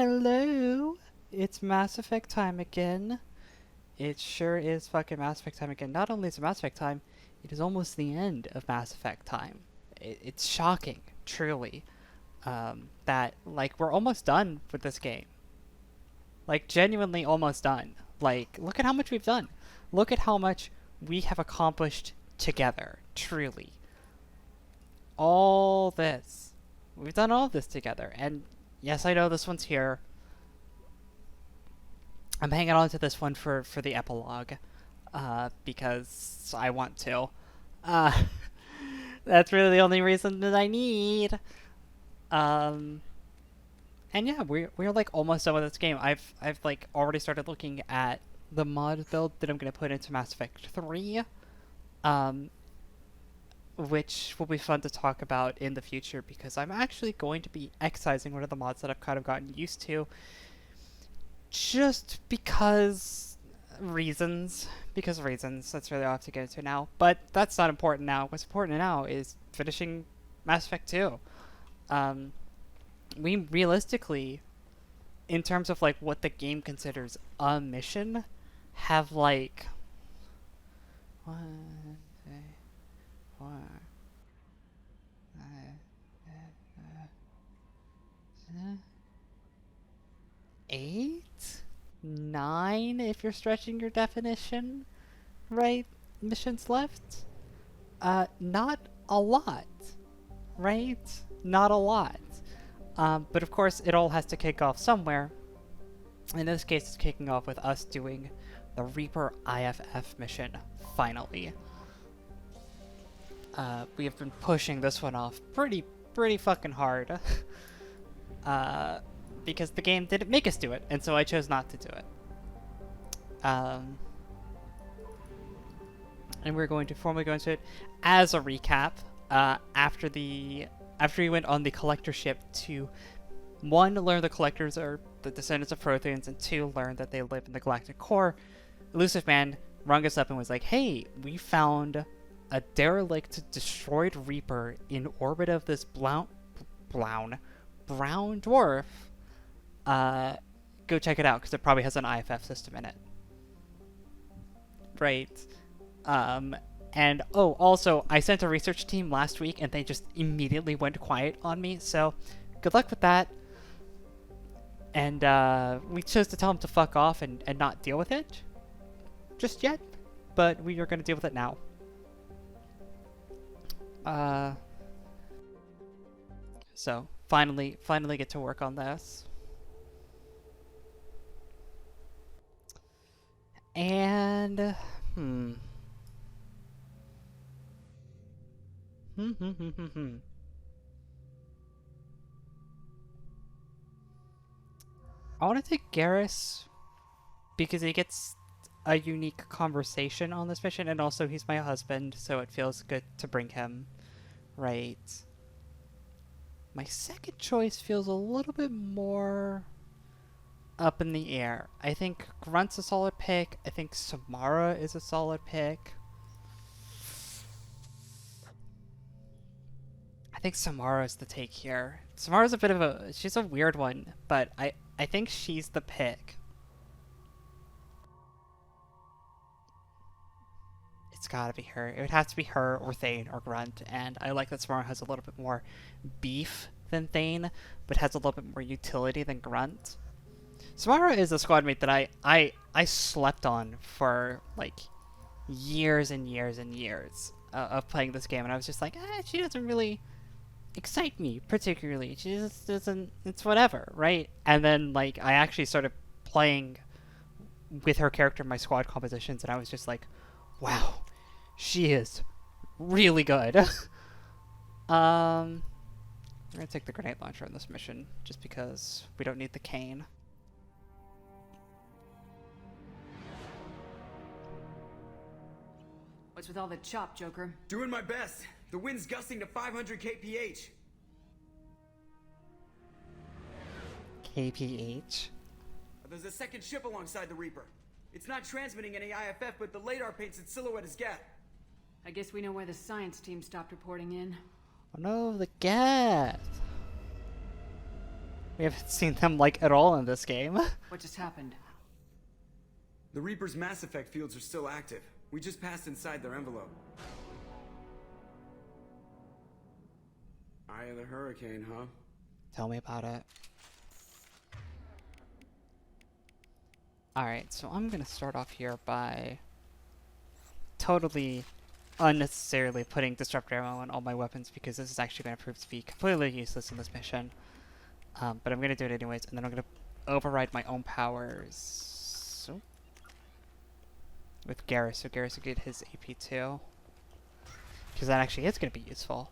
Hello, it's Mass Effect time again. It sure is fucking Mass Effect time again. Not only is it Mass Effect time, it is almost the end of Mass Effect time. It's shocking, truly, that like we're almost done with this game. Like genuinely almost done. Like look at how much we've done. Look at how much we have accomplished together. Truly, all this. We've done all of this together, and yes, I know this one's here. I'm hanging on to this one for the epilogue, because I want to. Uh, that's really the only reason that I need. Um, and yeah, we're like almost done with this game. I've like already started looking at the mod build that I'm gonna put into Mass Effect 3. Um, which will be fun to talk about in the future because I'm actually going to be excising one of the mods that I've kind of gotten used to just because reasons. Because reasons. That's really all I have to get into now. But that's not important now. What's important now is finishing Mass Effect 2. We realistically, in terms of like what the game considers a mission, have like 4, 8, 9 if you're stretching your definition, right? Missions left? Not a lot, right? Not a lot. But of course, it all has to kick off somewhere. In this case, it's kicking off with us doing the Reaper IFF mission, finally. We have been pushing this one off pretty fucking hard. Because the game didn't make us do it, and so I chose not to do it. And we're going to formally go into it as a recap, after we went on the collector ship to, 1, learn the collectors are the descendants of Protheans, and 2, learn that they live in the galactic core. Elusive Man rung us up and was like, hey, we found a derelict destroyed Reaper in orbit of this brown dwarf. Go check it out, because it probably has an IFF system in it. Right. And, oh, also, I sent a research team last week, and they just immediately went quiet on me, so good luck with that. And, we chose to tell them to fuck off and not deal with it just yet, but we are going to deal with it now. So, finally get to work on this. And, I want to take Garrus because he gets a unique conversation on this mission, and also he's my husband, so it feels good to bring him. Right. My second choice feels a little bit more up in the air. I think Grunt's a solid pick. I think Samara is a solid pick. I think Samara's the take here. Samara's a bit of she's a weird one, but I think she's the pick. It's gotta be her. It would have to be her or Thane or Grunt, and I like that Samara has a little bit more beef than Thane, but has a little bit more utility than Grunt. Samara is a squad mate that I slept on for like years and years and years of playing this game, and I was just like, she doesn't really excite me particularly. She just doesn't. It's whatever, right? And then like I actually started playing with her character in my squad compositions, and I was just like, wow, she is really good. I'm gonna take the grenade launcher on this mission just because we don't need the cane. What's with all the chop, Joker? Doing my best. The wind's gusting to 500 kph. KPH? There's a second ship alongside the Reaper. It's not transmitting any IFF, but the radar paints its silhouette as Geth. I guess we know why the science team stopped reporting in. Oh no, the Geth! We haven't seen them, like, at all in this game. What just happened? The Reaper's Mass Effect fields are still active. We just passed inside their envelope. Eye of the Hurricane, huh? Tell me about it. Alright, so I'm gonna start off here by totally unnecessarily putting disruptor ammo on all my weapons because this is actually going to prove to be completely useless in this mission. But I'm going to do it anyways, and then I'm going to override my own powers. So, with Garrus, so Garrus will get his AP too. Because that actually is going to be useful.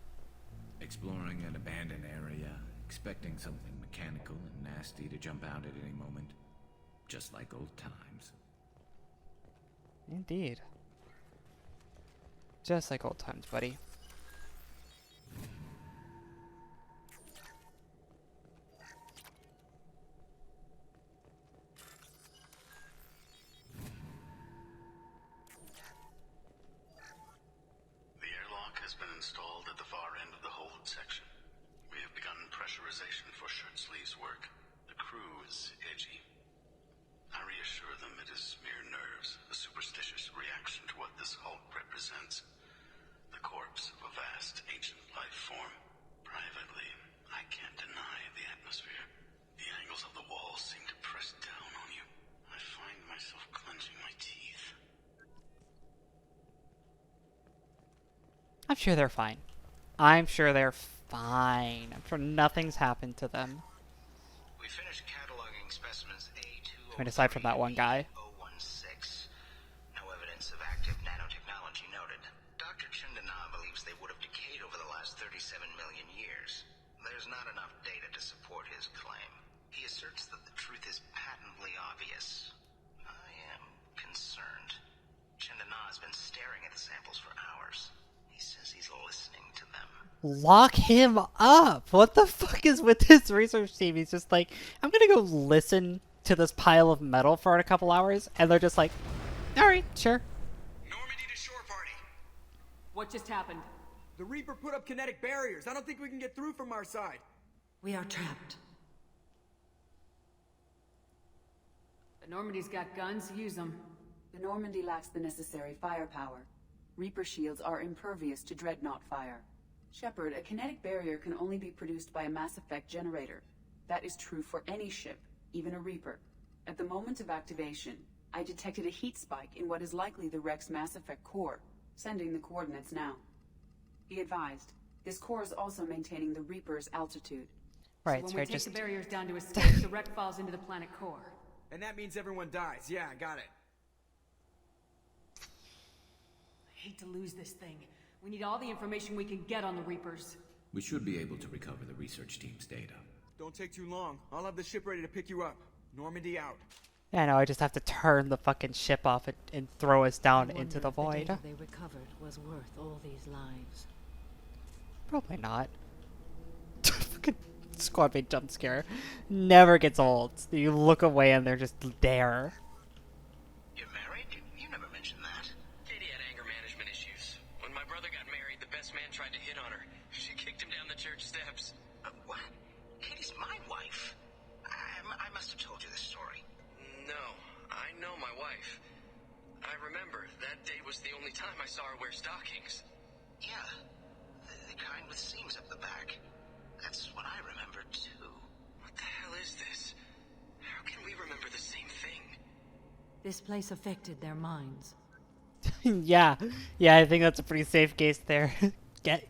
Exploring an abandoned area, expecting something mechanical and nasty to jump out at any moment. Just like old times. Indeed. Just like old times, buddy. The airlock has been installed at the far end of the hold section. We have begun pressurization for shirt sleeves work. The crew is edgy. I reassure them it is mere nerves, a superstitious reaction to what this hulk represents. The corpse of a vast, ancient life form. Privately, I can't deny the atmosphere. The angles of the walls seem to press down on you. I find myself clenching my teeth. I'm sure they're fine. I'm sure they're fine. I'm sure nothing's happened to them. We finished cataloging specimens A2. I mean, aside from that one guy. 016. No evidence of active nanotechnology noted. Dr. Chandana believes they would have decayed over the last 37 million years. There's not enough data to support his claim. He asserts that the truth is patently obvious. I am concerned. Chandana has been staring at the samples for hours. He says he's listening to them. Lock him up! What the fuck is with his research team? He's just like, I'm gonna go listen to this pile of metal for a couple hours, and they're just like, alright, sure. Normandy to shore party. What just happened? The Reaper put up kinetic barriers. I don't think we can get through from our side. We are trapped. The Normandy's got guns, use them. The Normandy lacks the necessary firepower. Reaper shields are impervious to dreadnought fire. Shepard, a kinetic barrier can only be produced by a Mass Effect generator. That is true for any ship, even a Reaper. At the moment of activation, I detected a heat spike in what is likely the wreck's Mass Effect core, sending the coordinates now. Be advised, this core is also maintaining the Reaper's altitude. Right, When so we I take just... the barriers down to escape, the wreck falls into the planet core. And that means everyone dies. Yeah, I got it. I hate to lose this thing. We need all the information we can get on the Reapers. We should be able to recover the research team's data. Don't take too long. I'll have the ship ready to pick you up. Normandy out. Yeah, no, I just have to turn the fucking ship off and throw us down into the void. data they recovered was worth all these lives. Probably not. Fucking squad mate jump scare. Never gets old. You look away and they're just there. You're married? You never mentioned that. Katie had anger management issues. When my brother got married, the best man tried to hit on her. She kicked him down the church steps. What? Katie's my wife. I must have told you this story. No, I know my wife. I remember that day was the only time I saw her wear stockings. Yeah, the kind with seams up the back. That's what I remember too. What the hell is this? How can we remember the same thing? This place affected their minds. Yeah, I think that's a pretty safe guess there.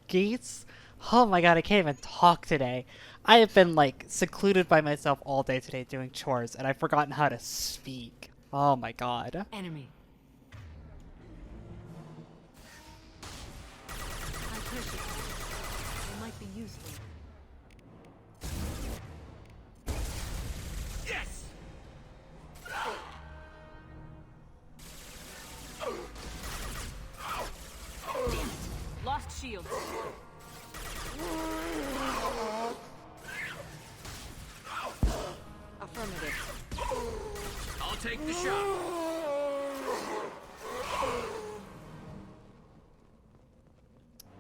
Gates? Oh my god, I can't even talk today. I have been, like, secluded by myself all day today doing chores, and I've forgotten how to speak. Oh my god. Enemy. I pressure you. They might be useful. Yes! Lost shields. I'll take the shot.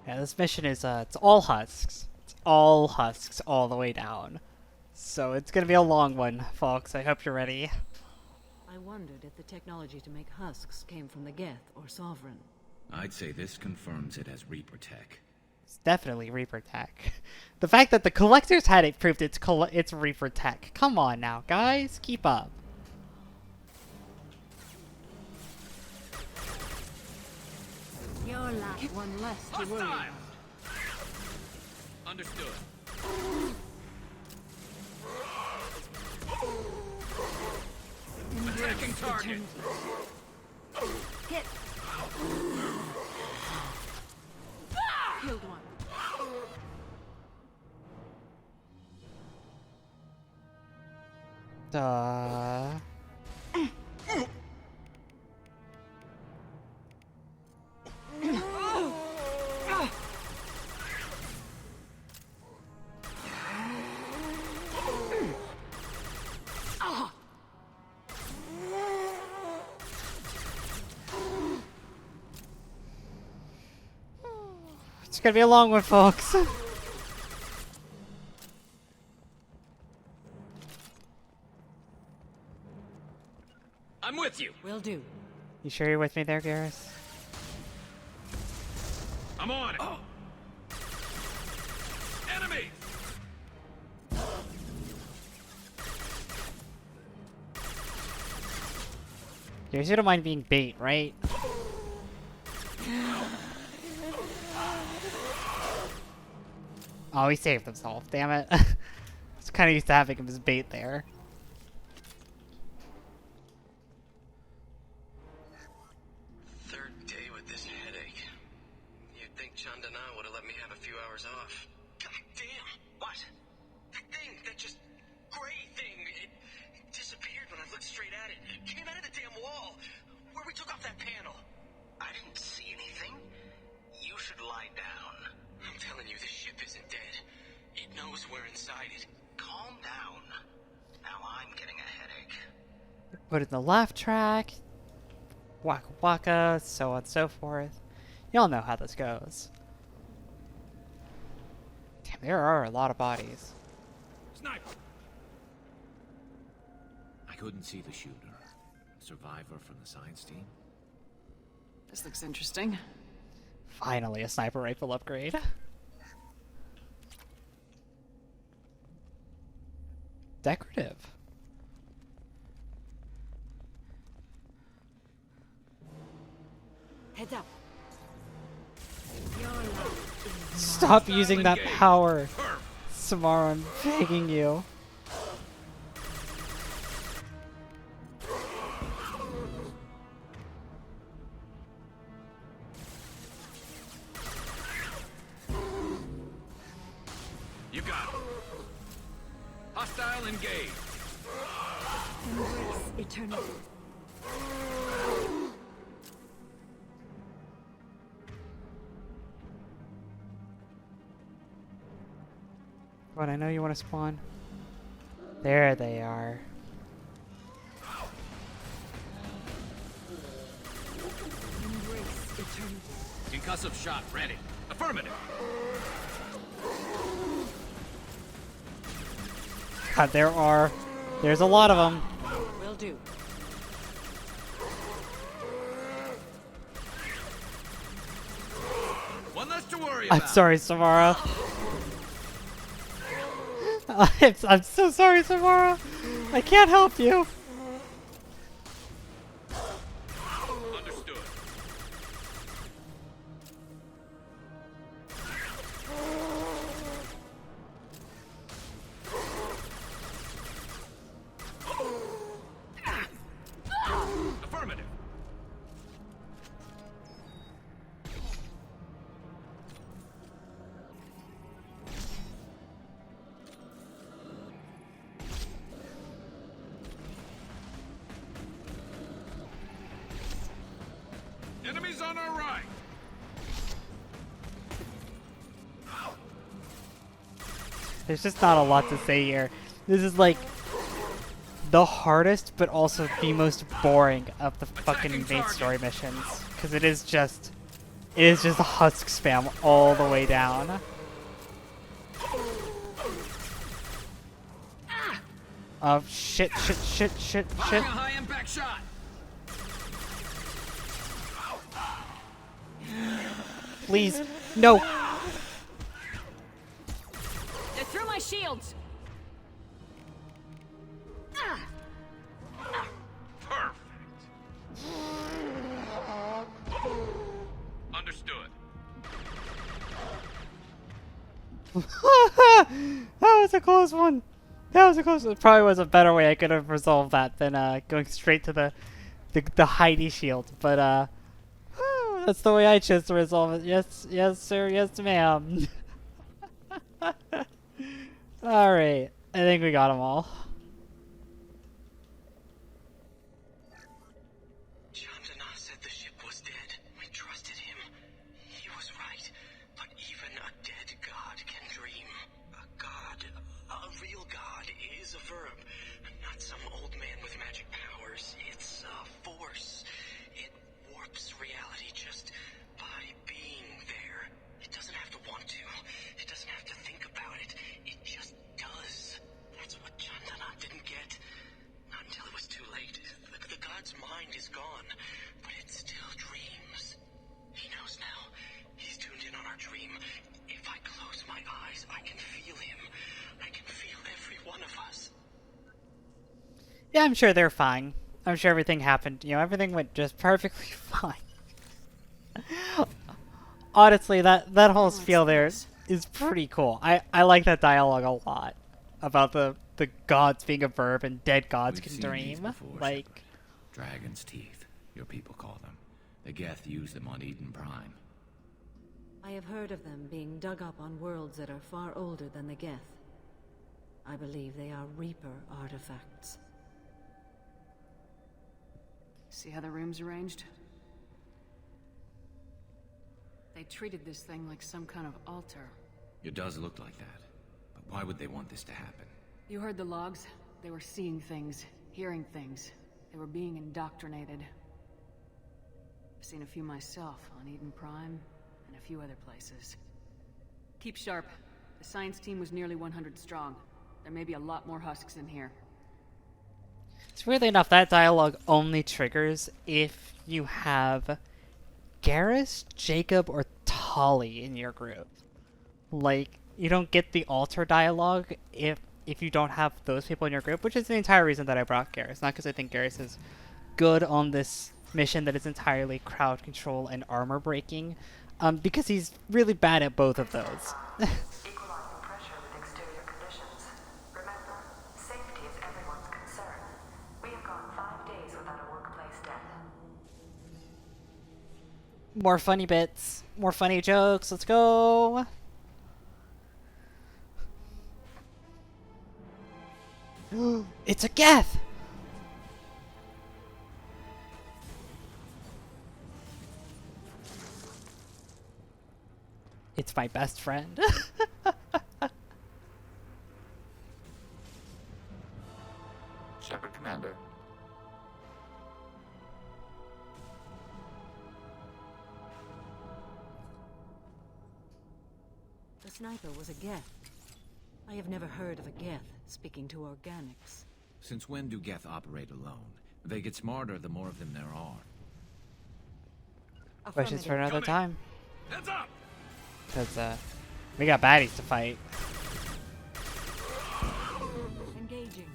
Yeah, this mission is, it's all husks. It's all husks all the way down. So it's gonna be a long one, folks. I hope you're ready. I wondered if the technology to make husks came from the Geth or Sovereign. I'd say this confirms it as Reaper tech. It's definitely Reaper tech. The fact that the collectors had it proved it's Reaper tech. Come on now, guys, keep up. You're like one less to worry about. Understood. Attacking target. Hit. Killed one. It's gonna be a long one, folks. I'm with you. Will do. You sure you're with me there, Garrus? I'm on it. Oh. Enemy. Garrus, you don't mind being bait, right? Oh, he saved himself. Damn it. I was kind of used to having him as bait there. Third day with this headache. You'd think Chandana would have let me have a few hours off. God damn! What? That thing, that just gray thing, it disappeared when I looked straight at it. It came out of the damn wall, where we took off that panel. I didn't see anything. You should lie down. I'm telling you, this ship isn't dead. It knows we're inside it. Calm down. Now I'm getting a headache. Put it in the laugh track. Waka waka, so on and so forth. Y'all know how this goes. Damn, there are a lot of bodies. Sniper. I couldn't see the shooter. Survivor from the science team. This looks interesting. Finally, a sniper rifle upgrade. Decorative. Heads up. Your life is Stop using that engage. power. Perf. Samara, I'm begging you. You got it. Hostile engaged. embrace eternity. What, I know you want to spawn. There they are. Embrace eternity. Concussive shot ready. Affirmative. God, there's a lot of them. Will do. One less to worry I'm about. sorry, Samara. I'm so sorry, Samara. I can't help you. Understood. Affirmative. Enemies on our right. There's just not a lot to say here. This is like the hardest, but also the most boring of the fucking main story missions, because it is just a husk spam all the way down. Oh, shit. Firing a high impact shot. Please. No. They're through my shields! Perfect. Understood. That was a close one. That was a close one. Probably was a better way I could have resolved that than going straight to the Heidi shield. But that's the way I chose to resolve it. Yes, sir. Yes, ma'am. All right. I think we got them all. Chandana said the ship was dead. We trusted him. He was right. But even a dead god can dream. A god, a real god, is a verb. Not some old man with magic powers. It's a force. It warps reality just by being there. It doesn't have to want to. It doesn't have to think about it. It just does. That's what Chandana didn't get. Not until it was too late. The god's mind is gone, but it still dreams. He knows now. He's tuned in on our dream. If I close my eyes, I can feel him. I can feel every one of us. Yeah, I'm sure they're fine. I'm sure everything happened. You know, everything went just perfectly fine. Honestly, that whole spiel there is pretty cool. I like that dialogue a lot about the gods being a verb and dead gods We've can seen these dream. before, Like, Shepard. Dragon's teeth, your people call them. The Geth use them on Eden Prime. I have heard of them being dug up on worlds that are far older than the Geth. I believe they are Reaper artifacts. See how the room's arranged? They treated this thing like some kind of altar. It does look like that. But why would they want this to happen? You heard the logs? They were seeing things, hearing things. They were being indoctrinated. I've seen a few myself on Eden Prime and a few other places. Keep sharp. The science team was nearly 100 strong. There may be a lot more husks in here. so weirdly enough, that dialogue only triggers if you have Garrus, Jacob, or Tali in your group. Like, you don't get the altar dialogue if you don't have those people in your group, which is the entire reason that I brought Garrus. Not because I think Garrus is good on this mission that is entirely crowd control and armor breaking, because he's really bad at both of those. Equalizing pressure with exterior conditions. Remember, safety is everyone's concern. We have gone 5 days without a workplace death. More funny bits, more funny jokes. Let's go. It's a Geth! It's my best friend. Shepard, Commander. The sniper was a Geth. I have never heard of a Geth speaking to organics. Since when do Geth operate alone? They get smarter the more of them there are. Questions for another time. Heads up! Because, we got baddies to fight. Engaging.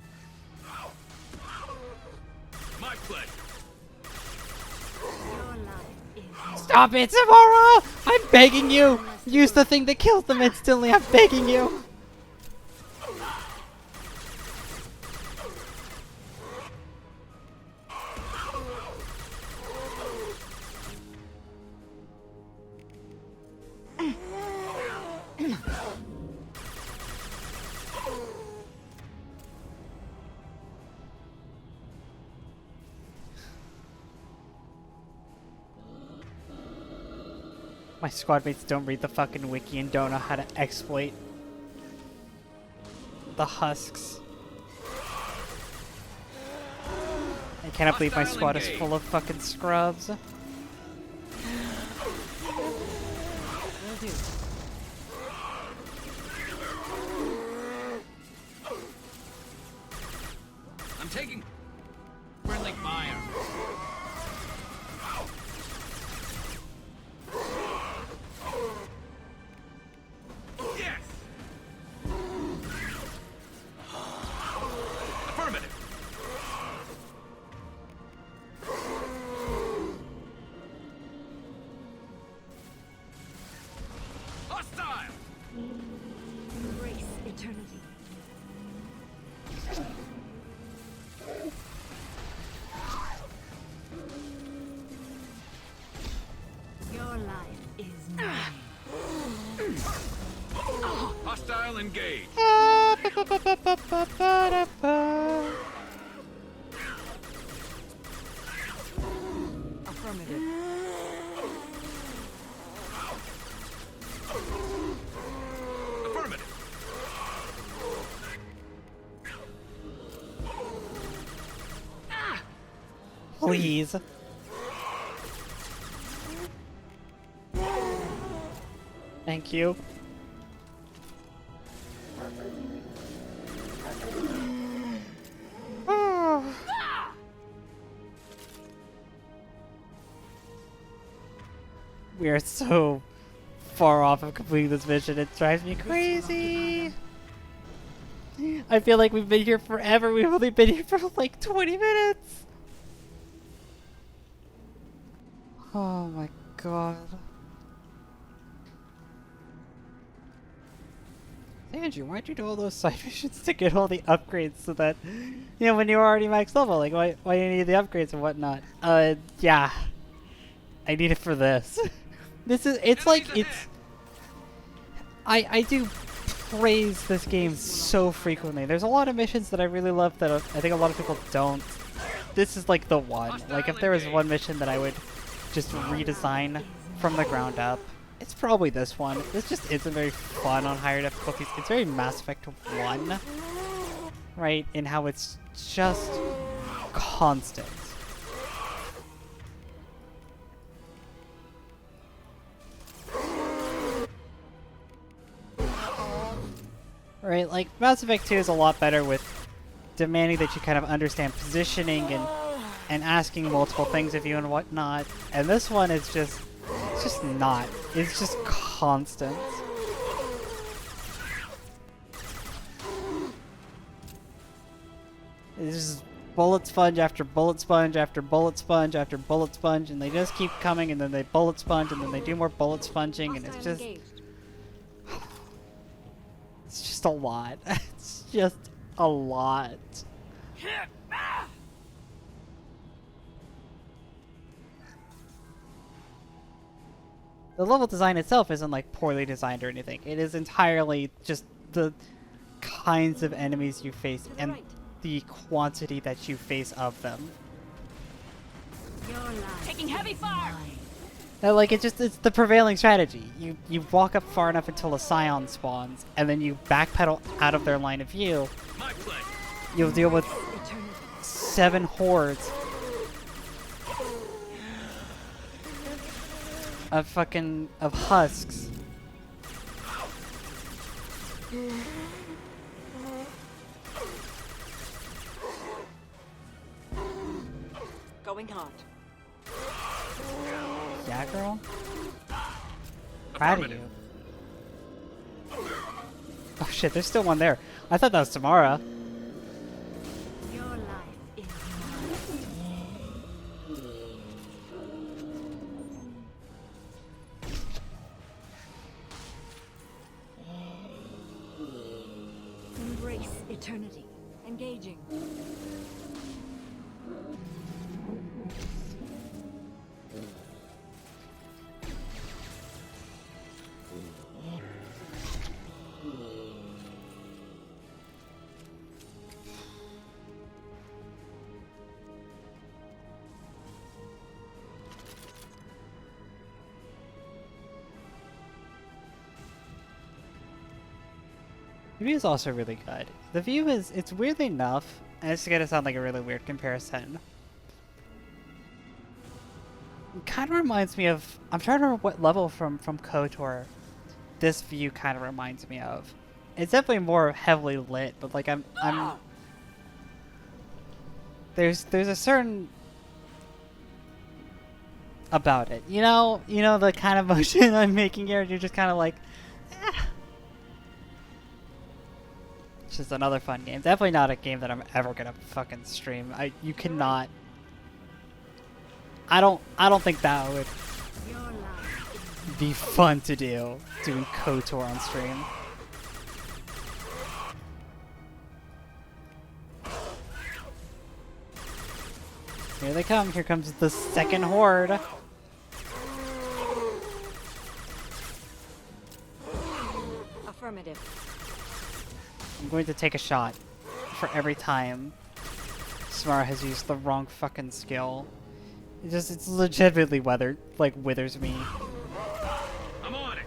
My pleasure. Your life is... Stop it, Samara! I'm begging you! Use the thing that kills them instantly, I'm begging you! My squad mates don't read the fucking wiki and don't know how to exploit the husks. I cannot believe my squad is full of fucking scrubs. Will do. taking friendly fire. Yes! Affirmative. Hostile! Embrace eternity. Your life is mine. Hostile engage. Affirmative. Affirmative. Please. Thank you. We are so far off of completing this mission, it drives me crazy. I feel like we've been here forever. We've only been here for like 20 minutes. Oh my god. Angie, why'd you do all those side missions to get all the upgrades so that, you know, when you were already max level, like, why do you need the upgrades and whatnot? Yeah. I need it for this. I do praise this game so frequently. There's a lot of missions that I really love that I think a lot of people don't. This is like the one. Like, if there was one mission that I would just redesign from the ground up, it's probably this one. This just isn't very fun on higher difficulties. It's very Mass Effect 1, right? In how it's just constant. Right, like Mass Effect 2 is a lot better with demanding that you kind of understand positioning and asking multiple things of you and whatnot. And this one is just, it's just not. It's just constant. It's just bullet sponge after bullet sponge after bullet sponge after bullet sponge, and they just keep coming, and then they bullet sponge, and then they do more bullet sponging, and it's just... It's just a lot. It's just a lot. The level design itself isn't like poorly designed or anything. It is entirely just the kinds of enemies you face and the quantity that you face of them. Taking heavy fire. Like, it's the prevailing strategy. You walk up far enough until a Scion spawns, and then you backpedal out of their line of view. You'll deal with 7 hordes of husks. Going hot. Yeah, girl? Proud of you. Oh shit, there's still one there. I thought that was Tamara. Your life is mine. Embrace eternity. Engaging. The view is also really good. The view is, it's weird enough, and it's gonna sound like a really weird comparison. It kind of reminds me of, I'm trying to remember what level from KOTOR this view kind of reminds me of. It's definitely more heavily lit, but like I'm there's a certain about it. You know the kind of motion I'm making here. You're just kind of like, eh. It's just another fun game. Definitely not a game that I'm ever gonna fucking stream. You cannot. I don't think that would be fun to do, doing KOTOR on stream. Here they come. Here comes the second horde. Affirmative. I'm going to take a shot for every time Samara has used the wrong fucking skill. It's legitimately withers me. I'm on it.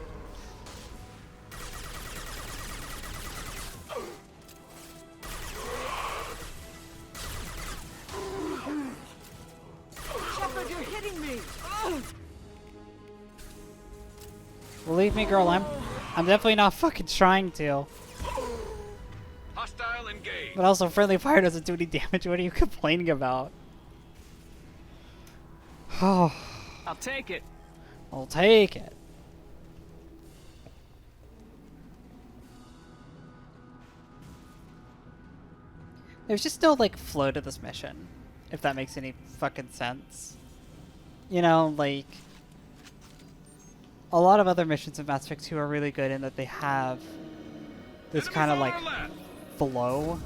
Shepard, you're hitting me! Believe me, girl, I'm definitely not fucking trying to. Hostile engaged. But also, friendly fire doesn't do any damage. What are you complaining about? Oh. I'll take it. I'll take it. There's just no, like, flow to this mission, if that makes any fucking sense. You know, like, a lot of other missions in Mass Effect 2 are really good in that they have this kind of, like, flow.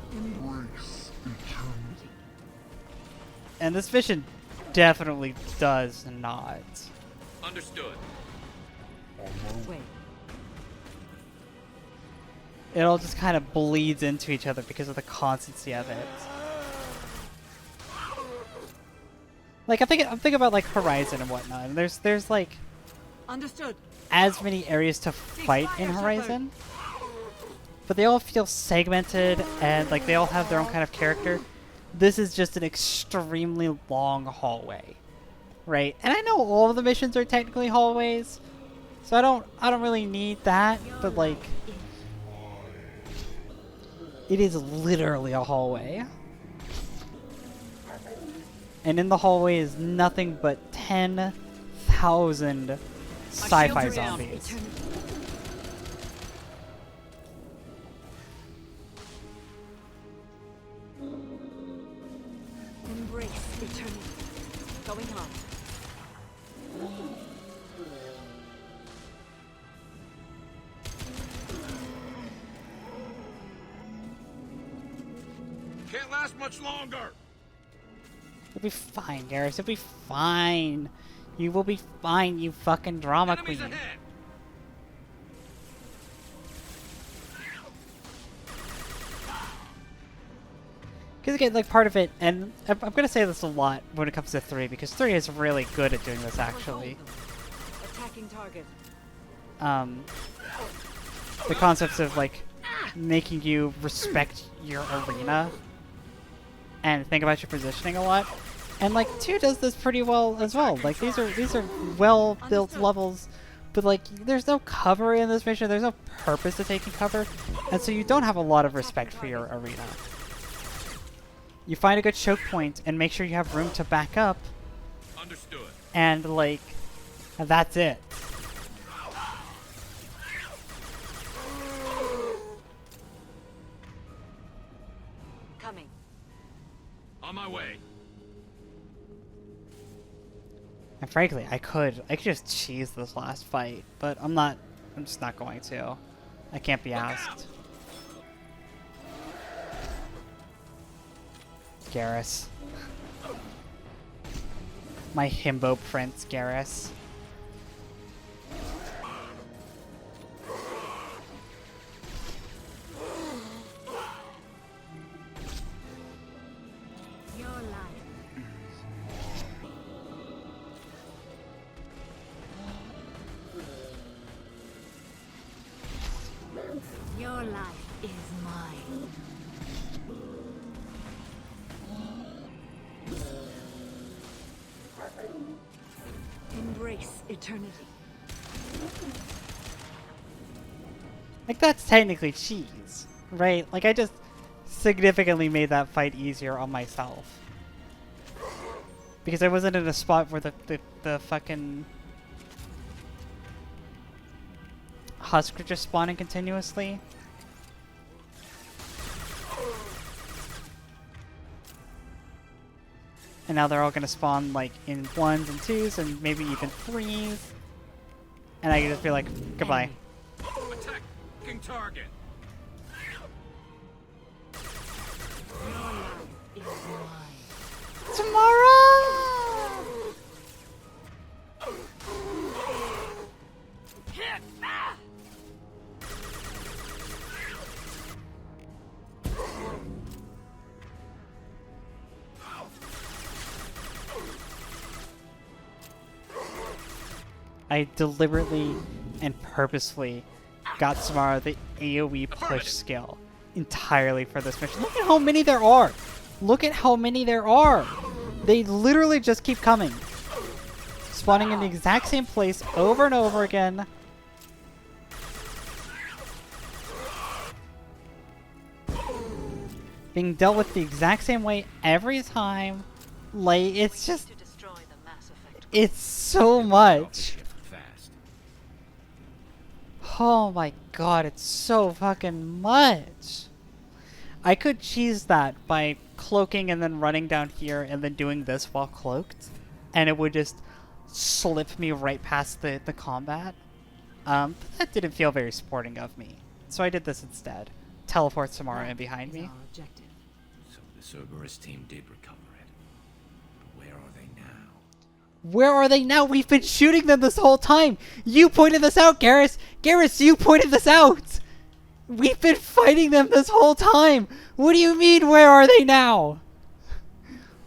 And this mission definitely does not. Understood. Wait. It all just kind of bleeds into each other because of the constancy of it. Like, I'm thinking about, like, Horizon and whatnot, and there's like Understood. as many areas to fight in Horizon, but they all feel segmented and like they all have their own kind of character. This is just an extremely long hallway, right? And I know all of the missions are technically hallways, so I don't really need that, but like, it is literally a hallway. And in the hallway is nothing but 10,000 sci-fi zombies. Embrace eternity. Going on. Can't last much longer. You'll be fine, Garrus. You'll be fine. You will be fine, you fucking drama Enemies queen. ahead. Because again, like, part of it, and I'm gonna say this a lot when it comes to 3, because 3 is really good at doing this, actually. Attacking target. The concepts of, like, making you respect your arena and think about your positioning a lot. And, like, 2 does this pretty well as well. Like, these are well-built levels, but, like, there's no cover in this mission. There's no purpose to taking cover, and so you don't have a lot of respect for your arena. You find a good choke point and make sure you have room to back up. Understood. And, like, that's it. Coming. On my way. And frankly, I could just cheese this last fight, but I'm just not going to. I can't be asked. Garrus. My himbo prince, Garrus. Your life. Your life is mine. Embrace eternity. Like, that's technically cheese, right? Like, I just significantly made that fight easier on myself. Because I wasn't in a spot where the fucking husks were just spawning continuously. And now they're all gonna spawn like in 1s and 2s and maybe even 3s. And I can just be like, goodbye. Attacking target. Tomorrow! I deliberately and purposefully got Samara the AoE push skill entirely for this mission. Look at how many there are! Look at how many there are! They literally just keep coming. Spawning in the exact same place over and over again. Being dealt with the exact same way every time. Like, it's just... It's so much. Oh my god, it's so fucking much. I could cheese that by cloaking and then running down here and then doing this while cloaked. And it would just slip me right past the combat. But that didn't feel very sporting of me. So I did this instead. Teleport Samara in behind me. So the Cerberus team did recover it. But where are they now? Where are they now? We've been shooting them this whole time! You pointed this out, Garrus! Garrus, you pointed this out! We've been fighting them this whole time! What do you mean, where are they now?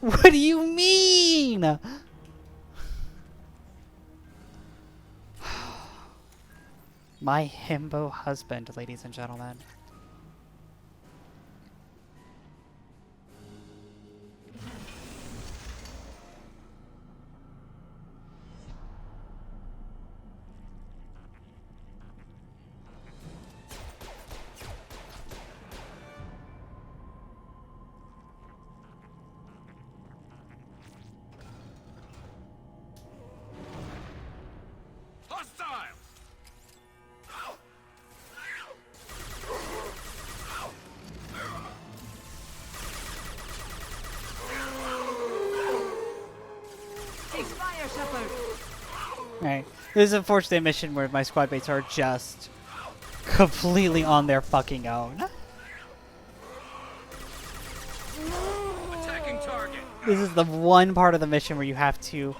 What do you mean? My himbo husband, ladies and gentlemen. Right. This is unfortunately a mission where my squad mates are just completely on their fucking own. Attacking target. This is the one part of the mission where you have to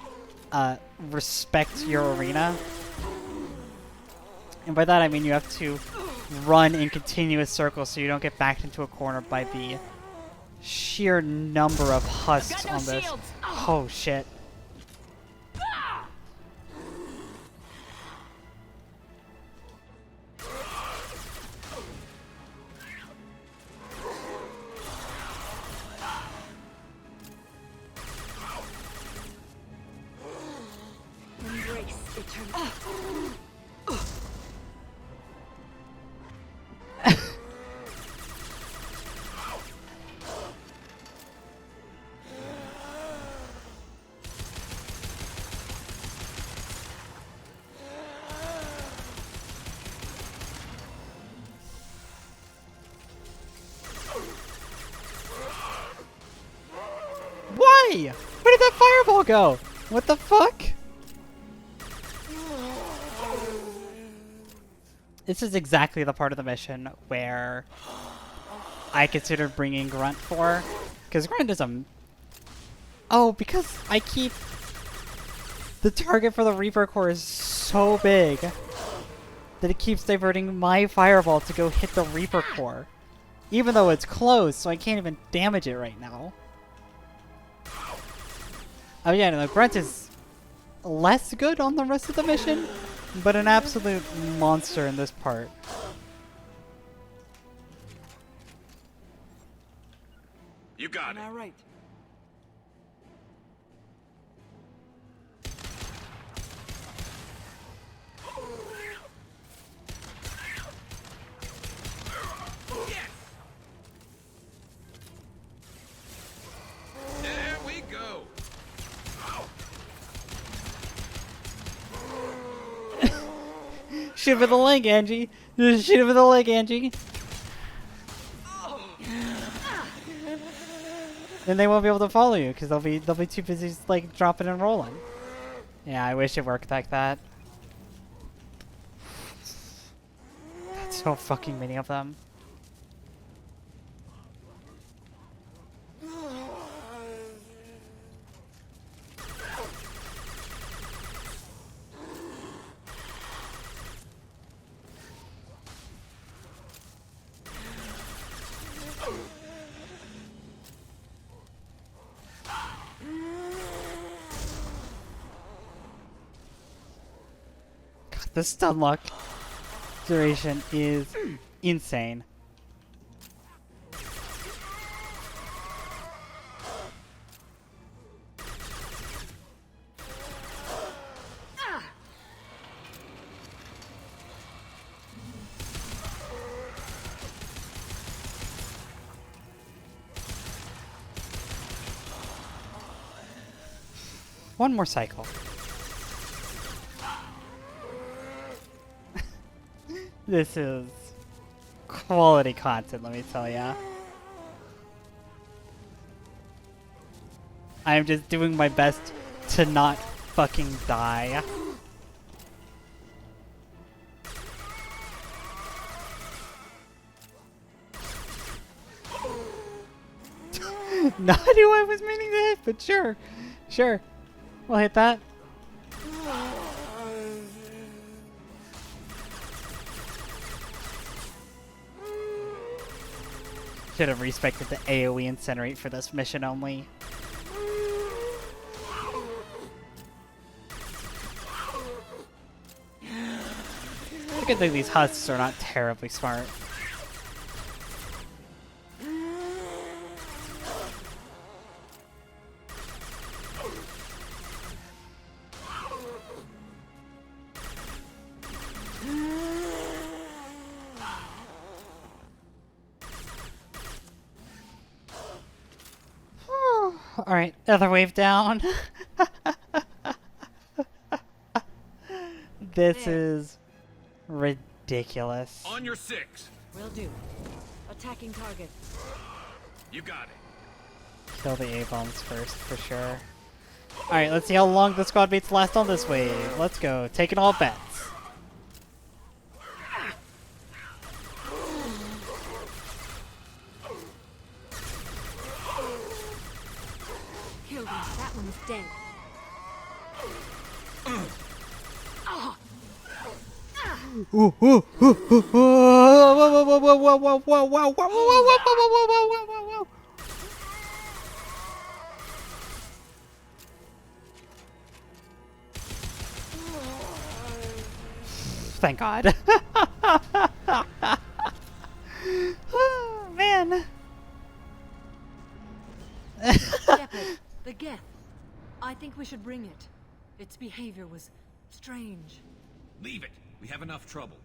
respect your arena. And by that I mean you have to run in continuous circles so you don't get backed into a corner by the sheer number of husks on this. Oh shit. Why? Where did that fireball go? What the fuck? This is exactly the part of the mission where I considered bringing Grunt for. Because Grunt is a... Oh, because I keep... The target for the Reaper core is so big that it keeps diverting my fireball to go hit the Reaper core. Even though it's close, so I can't even damage it right now. Oh yeah, no, Grunt is less good on the rest of the mission, but an absolute monster in this part. You got it. All right. There we go. Shoot him in the leg, Angie. Just shoot him in the leg, Angie. Then they won't be able to follow you because they'll be too busy like dropping and rolling. Yeah, I wish it worked like that. That's so fucking many of them. The stun lock duration is insane. One more cycle. This is quality content, let me tell ya. I am just doing my best to not fucking die. Not who I was meaning to hit, but sure. Sure. We'll hit that. Should have respected the AoE incinerate for this mission only. I can think these husks are not terribly smart. Alright, other wave down. This is ridiculous. On your 6. Will do. Attacking target. You got it. Kill the A-bombs first, for sure. Alright, let's see how long the squad mates last on this wave. Let's go. Taking all bets. Killed him. That one's dead. Ooh, ooh, ooh, ooh, ooh, whoa, whoa, whoa, whoa, whoa, whoa, whoa, whoa, whoa, whoa, whoa, whoa, whoa, whoa. Thank God. Oh, man. Shepard, the Geth. I think we should bring it. Its behavior was strange. Leave it. We have enough trouble.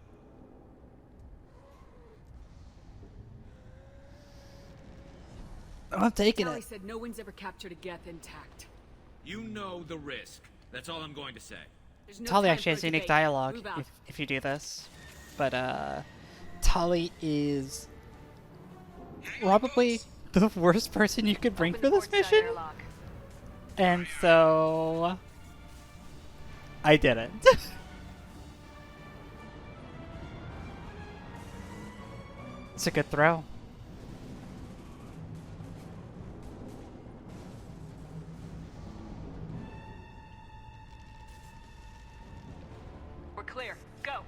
I'm taking Tali it. said no one's ever captured a Geth intact. You know the risk. That's all I'm going to say. There's no Tali time actually for has a unique debate. dialogue Move out. if you do this. But Tali is probably the worst person you could bring for this mission. And so I didn't. It's a good throw. We're clear. Go.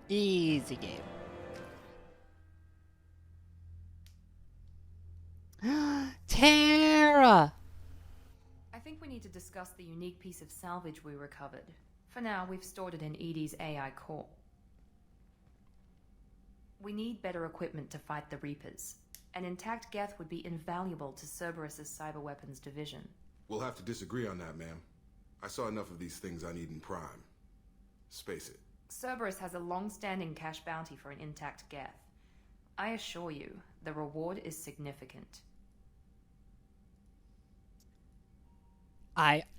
Easy game. Tara! I think we need to discuss the unique piece of salvage we recovered. For now, we've stored it in EDI's AI core. We need better equipment to fight the Reapers. An intact Geth would be invaluable to Cerberus's cyber weapons division. We'll have to disagree on that, ma'am. I saw enough of these things on Eden Prime. Space it. Cerberus has a long-standing cash bounty for an intact Geth. I assure you, the reward is significant.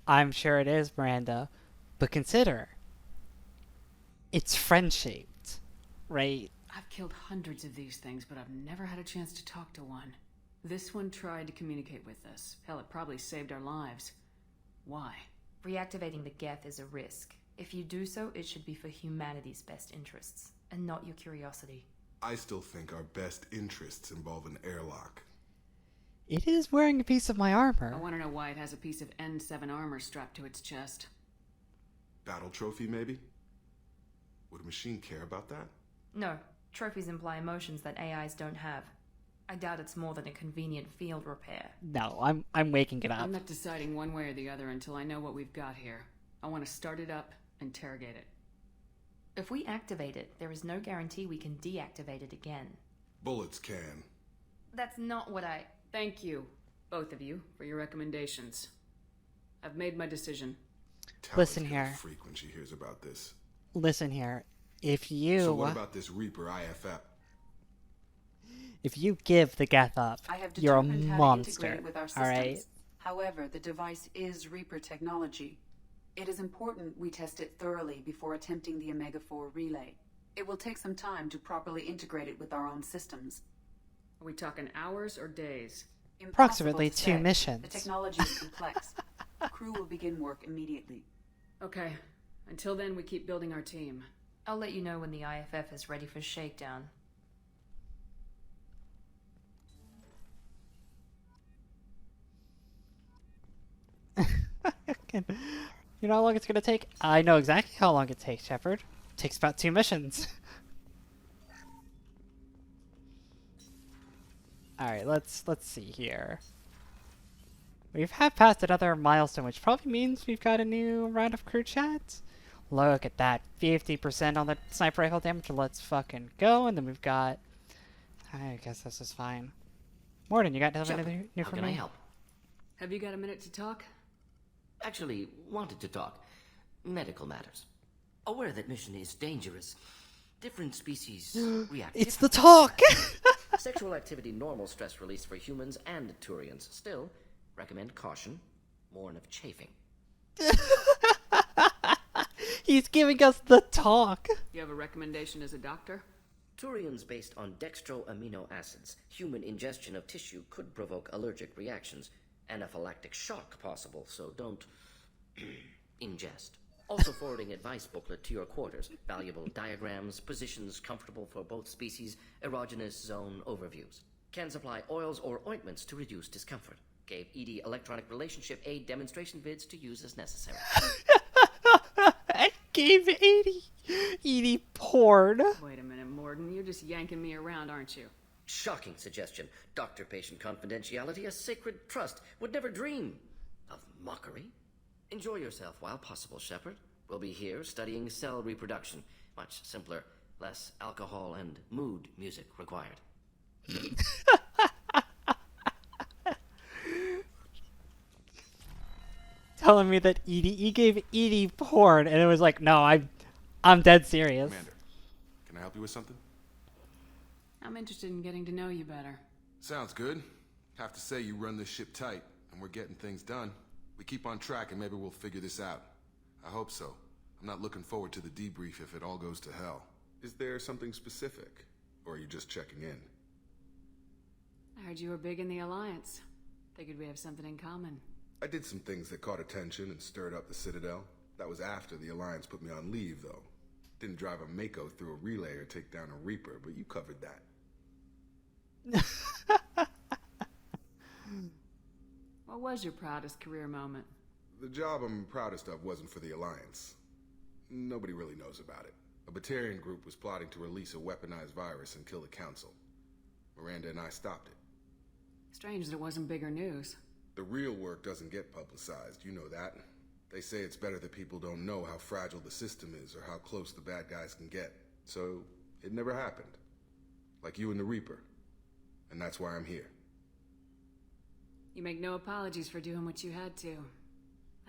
I'm sure it is, Miranda. But consider, it's friend-shaped, right? I've killed hundreds of these things, but I've never had a chance to talk to one. This one tried to communicate with us. Hell, it probably saved our lives. Why? Reactivating the Geth is a risk. If you do so, it should be for humanity's best interests, and not your curiosity. I still think our best interests involve an airlock. It is wearing a piece of my armor. I want to know why it has a piece of N7 armor strapped to its chest. Battle trophy, maybe? Would a machine care about that? No. Trophies imply emotions that AIs don't have. I doubt it's more than a convenient field repair. No, I'm waking it up. I'm not deciding one way or the other until I know what we've got here. I want to start it up, interrogate it. If we activate it, there is no guarantee we can deactivate it again. Bullets can. That's not what I... Thank you, both of you, for your recommendations. I've made my decision. Listen here. Freak when she hears about this. Listen here. If you... So what about this Reaper IFF? If you give the Geth up, you're a monster, alright? However, the device is Reaper technology. It is important we test it thoroughly before attempting the Omega-4 relay. It will take some time to properly integrate it with our own systems. Are we talking hours or days? Approximately 2 missions. The technology is complex. The crew will begin work immediately. Okay. Until then, we keep building our team. I'll let you know when the IFF is ready for shakedown. You know how long it's gonna take? I know exactly how long it takes, Shepard. It takes about 2 missions. Alright, let's see here. We've passed another milestone, which probably means we've got a new round of crew chats. Look at that, 50% on the sniper rifle damage. Let's fucking go. And then we've got... I guess this is fine. Morden, you got anything new for me? How can I help? Have you got a minute to talk? Actually, wanted to talk. Medical matters. Aware that mission is dangerous. Different species react. It's the talk! Sexual activity normal stress release for humans and Turians. Still, recommend caution. Warn of chafing. He's giving us the talk. You have a recommendation as a doctor? Turians based on dextroamino acids. Human ingestion of tissue could provoke allergic reactions. Anaphylactic shock possible, so don't ingest. Also forwarding advice booklet to your quarters. Valuable diagrams, positions comfortable for both species, erogenous zone overviews. Can supply oils or ointments to reduce discomfort. Gave ED electronic relationship aid demonstration vids to use as necessary. I gave Edie porn. Wait a minute, Morden. You're just yanking me around, aren't you? Shocking suggestion. Doctor-patient confidentiality, a sacred trust. Would never dream of mockery. Enjoy yourself while possible, Shepard. We'll be here studying cell reproduction. Much simpler, less alcohol and mood music required. Telling me that he gave Edie porn, and it was like, no, I'm dead serious. Commander, can I help you with something? I'm interested in getting to know you better. Sounds good. Have to say you run this ship tight, and we're getting things done. We keep on track and maybe we'll figure this out. I hope so. I'm not looking forward to the debrief if it all goes to hell. Is there something specific? Or are you just checking in? I heard you were big in the Alliance. Figured we have something in common. I did some things that caught attention and stirred up the Citadel. That was after the Alliance put me on leave, though. Didn't drive a Mako through a relay or take down a Reaper, but you covered that. What was your proudest career moment? The job I'm proudest of wasn't for the Alliance. Nobody really knows about it. A Batarian group was plotting to release a weaponized virus and kill the Council. Miranda and I stopped it. Strange that it wasn't bigger news. The real work doesn't get publicized, you know that. They say it's better that people don't know how fragile the system is or how close the bad guys can get. So, it never happened. Like you and the Reaper. And that's why I'm here. You make no apologies for doing what you had to.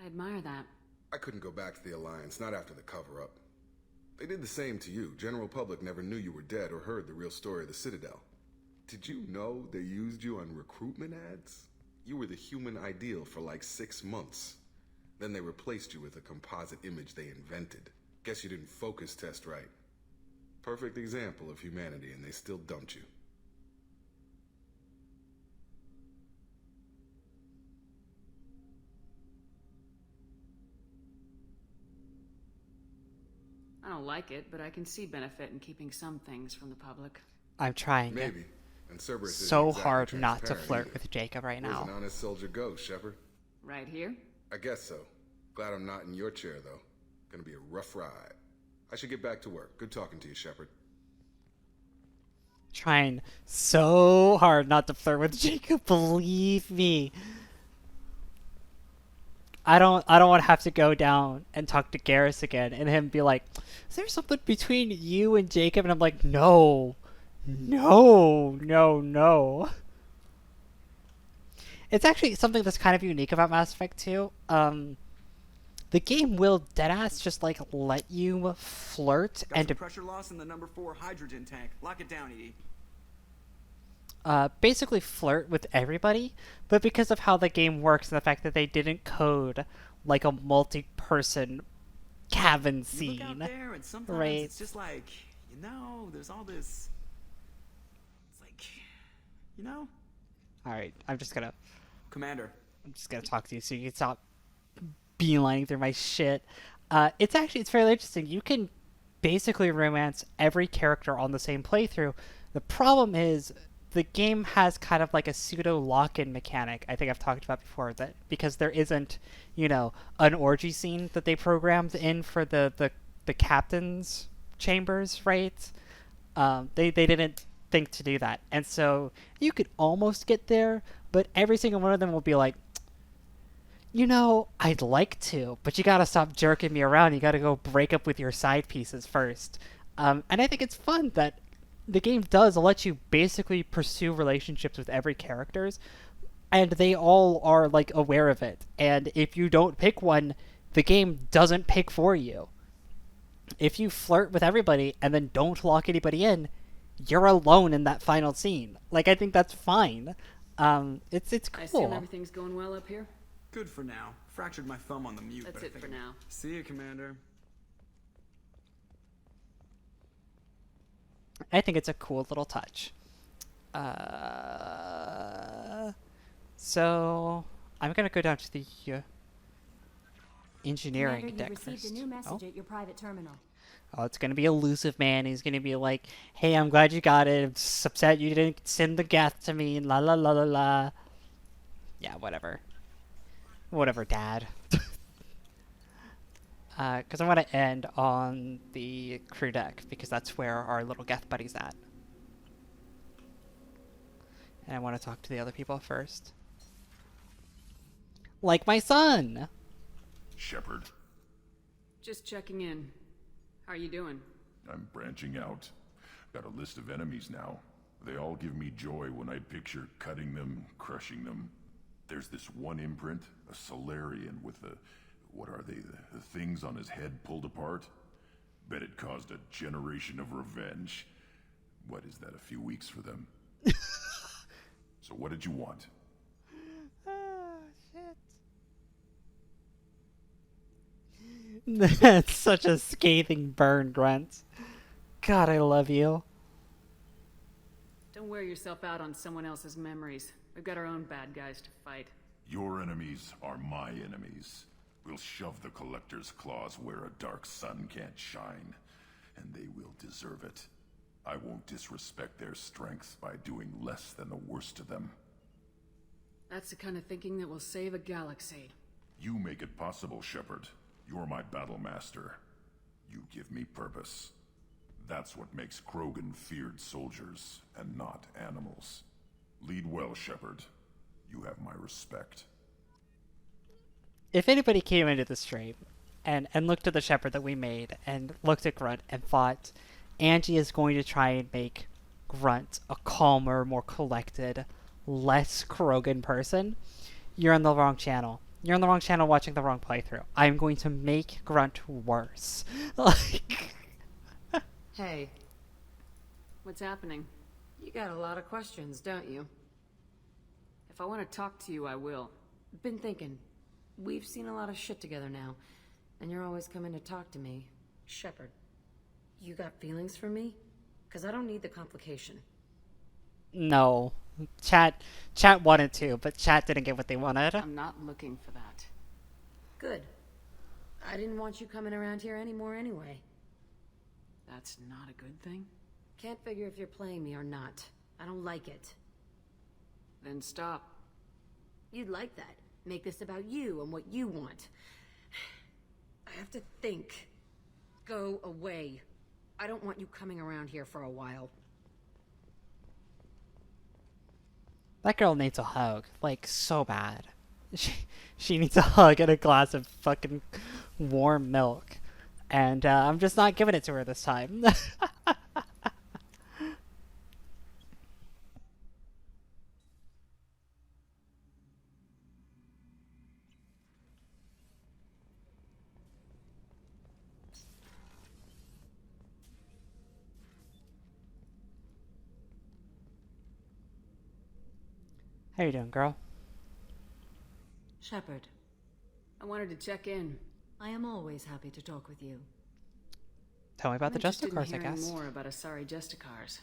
I admire that. I couldn't go back to the Alliance, not after the cover-up. They did the same to you. General public never knew you were dead or heard the real story of the Citadel. Did you know they used you on recruitment ads? You were the human ideal for like 6 months. Then they replaced you with a composite image they invented. Guess you didn't focus test right. Perfect example of humanity, and they still dumped you. I don't like it, but I can see benefit in keeping some things from the public. I'm trying Maybe. And Cerberus so isn't exactly hard not to transparent flirt either. with Jacob right Where's now. an honest soldier go, Shepard? Right here? I guess so. Glad I'm not in your chair, though. Gonna be a rough ride. I should get back to work. Good talking to you, Shepard. Trying so hard not to flirt with Jacob, believe me. I don't want to have to go down and talk to Garrus again and him be like, is there something between you and Jacob? And I'm like, no. It's actually something that's kind of unique about Mass Effect 2. The game will deadass just like let you flirt Got and some pressure loss in the number 4 hydrogen tank. Lock it down, Edie. basically flirt with everybody, but because of how the game works and the fact that they didn't code like a multi-person cabin scene, you look out there and sometimes right? it's just like, there's all this. It's like, All right, I'm just gonna talk to you so you can stop beelining through my shit. It's fairly interesting. You can basically romance every character on the same playthrough. The problem is the game has kind of like a pseudo lock-in mechanic. I think I've talked about before, that because there isn't, an orgy scene that they programmed in for the captain's chambers, right? They didn't think to do that, and so you could almost get there, but every single one of them will be like, I'd like to, but you gotta stop jerking me around. You gotta go break up with your side pieces first. And I think it's fun that the game does let you basically pursue relationships with every characters, and they all are, like, aware of it. And if you don't pick one, the game doesn't pick for you. If you flirt with everybody and then don't lock anybody in, you're alone in that final scene. Like, I think that's fine. It's cool. I assume everything's going well up here? Good for now. Fractured my thumb on the mute. That's it for now. See you, Commander. I think it's a cool little touch. So I'm gonna go down to the engineering Commander, deck you've received first. a new message at your private terminal. Oh, it's gonna be elusive, man. He's gonna be like, "Hey, I'm glad you got it. I'm just upset you didn't send the Geth to me." La la la la la. Yeah, whatever. Whatever, Dad. Because I want to end on the crew deck, because that's where our little Geth buddy's at. And I want to talk to the other people first. Like my son! Shepard. Just checking in. How are you doing? I'm branching out. Got a list of enemies now. They all give me joy when I picture cutting them, crushing them. There's this one imprint, a Solarian with the... what are they? The things on his head pulled apart? Bet it caused a generation of revenge. What is that, a few weeks for them? So what did you want? Oh, shit. That's such a scathing burn, Grunt. God, I love you. Don't wear yourself out on someone else's memories. We've got our own bad guys to fight. Your enemies are my enemies. We'll shove the Collector's claws where a dark sun can't shine, and they will deserve it. I won't disrespect their strength by doing less than the worst of them. That's the kind of thinking that will save a galaxy. You make it possible, Shepard. You're my battle master. You give me purpose. That's what makes Krogan feared soldiers, and not animals. Lead well, Shepard. You have my respect. If anybody came into the stream and looked at the Shepard that we made and looked at Grunt and thought Angie is going to try and make Grunt a calmer, more collected, less Krogan person, you're on the wrong channel. You're on the wrong channel watching the wrong playthrough. I'm going to make Grunt worse. Hey. What's happening? You got a lot of questions, don't you? If I want to talk to you, I will. Been thinking. We've seen a lot of shit together now, and you're always coming to talk to me. Shepard, you got feelings for me? Because I don't need the complication. No. Chat wanted to, but chat didn't get what they wanted. I'm not looking for that. Good. I didn't want you coming around here anymore anyway. That's not a good thing? Can't figure if you're playing me or not. I don't like it. Then stop. You'd like that. Make this about you and what you want. I have to think. Go away. I don't want you coming around here for a while. That girl needs a hug, like, so bad. She needs a hug and a glass of fucking warm milk. And I'm just not giving it to her this time. How you doing, girl? Shepard. I wanted to check in. I am always happy to talk with you. Tell me about the Justicars, I I'm guess. more about Asari Justicars.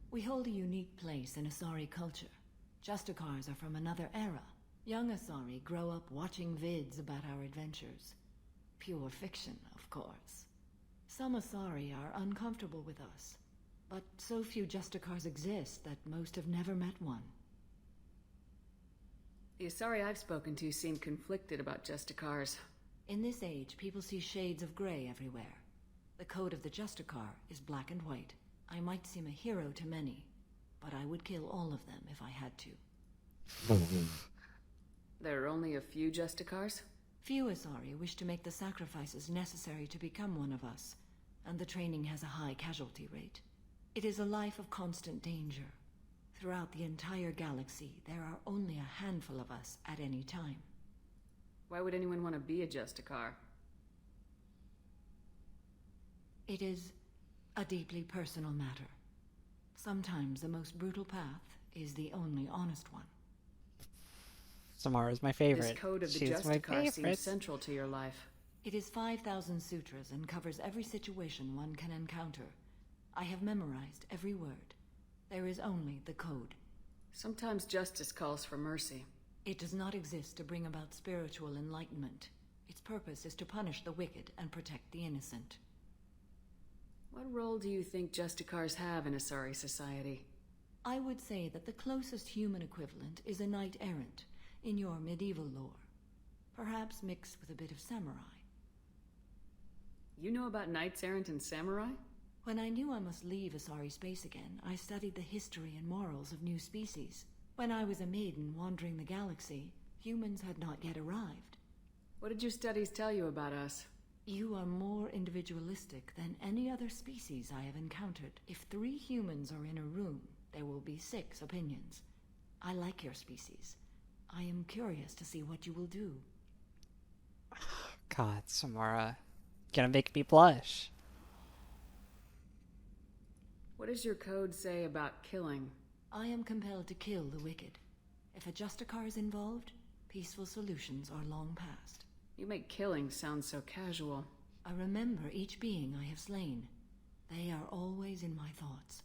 We hold a unique place in Asari culture. Justicars are from another era. Young Asari grow up watching vids about our adventures. Pure fiction, of course. Some Asari are uncomfortable with us, but so few Justicars exist that most have never met one. The Asari I've spoken to seem conflicted about Justicars. In this age, people see shades of gray everywhere. The code of the Justicar is black and white. I might seem a hero to many, but I would kill all of them if I had to. There are only a few Justicars? Few Asari wish to make the sacrifices necessary to become one of us, and the training has a high casualty rate. It is a life of constant danger. Throughout the entire galaxy, there are only a handful of us at any time. Why would anyone want to be a Justicar? It is a deeply personal matter. Sometimes the most brutal path is the only honest one. Samara's my favorite. This code of the She's my Justicar seems favorite. central to your life. It is 5,000 sutras and covers every situation one can encounter. I have memorized every word. There is only the code. Sometimes justice calls for mercy. It does not exist to bring about spiritual enlightenment. Its purpose is to punish the wicked and protect the innocent. What role do you think Justicars have in Asari society? I would say that the closest human equivalent is a knight-errant in your medieval lore. Perhaps mixed with a bit of samurai. You know about knights-errant and samurai? When I knew I must leave Asari space again, I studied the history and morals of new species. When I was a maiden wandering the galaxy, humans had not yet arrived. What did your studies tell you about us? You are more individualistic than any other species I have encountered. If 3 humans are in a room, there will be 6 opinions. I like your species. I am curious to see what you will do. God, Samara. Gonna make me blush. What does your code say about killing? I am compelled to kill the wicked. If a Justicar is involved, peaceful solutions are long past. You make killing sound so casual. I remember each being I have slain. They are always in my thoughts.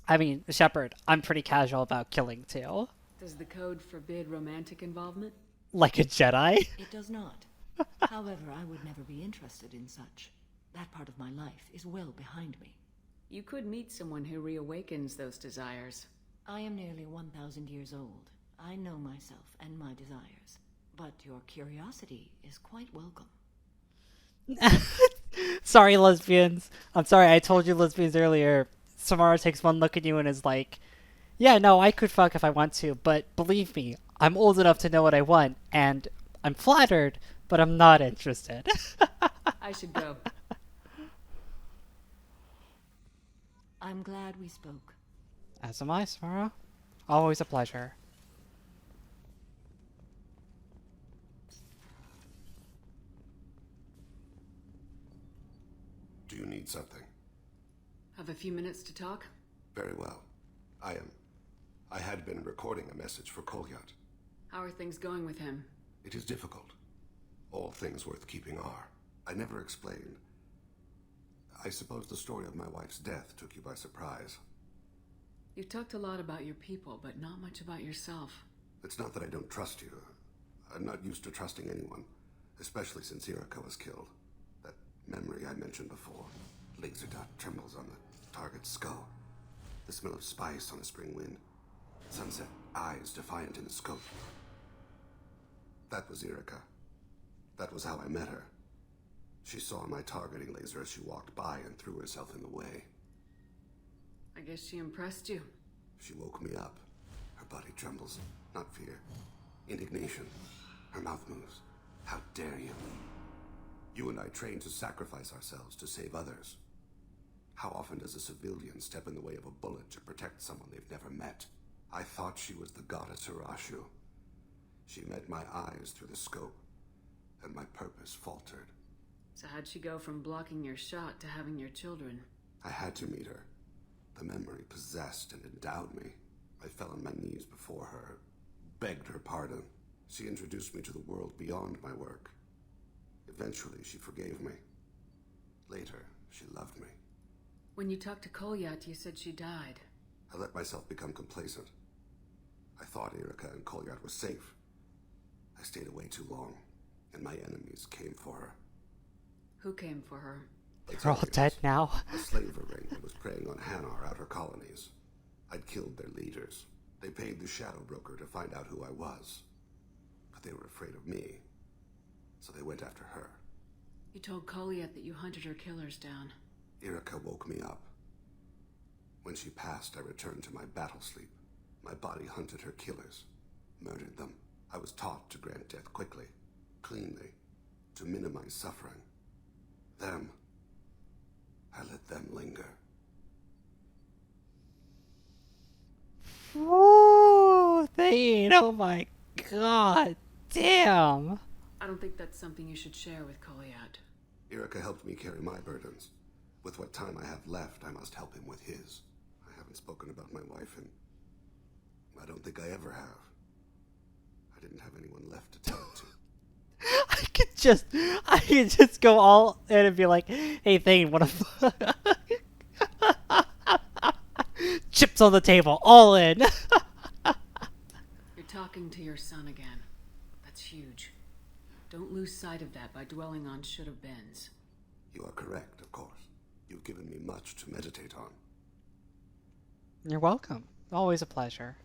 I mean, Shepard, I'm pretty casual about killing too. Does the code forbid romantic involvement? Like a Jedi? It does not. However, I would never be interested in such. That part of my life is well behind me. You could meet someone who reawakens those desires. I am nearly 1,000 years old. I know myself and my desires. But your curiosity is quite welcome. Sorry, lesbians. I'm sorry, I told you lesbians earlier. Samara takes one look at you and is like, yeah, no, I could fuck if I want to, but believe me, I'm old enough to know what I want, and I'm flattered, but I'm not interested. I should go. I'm glad we spoke. As am I, Samara. Always a pleasure. need something? Have a few minutes to talk? Very well. I had been recording a message for Kolyat. How are things going with him? It is difficult. All things worth keeping are. I never explained. I suppose the story of my wife's death took you by surprise. You've talked a lot about your people, but not much about yourself. It's not that I don't trust you. I'm not used to trusting anyone, especially since Irika was killed. That memory I mentioned before. Laser dot trembles on the target's skull. The smell of spice on a spring wind. Sunset eyes defiant in the scope. That was Irika. That was how I met her. She saw my targeting laser as she walked by and threw herself in the way. I guess she impressed you. She woke me up. Her body trembles. Not fear. Indignation. Her mouth moves. How dare you? You and I trained to sacrifice ourselves to save others. How often does a civilian step in the way of a bullet to protect someone they've never met? I thought she was the goddess Urashu. She met my eyes through the scope, and my purpose faltered. So how'd she go from blocking your shot to having your children? I had to meet her. The memory possessed and endowed me. I fell on my knees before her, begged her pardon. She introduced me to the world beyond my work. Eventually, she forgave me. Later, she loved me. When you talked to Kolyat, you said she died. I let myself become complacent. I thought Irika and Kolyat were safe. I stayed away too long, and my enemies came for her. Who came for her? They're all dead now. A slaver ring that was preying on Hanar outer colonies. I'd killed their leaders. They paid the shadow broker to find out who I was. But they were afraid of me, so they went after her. You told Kolyat that you hunted her killers down. Irika woke me up. When she passed, I returned to my battle sleep. My body hunted her killers, murdered them. I was taught to grant death quickly, cleanly, to minimize suffering. Them, I let them linger. Whoa, Thane, oh my god, damn. I don't think that's something you should share with Kolyat. Irika helped me carry my burdens. With what time I have left, I must help him with his. I haven't spoken about my wife, and I don't think I ever have. I didn't have anyone left to tell it to. I could just go all in and be like, hey Thane, what if chips on the table, all in. You're talking to your son again. That's huge. Don't lose sight of that by dwelling on should-have-beens. You are correct, of course. You've given me much to meditate on. You're welcome. Always a pleasure.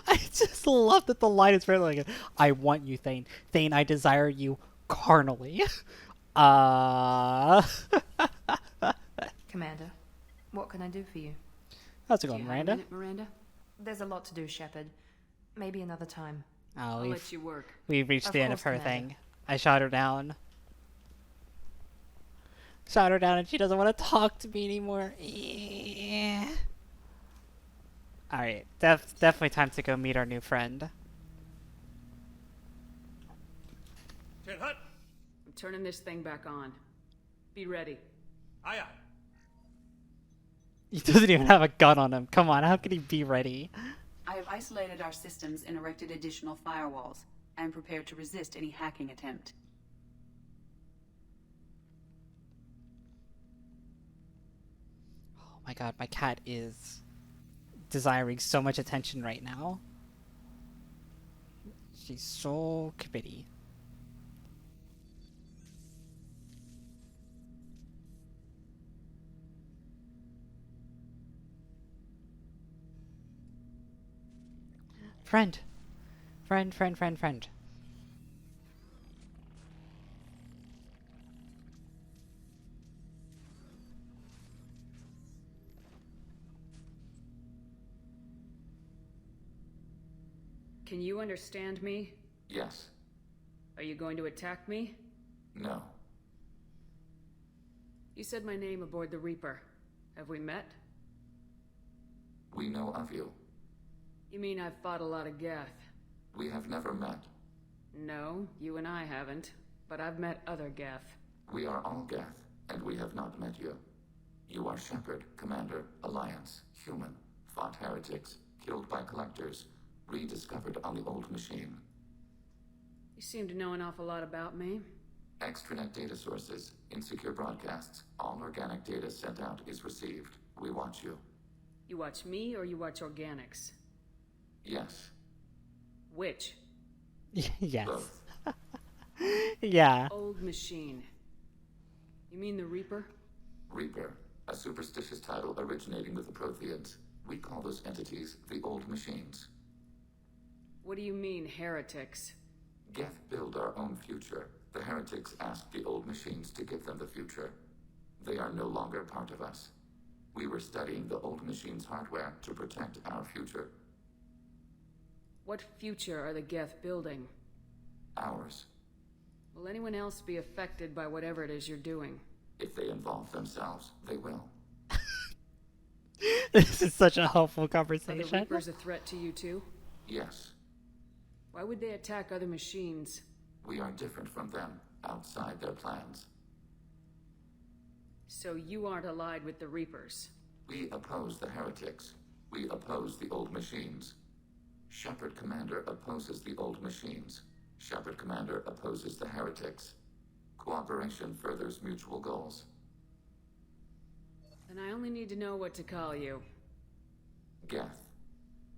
I just love that the line is very like, I want you, Thane. Thane, I desire you carnally. Commander, what can I do for you? How's it going, Miranda? Miranda? There's a lot to do, Shepard. Maybe another time. Oh, I'll let you work. We've reached the end of her Commander. thing. I shot her down. Shot her down and she doesn't want to talk to me anymore. Yeah. Alright, definitely time to go meet our new friend. I'm turning this thing back on. Be ready. Aye, aye. He doesn't even have a gun on him. Come on, how can he be ready? I have isolated our systems and erected additional firewalls. I am prepared to resist any hacking attempt. Oh my god, my cat is desiring so much attention right now. She's so kibbity. Friend. Friend. Can you understand me? Yes. Are you going to attack me? No. You said my name aboard the Reaper. Have we met? We know of you. You mean I've fought a lot of Geth? We have never met. No, you and I haven't. But I've met other Geth. We are all Geth, and we have not met you. You are Shepard, Commander, Alliance, human, fought heretics, killed by collectors, rediscovered on the old machine. You seem to know an awful lot about me. Extranet data sources, insecure broadcasts, all organic data sent out is received. We watch you. You watch me or you watch organics? Yes. Which? Yes. Both. Yeah. Old machine. You mean the Reaper? Reaper, a superstitious title originating with the Protheans. We call those entities the old machines. What do you mean, heretics? Geth build our own future. The heretics asked the old machines to give them the future. They are no longer part of us. We were studying the old machines' hardware to protect our future. What future are the Geth building? Ours. Will anyone else be affected by whatever it is you're doing? If they involve themselves, they will. This is such a helpful Are conversation. the Reapers a threat to you too? Yes. Why would they attack other machines? We are different from them, outside their plans. So you aren't allied with the Reapers? We oppose the heretics. We oppose the old machines. Shepard Commander opposes the old machines. Shepard Commander opposes the heretics. Cooperation furthers mutual goals. Then I only need to know what to call you. Geth.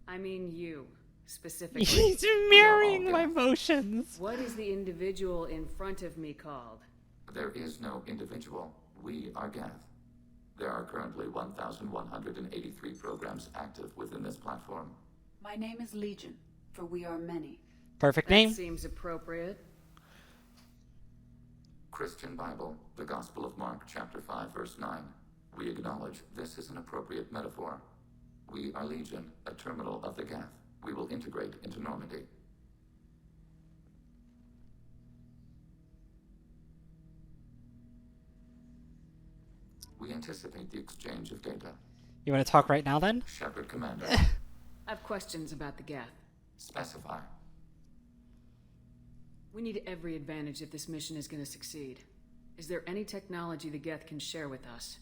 I mean you, specifically. He's mirroring my emotions. What is the individual in front of me called? There is no individual. We are Geth. There are currently 1,183 programs active within this platform. My name is Legion, for we are many. Perfect That name. seems appropriate. Christian Bible, the Gospel of Mark, chapter 5, verse 9. We acknowledge this is an appropriate metaphor. We are Legion, a terminal of the Geth. We will integrate into Normandy. We anticipate the exchange of data. You want to talk right now then? Shepard Commander. I have questions about the Geth. Specify. We need every advantage if this mission is going to succeed. Is there any technology the Geth can share with us?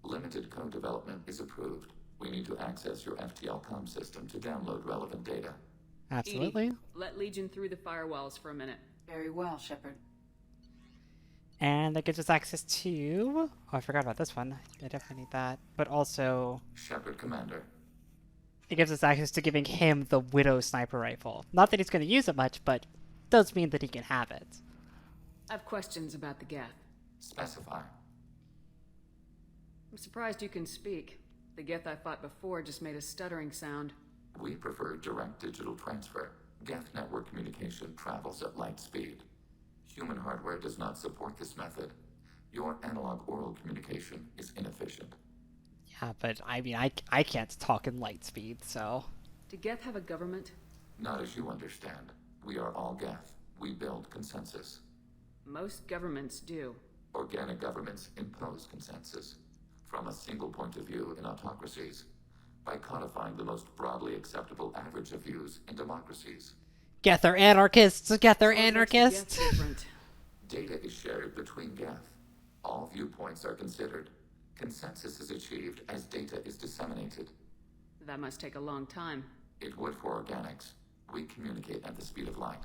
Limited co-development is approved. We need to access your FTL comm system to download relevant data. Absolutely. Edie, let Legion through the firewalls for a minute. Very well, Shepard. And that gives us access to... Oh, I forgot about this one. I definitely need that. But also... Shepard Commander. It gives us access to giving him the Widow sniper rifle. Not that he's going to use it much, but does mean that he can have it. I have questions about the Geth. Specify. I'm surprised you can speak. The Geth I fought before just made a stuttering sound. We prefer direct digital transfer. Geth network communication travels at light speed. Human hardware does not support this method. Your analog oral communication is inefficient. Yeah, but I mean, I can't talk in light speed, so... Do Geth have a government? Not as you understand. We are all Geth. We build consensus. Most governments do. Organic governments impose consensus. From a single point of view in autocracies. By codifying the most broadly acceptable average of views in democracies. Geth are anarchists! Geth are anarchists! Data is shared between Geth. All viewpoints are considered. Consensus is achieved as data is disseminated. That must take a long time. It would for organics. We communicate at the speed of light.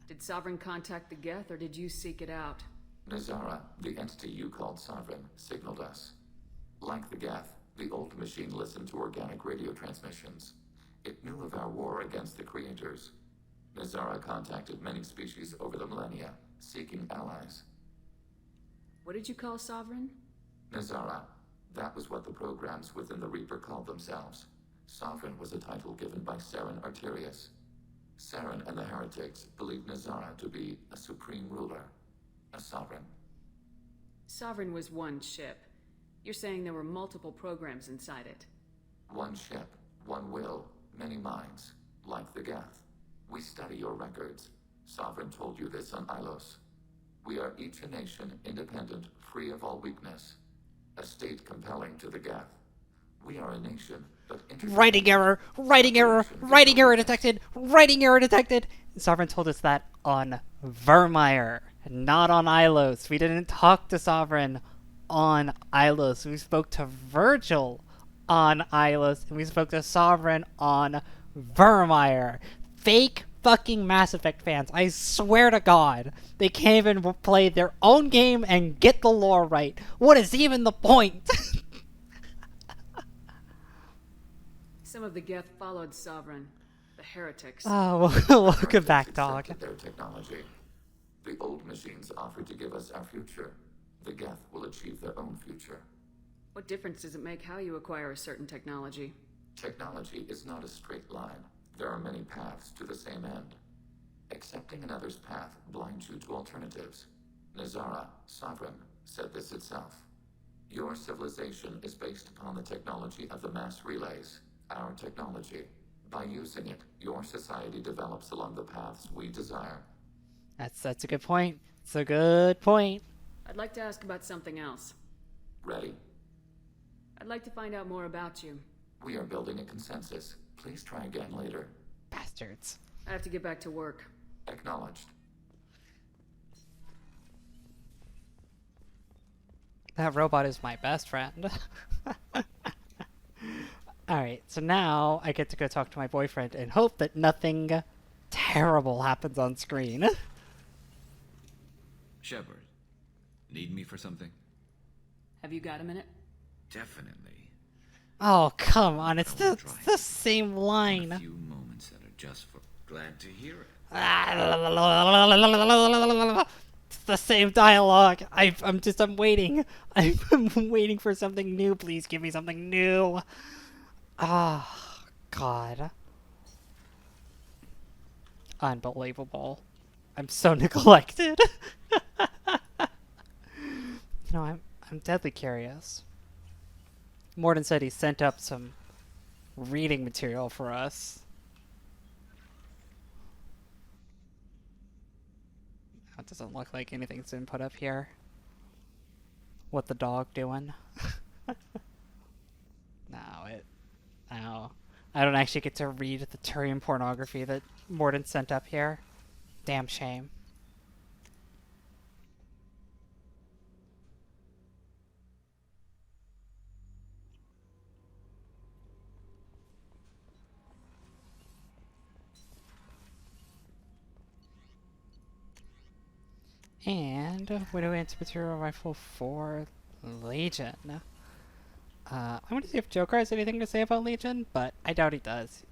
Did Sovereign contact the Geth, or did you seek it out? Nazara, the entity you called Sovereign, signaled us. Like the Geth, the old machine listened to organic radio transmissions. It knew of our war against the creators. Nazara contacted many species over the millennia, seeking allies. What did you call Sovereign? Nazara. That was what the programs within the Reaper called themselves. Sovereign was a title given by Saren Arterius. Saren and the heretics believed Nazara to be a supreme ruler, a sovereign. Sovereign was one ship. You're saying there were multiple programs inside it. One ship, one will, many minds, like the Geth. We study your records. Sovereign told you this on Ilos. We are each a nation, independent, free of all weakness. A state compelling to the Geth. We are a nation, but Writing error! Writing error! Writing error detected! Writing error detected! Sovereign told us that on Vermeer. not on Ilos. We didn't talk to Sovereign on Ilos. We spoke to Virgil on Ilos, and we spoke to Sovereign on Vermeer. Fake fucking Mass Effect fans. I swear to God. They can't even play their own game and get the lore right. What is even the point? Some of the Geth followed Sovereign. The heretics. Oh, welcome back, dog. Their technology. The old machines offered to give us our future. The Geth will achieve their own future. What difference does it make how you acquire a certain technology? Technology is not a straight line. There are many paths to the same end. Accepting another's path blinds you to alternatives. Nazara, Sovereign, said this itself. Your civilization is based upon the technology of the mass relays, our technology. By using it, your society develops along the paths we desire. That's a good point. It's a good point. I'd like to ask about something else. Ready? I'd like to find out more about you. We are building a consensus. Please try again later. Bastards. I have to get back to work. Acknowledged. That robot is my best friend. Alright, so now I get to go talk to my boyfriend and hope that nothing terrible happens on screen. Shepard, need me for something? Have you got a minute? Definitely. Oh, come on, it's the same line. A few moments that are just for glad to hear it. It's the same dialogue. I'm waiting. I'm waiting for something new. Please give me something new. Ah, God. Unbelievable. I'm so neglected. I'm deadly curious. Morden said he sent up some reading material for us. That doesn't look like anything's been put up here. What the dog doing? No. I don't actually get to read the Turian pornography that Morden sent up here. Damn shame. And Widow Anti-Material Rifle for Legion. I want to see if Joker has anything to say about Legion, but I doubt he does.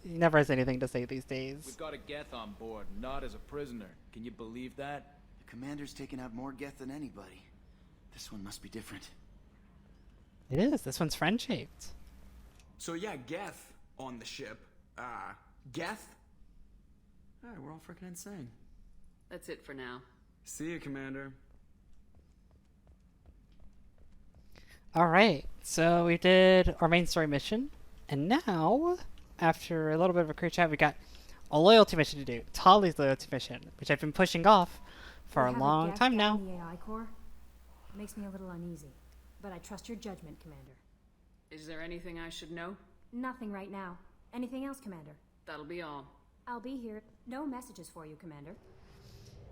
He never has anything to say these days. We've got a Geth on board, not as a prisoner. Can you believe that? The commander's taken out more Geth than anybody. This one must be different. It is. This one's friend-shaped. So yeah, Geth on the ship. Geth? Alright, we're all freaking insane. That's it for now. See you, Commander. Alright, so we did our main story mission, and now, after a little bit of a crew chat, we got a loyalty mission to do. Tali's loyalty mission, which I've been pushing off for a long time now. The AI core makes me a little uneasy, but I trust your judgment, Commander. Is there anything I should know? Nothing right now. Anything else, Commander? That'll be all. I'll be here. No messages for you, Commander.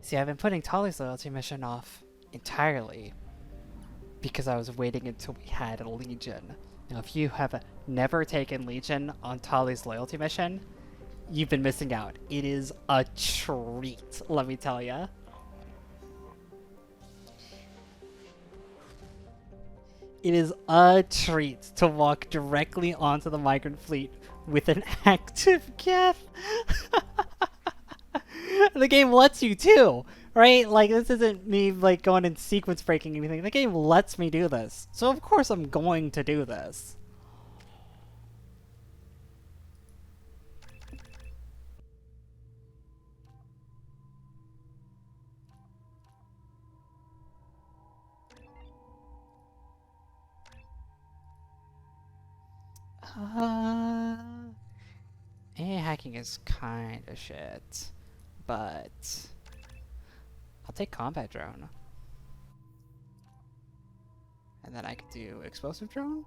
See, I've been putting Tali's loyalty mission off entirely because I was waiting until we had a Legion. Now, if you have never taken Legion on Tali's loyalty mission, you've been missing out. It is a treat, let me tell ya. It is a treat to walk directly onto the migrant fleet with an active Geth. The game lets you too, right? Like, this isn't me like going and sequence breaking anything. The game lets me do this, so of course I'm going to do this. Hacking is kind of shit, but I'll take combat drone. And then I could do explosive drone.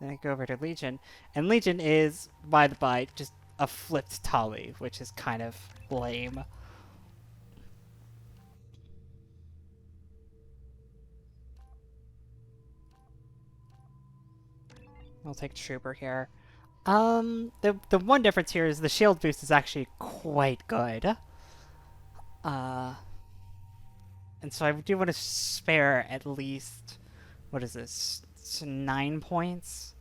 Then I go over to Legion, and Legion is, by the by, just a flipped Tali, which is kind of lame. We'll take Trooper here. The one difference here is the shield boost is actually quite good. And so I do want to spare at least, what is this? It's 9 points.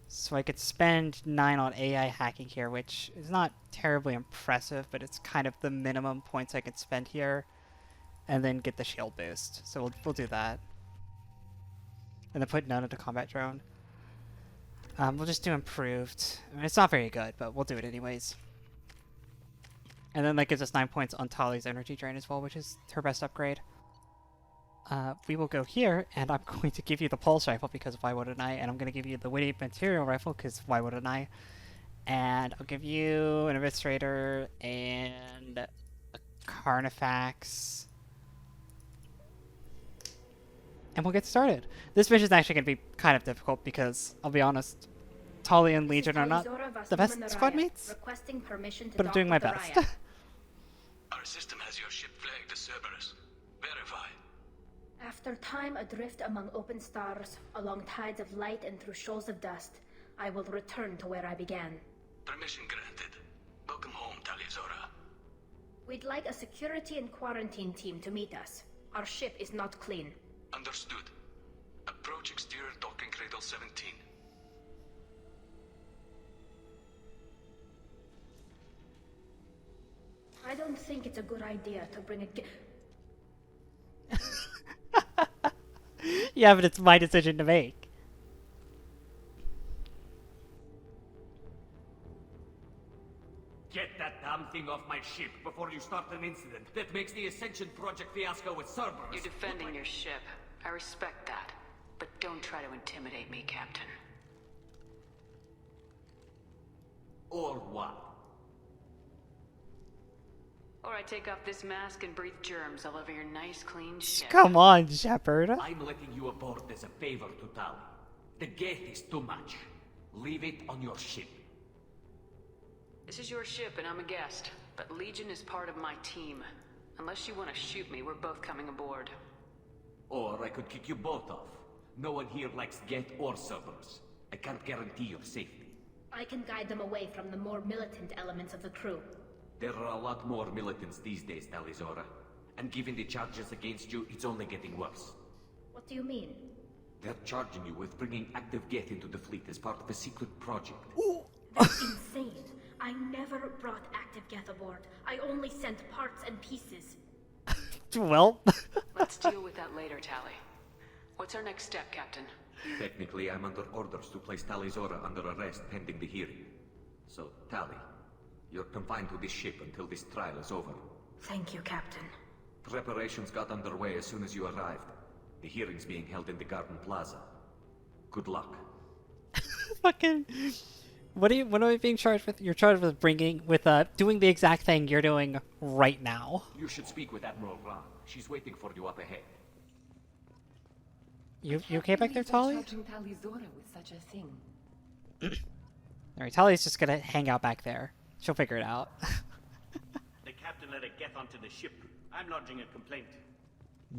So I could spend 9 on AI hacking here, which is not terribly impressive, but it's kind of the minimum points I could spend here. And then get the shield boost. So we'll do that. And then put none into combat drone. We'll just do improved. I mean, it's not very good, but we'll do it anyways. And then that gives us 9 points on Tali's energy drain as well, which is her best upgrade. We will go here, and I'm going to give you the pulse rifle because why wouldn't I? And I'm going to give you the witty material rifle because why wouldn't I? And I'll give you an infiltrator and a Carnifex. And we'll get started. This mission is actually going to be kind of difficult because, I'll be honest, Tali and Legion are not the best squad mates, but I'm doing my best. Our system has your ship flagged as Cerberus. Verify. After time adrift among open stars, along tides of light and through shoals of dust, I will return to where I began. Permission granted. Welcome home, Talizora. We'd like a security and quarantine team to meet us. Our ship is not clean. Understood. Approach exterior docking cradle 17. I don't think it's a good idea to bring a Yeah, but it's my decision to make. Get that damn thing off my ship before you start an incident that makes the Ascension Project fiasco with Cerberus. You're defending your ship. I respect that. But don't try to intimidate me, Captain. Or what? Or I take off this mask and breathe germs all over your nice, clean ship. Come on, Shepard. I'm letting you aboard as a favor to Tali. The gate is too much. Leave it on your ship. This is your ship and I'm a guest, but Legion is part of my team. Unless you want to shoot me, we're both coming aboard. Or I could kick you both off. No one here likes Geth or Cerberus. I can't guarantee your safety. I can guide them away from the more militant elements of the crew. There are a lot more militants these days, Talizora. And given the charges against you, it's only getting worse. What do you mean? They're charging you with bringing active Geth into the fleet as part of a secret project. That's insane. I never brought active Geth aboard. I only sent parts and pieces. Well. Let's deal with that later, Tali. What's our next step, Captain? Technically, I'm under orders to place Talizora under arrest pending the hearing. So, Tali, you're confined to this ship until this trial is over. Thank you, Captain. Preparations got underway as soon as you arrived. The hearing's being held in the Garden Plaza. Good luck. Fucking... What am I being charged with? You're charged with doing the exact thing you're doing right now. You should speak with Admiral Ron. She's waiting for you up ahead. You okay back there, Tali? Charging Talizora with such a thing. Alright, Tali's just gonna hang out back there. She'll figure it out. The captain let it get onto the ship. I'm lodging a complaint.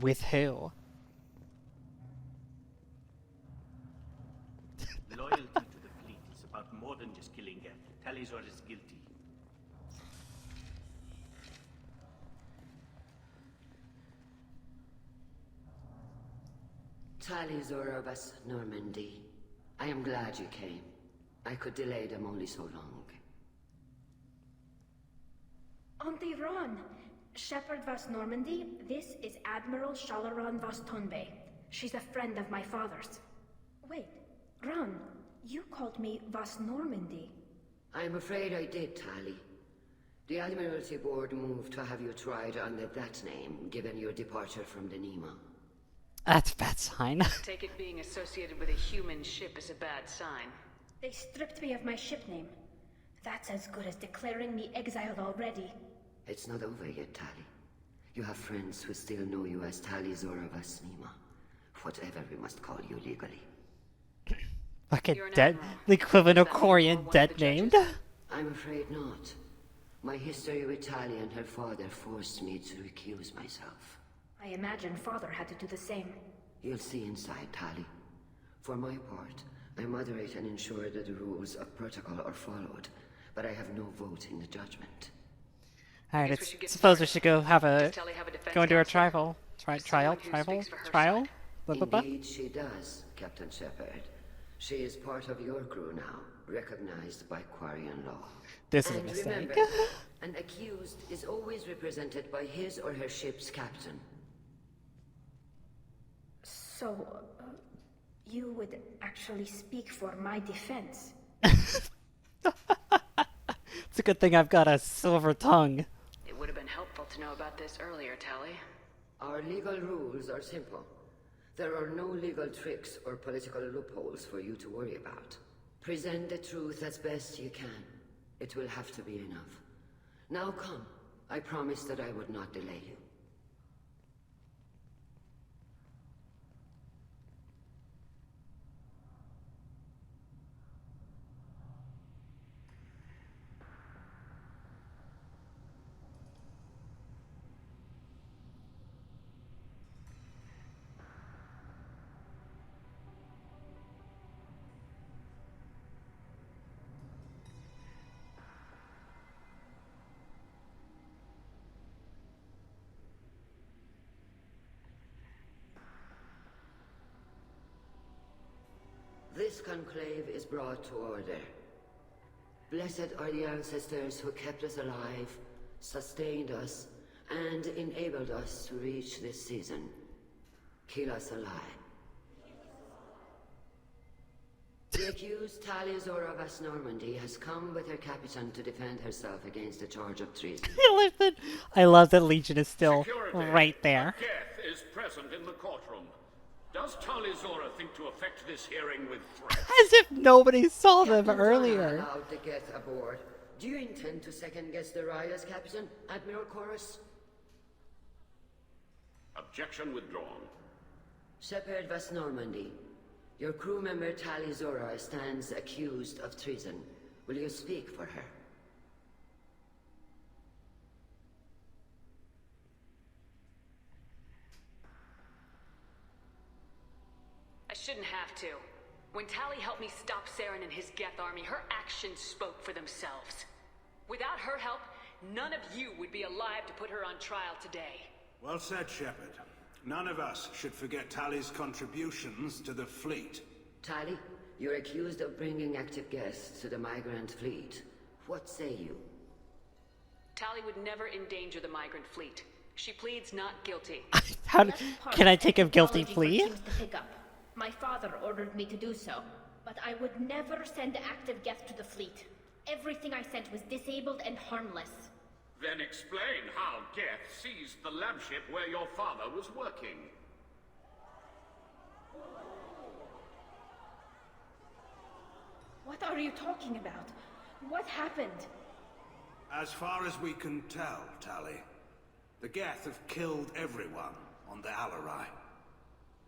With who? Loyalty to the fleet is about more than just killing Geth. Talizora is guilty. Talizora vas Normandy. I am glad you came. I could delay them only so long. Auntie Ron! Shepard vas Normandy, this is Admiral Shalaron vas Tonbe. She's a friend of my father's. Wait, Ron, you called me vas Normandy. I'm afraid I did, Tali. The Admiralty Board moved to have you tried under that name, given your departure from the Nema. That's a bad sign. Take it being associated with a human ship is a bad sign. They stripped me of my ship name. That's as good as declaring me exiled already. It's not over yet, Tali. You have friends who still know you as Talizora vas Nema. Whatever we must call you legally. Fucking dead. The equivalent of Corian dead named. I'm afraid not. My history with Tali and her father forced me to recuse myself. I imagine father had to do the same. You'll see inside, Tali. For my part, I moderate and ensure that the rules of protocol are followed, but I have no vote in the judgment. Alright, suppose we should go have a go into a trial. Trial? Blah, blah, blah. Indeed, she does, Captain Shepard. She is part of your crew now, recognized by Quarian law. This is a And mistake. remember, an accused is always represented by his or her ship's captain. So, you would actually speak for my defense? It's a good thing I've got a silver tongue. It would have been helpful to know about this earlier, Tali. Our legal rules are simple. There are no legal tricks or political loopholes for you to worry about. Present the truth as best you can. It will have to be enough. Now come. I promised that I would not delay you. This conclave is brought to order. Blessed are the ancestors who kept us alive, sustained us, and enabled us to reach this season. Keep us alive. The accused Tali Vas Normandy has come with her captain to defend herself against the charge of treason. I love that Legion is still right there. Geth is present in the courtroom. Does Tali think to affect this hearing with threats? As if nobody saw them earlier. Allowed to get aboard. Do you intend to second-guess the Raya's captain, Admiral Chorus? Objection withdrawn. Shepard Vas Normandy, your crew member Tali stands accused of treason. Will you speak for her? I shouldn't have to. When Tali helped me stop Saren and his Geth army, her actions spoke for themselves. Without her help, none of you would be alive to put her on trial today. Well said, Shepard. None of us should forget Tali's contributions to the fleet. Tali, you're accused of bringing active guests to the migrant fleet. What say you? Tali would never endanger the migrant fleet. She pleads not guilty. Can I take a guilty plea? My father ordered me to do so, but I would never send active Geth to the fleet. Everything I sent was disabled and harmless. Then explain how Geth seized the lab ship where your father was working. What are you talking about? What happened? As far as we can tell, Tali, the Geth have killed everyone on the Alarai.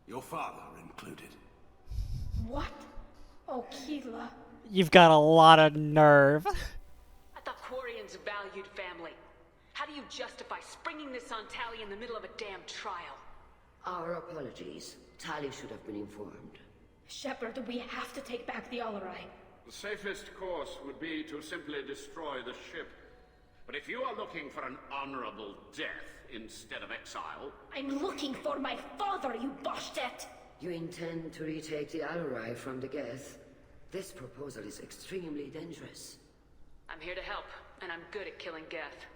Your father included. What? Oh, Keela. You've got a lot of nerve. I thought Quarians valued family. How do you justify springing this on Tali in the middle of a damn trial? Our apologies. Tali should have been informed. Shepard, we have to take back the Alarai. The safest course would be to simply destroy the ship. But if you are looking for an honorable death instead of exile... I'm looking for my father, you Boshtet! You intend to retake the Alarai from the Geth? This proposal is extremely dangerous. I'm here to help, and I'm good at killing Geth.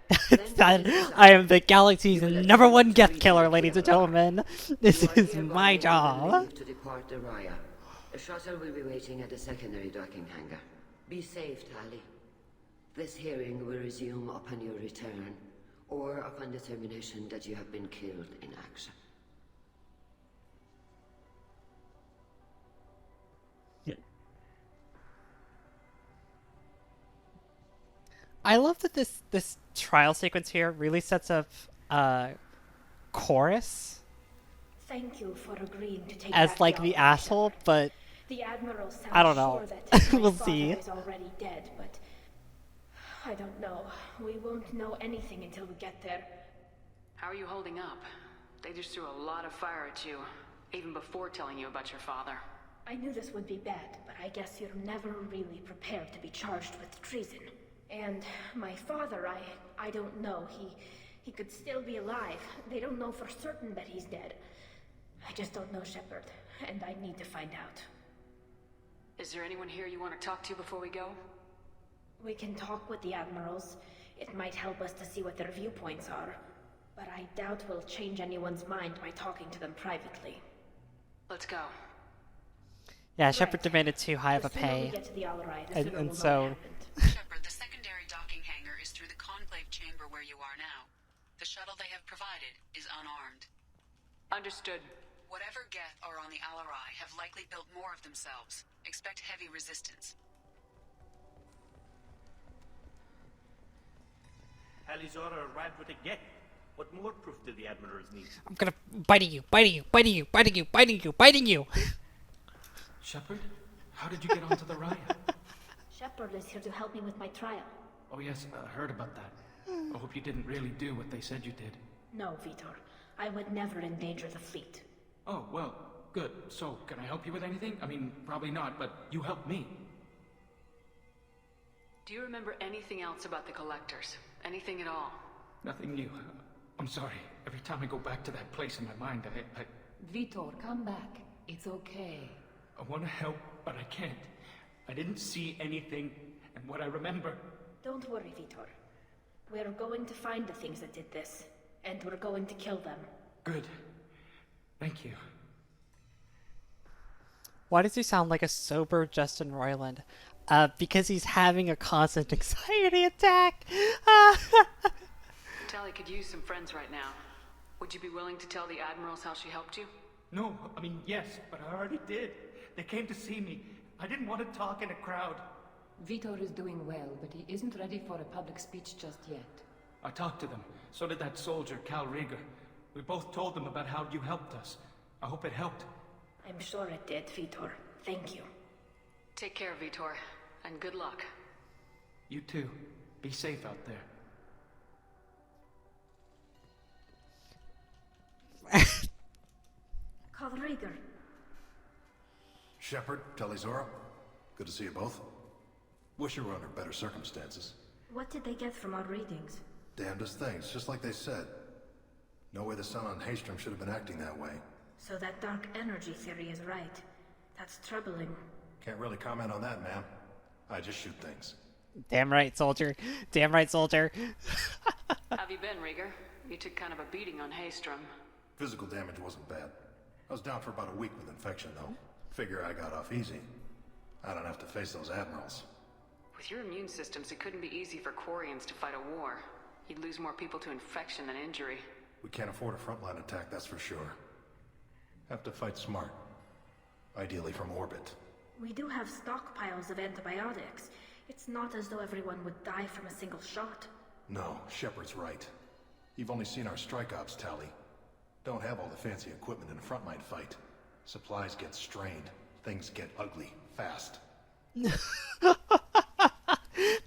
I am the galaxy's #1 Geth killer, ladies and gentlemen. This is my job. To depart the Raya. A shuttle will be waiting at the secondary docking hangar. Be safe, Tali. This hearing will resume upon your return, or upon determination that you have been killed in action. I love that this trial sequence here really sets up Chorus Thank you for agreeing to take as back like the the Alarai, asshole, Shepard. but The Admiral sounds I don't know. sure that my We'll father see. is already dead, but I don't know. We won't know anything until we get there. How are you holding up? They just threw a lot of fire at you, even before telling you about your father. I knew this would be bad, but I guess you're never really prepared to be charged with treason. And my father, I don't know. He could still be alive. They don't know for certain that he's dead. I just don't know, Shepard, and I need to find out. Is there anyone here you want to talk to before we go? We can talk with the admirals. It might help us to see what their viewpoints are. But I doubt we'll change anyone's mind by talking to them privately. Let's go. Yeah, Shepard demanded too high of a pay. And so... Shepard, the secondary docking hangar is through the conclave chamber where you are now. The shuttle they have provided is unarmed. Understood. Whatever Geth are on the Alarai have likely built more of themselves. Expect heavy resistance. Alizora arrived with a Geth. What more proof do the admirals need? I'm gonna biting you, biting you, biting you, biting you, biting you, biting you. Shepard, how did you get onto the Raya? Shepard is here to help me with my trial. Oh yes, I heard about that. I hope you didn't really do what they said you did. No, Vitor. I would never endanger the fleet. Oh, well, good. So, can I help you with anything? I mean, probably not, but you helped me. Do you remember anything else about the Collectors? Anything at all? Nothing new. I'm sorry. Every time I go back to that place in my mind, I Vitor, come back. It's okay. I want to help, but I can't. I didn't see anything, and what I remember... Don't worry, Vitor. We're going to find the things that did this, and we're going to kill them. Good. Thank you. Why does he sound like a sober Justin Roiland? Because he's having a constant anxiety attack. Tali could use some friends right now. Would you be willing to tell the admirals how she helped you? No, I mean, yes, but I already did. They came to see me. I didn't want to talk in a crowd. Vitor is doing well, but he isn't ready for a public speech just yet. I talked to them. So did that soldier, Cal Rieger. We both told them about how you helped us. I hope it helped. I'm sure it did, Vitor. Thank you. Take care, Vitor, and good luck. You too. Be safe out there. Cal Rieger. Shepard, Tali-Zora. Good to see you both. Wish you were under better circumstances. What did they get from our readings? Damnedest things, just like they said. No way the sun on Haystrom should have been acting that way. So that dark energy theory is right. That's troubling. Can't really comment on that, ma'am. I just shoot things. Damn right, soldier. Damn right, soldier. Have you been, Rieger? You took kind of a beating on Haystrom. Physical damage wasn't bad. I was down for about a week with infection, though. Figure I got off easy. I don't have to face those admirals. With your immune systems, it couldn't be easy for Quarians to fight a war. You'd lose more people to infection than injury. We can't afford a frontline attack, that's for sure. Have to fight smart. Ideally from orbit. We do have stockpiles of antibiotics. It's not as though everyone would die from a single shot. No, Shepard's right. You've only seen our strike ops, Tali. Don't have all the fancy equipment in a frontline fight. Supplies get strained. Things get ugly, fast.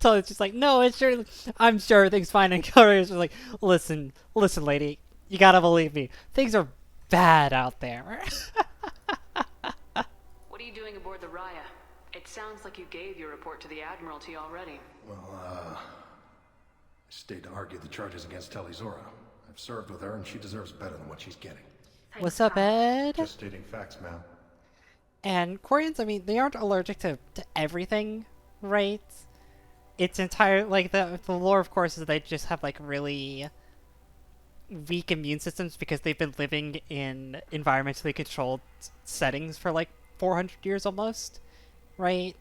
Tali's just like, no, it's sure. I'm sure everything's fine. And Courier's just like, listen, lady, you gotta believe me. Things are bad out there. What are you doing aboard the Raya? It sounds like you gave your report to the Admiralty already. Well, I stayed to argue the charges against Tali-Zora. I've served with her, and she deserves better than what she's getting. What's up, Ed? Just stating facts, ma'am. And Quarians, I mean, they aren't allergic to everything, right? It's entire, like, the lore, of course, is they just have, like, really weak immune systems because they've been living in environmentally controlled settings for, like, 400 years almost, right?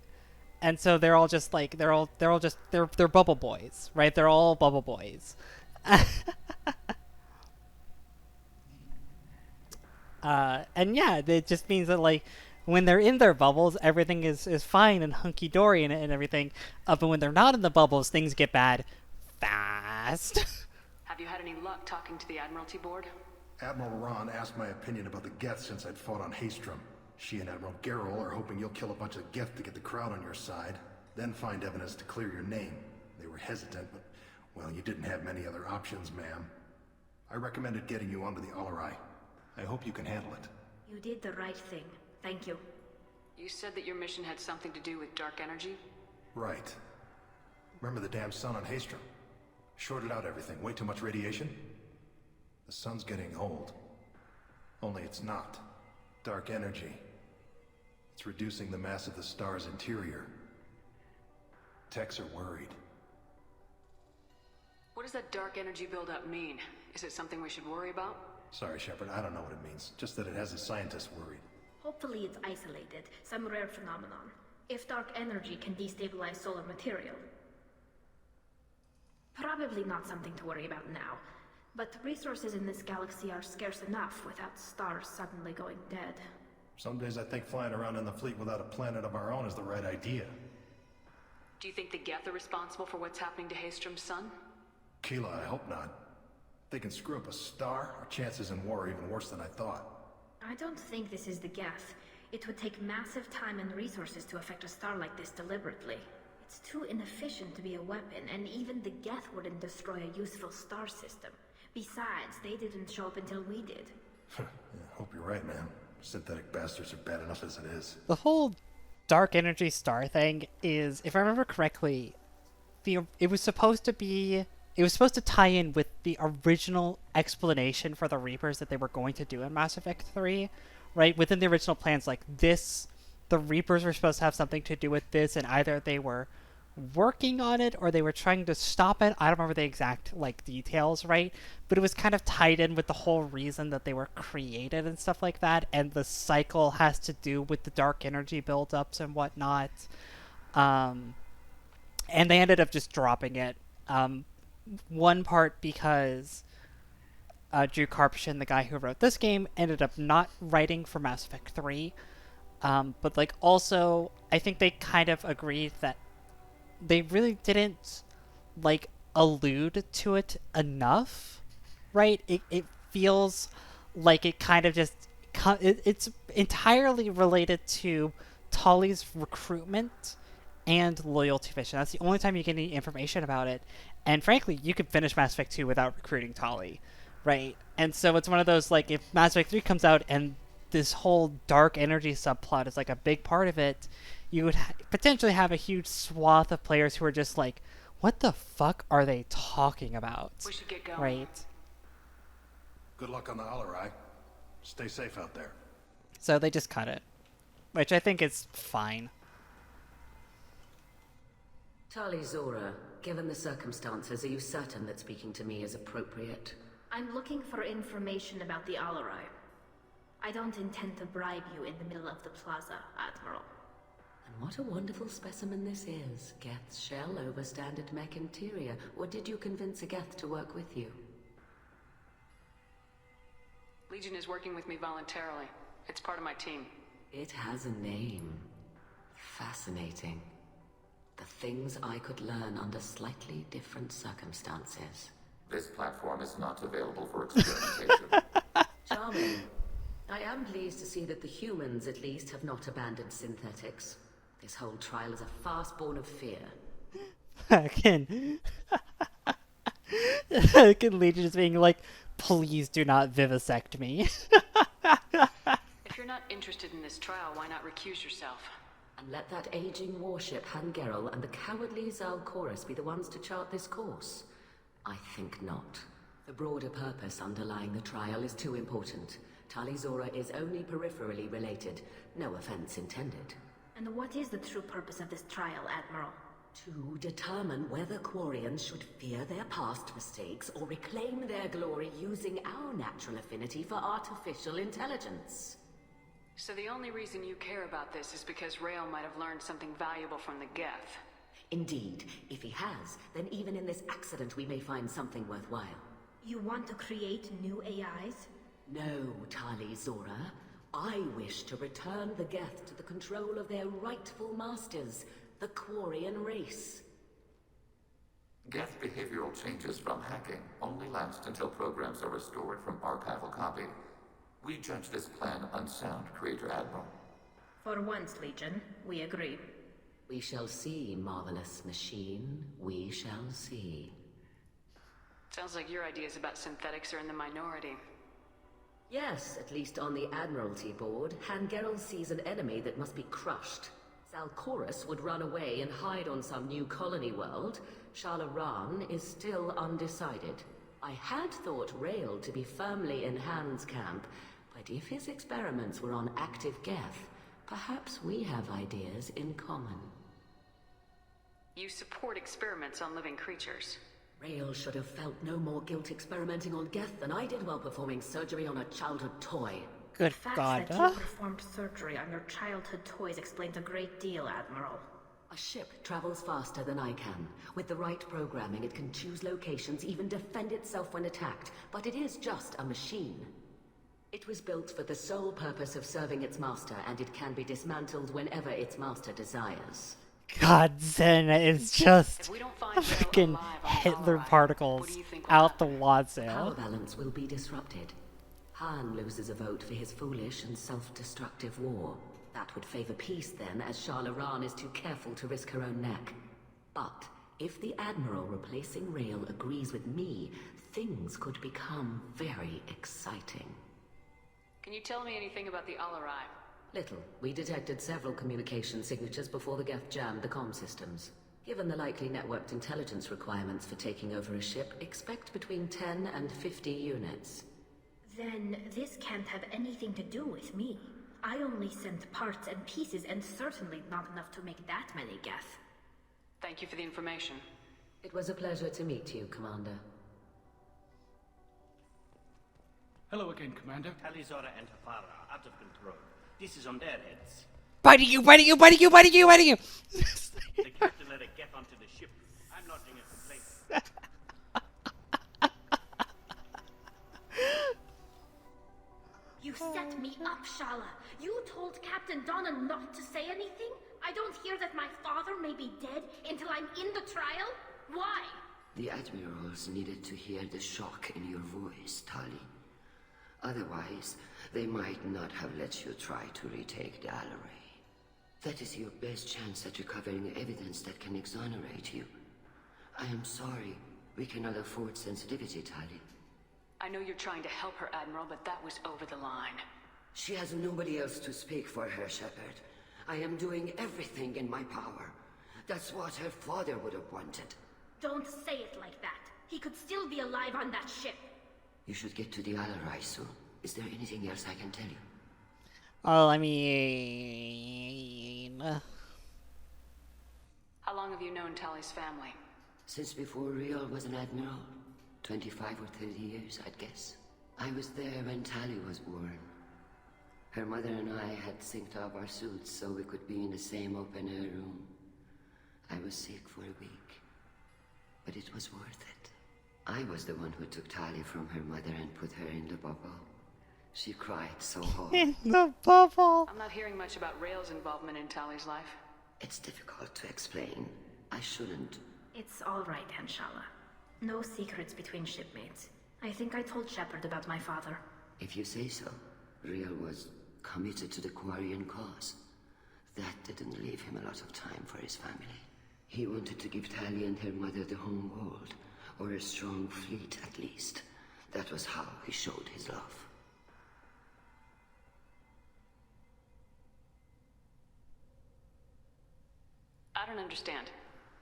And so they're all just, like, they're bubble boys, right? They're all bubble boys. And yeah, it just means that, like, when they're in their bubbles, everything is fine and hunky-dory and everything. But when they're not in the bubbles, things get bad fast. Have you had any luck talking to the Admiralty Board? Admiral Ron asked my opinion about the Geth since I'd fought on Haystrom. She and Admiral Garrel are hoping you'll kill a bunch of Geth to get the crowd on your side, then find evidence to clear your name. They were hesitant, but, well, you didn't have many other options, ma'am. I recommended getting you onto the Alarai. I hope you can handle it. You did the right thing. Thank you. You said that your mission had something to do with dark energy? Right. Remember the damn sun on Haestrom? Shorted out everything. Way too much radiation? The sun's getting old. Only it's not. Dark energy. It's reducing the mass of the star's interior. Techs are worried. What does that dark energy buildup mean? Is it something we should worry about? Sorry, Shepard, I don't know what it means. Just that it has the scientists worried. Hopefully it's isolated, some rare phenomenon. If dark energy can destabilize solar material. Probably not something to worry about now. But resources in this galaxy are scarce enough without stars suddenly going dead. Some days I think flying around in the fleet without a planet of our own is the right idea. Do you think the Geth are responsible for what's happening to Haestrom's sun? Keela, I hope not. If they can screw up a star, our chances in war are even worse than I thought. I don't think this is the Geth. It would take massive time and resources to affect a star like this deliberately. It's too inefficient to be a weapon, and even the Geth wouldn't destroy a useful star system. Besides, they didn't show up until we did. Yeah, hope you're right, man. Synthetic bastards are bad enough as it is. The whole dark energy star thing is, if I remember correctly, it was supposed to tie in with the original explanation for the Reapers that they were going to do in Mass Effect 3, right? Within the original plans, like this, the Reapers were supposed to have something to do with this, and either they were working on it or they were trying to stop it. I don't remember the exact details, right? But it was kind of tied in with the whole reason that they were created and stuff like that, and the cycle has to do with the dark energy buildups and whatnot. And they ended up just dropping it. One part because Drew Karpyshyn, the guy who wrote this game, ended up not writing for Mass Effect 3. But also, I think they kind of agreed that they really didn't allude to it enough, right? It feels like it kind of just it's entirely related to Tali's recruitment and loyalty mission. That's the only time you get any information about it. And frankly, you could finish Mass Effect 2 without recruiting Tali, right? And so it's one of those, if Mass Effect 3 comes out and this whole dark energy subplot is a big part of it, you would potentially have a huge swath of players who are just what the fuck are they talking about? We should get going. Right? Good luck on the Alarai. Stay safe out there. So they just cut it, which I think is fine. Tali Zora, given the circumstances, are you certain that speaking to me is appropriate? I'm looking for information about the Alarai. I don't intend to bribe you in the middle of the plaza, Admiral. And what a wonderful specimen this is. Geth's shell over standard mech interior. Or did you convince a Geth to work with you? Legion is working with me voluntarily. It's part of my team. It has a name. Fascinating. The things I could learn under slightly different circumstances. This platform is not available for experimentation. Charming. I am pleased to see that the humans, at least, have not abandoned synthetics. This whole trial is a farce born of fear. Again, Legion is being please do not vivisect me. If you're not interested in this trial, why not recuse yourself? And let that aging warship, Hangerel, and the cowardly Zal Chorus be the ones to chart this course? I think not. The broader purpose underlying the trial is too important. Tali Zora is only peripherally related. No offense intended. And what is the true purpose of this trial, Admiral? To determine whether Quarians should fear their past mistakes or reclaim their glory using our natural affinity for artificial intelligence. So the only reason you care about this is because Rael might have learned something valuable from the Geth. Indeed. If he has, then even in this accident we may find something worthwhile. You want to create new AIs? No, Tali Zora. I wish to return the Geth to the control of their rightful masters, the Quarian race. Geth behavioral changes from hacking only last until programs are restored from archival copy. We judge this plan unsound, Creator Admiral. For once, Legion, we agree. We shall see, marvelous machine. We shall see. Sounds like your ideas about synthetics are in the minority. Yes, at least on the Admiralty board, Hangerel sees an enemy that must be crushed. Zalcorus would run away and hide on some new colony world. Shalaran is still undecided. I had thought Rael to be firmly in Han's camp, but if his experiments were on active Geth, perhaps we have ideas in common. You support experiments on living creatures. Rael should have felt no more guilt experimenting on Geth than I did while performing surgery on a childhood toy. Good The fact God. that you performed surgery on your childhood toys explains a great deal, Admiral. A ship travels faster than I can. With the right programming, it can choose locations, even defend itself when attacked. But it is just a machine. It was built for the sole purpose of serving its master, and it can be dismantled whenever its master desires. God, Zen is just fucking Hitler particles out the wazoo. Power balance will be disrupted. Han loses a vote for his foolish and self-destructive war. That would favor peace then, as Shalaran is too careful to risk her own neck. But if the Admiral replacing Rael agrees with me, things could become very exciting. Can you tell me anything about the Alarai? Little. We detected several communication signatures before the Geth jammed the comm systems. Given the likely networked intelligence requirements for taking over a ship, expect between 10 and 50 units. Then this can't have anything to do with me. I only sent parts and pieces, and certainly not enough to make that many Geth. Thank you for the information. It was a pleasure to meet you, Commander. Hello again, Commander. Tali, Zora, and Hafara are out of control. This is on their heads. Biting you, biting you, biting you, biting you, biting you! The captain let it get onto the ship. I'm lodging a complaint. You set me up, Shala. You told Captain Donna not to say anything? I don't hear that my father may be dead until I'm in the trial? Why? The Admirals needed to hear the shock in your voice, Tali. Otherwise, they might not have let you try to retake the Alarai. That is your best chance at recovering evidence that can exonerate you. I am sorry. We cannot afford sensitivity, Tali. I know you're trying to help her, Admiral, but that was over the line. She has nobody else to speak for her, Shepard. I am doing everything in my power. That's what her father would have wanted. Don't say it like that. He could still be alive on that ship. You should get to the Alarai soon. Is there anything else I can tell you? Oh, I mean... How long have you known Tali's family? Since before Rael was an admiral. 25 or 30 years, I'd guess. I was there when Tali was born. Her mother and I had synced up our suits so we could be in the same open-air room. I was sick for a week, but it was worth it. I was the one who took Tali from her mother and put her in the bubble. She cried so hard. In the bubble! I'm not hearing much about Rael's involvement in Tali's life. It's difficult to explain. I shouldn't. It's all right, Hanshala. No secrets between shipmates. I think I told Shepard about my father. If you say so. Rael was committed to the Quarian cause. That didn't leave him a lot of time for his family. He wanted to give Tali and her mother the home world, or a strong fleet at least. That was how he showed his love. I don't understand.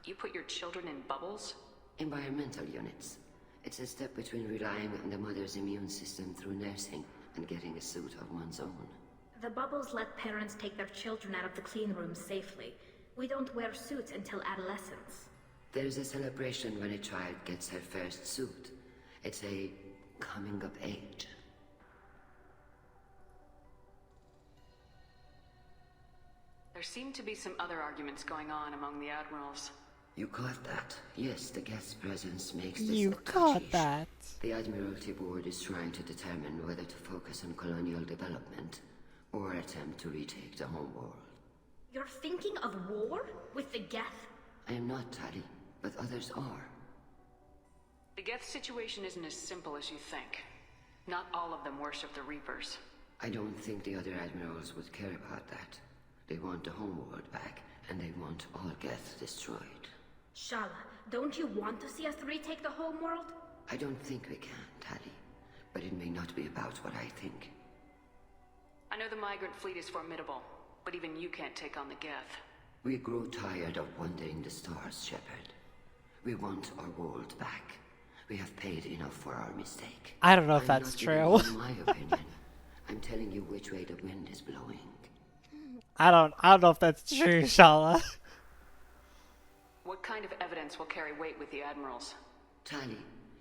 You put your children in bubbles? Environmental units. It's a step between relying on the mother's immune system through nursing and getting a suit of one's own. The bubbles let parents take their children out of the clean rooms safely. We don't wear suits until adolescence. There's a celebration when a child gets her first suit. It's a coming of age. There seem to be some other arguments going on among the admirals. You caught that? Yes, the guest presence makes this You caught that. The Admiralty Board is trying to determine whether to focus on colonial development or attempt to retake the home world. You're thinking of war? With the Geth? I am not, Tali, but others are. The Geth situation isn't as simple as you think. Not all of them worship the Reapers. I don't think the other admirals would care about that. They want the homeworld back, and they want all Geth destroyed. Shala, don't you want to see us retake the home world? I don't think we can, Tali. but it may not be about what I think. I know the migrant fleet is formidable, but even you can't take on the Geth. We grow tired of wandering the stars, Shepard. We want our world back. We have paid enough for our mistake. I don't know if I'm that's not true. giving you my opinion. I'm telling you which way the wind is blowing. I don't know if that's true, Shala. What kind of evidence will carry weight with the admirals? Tali,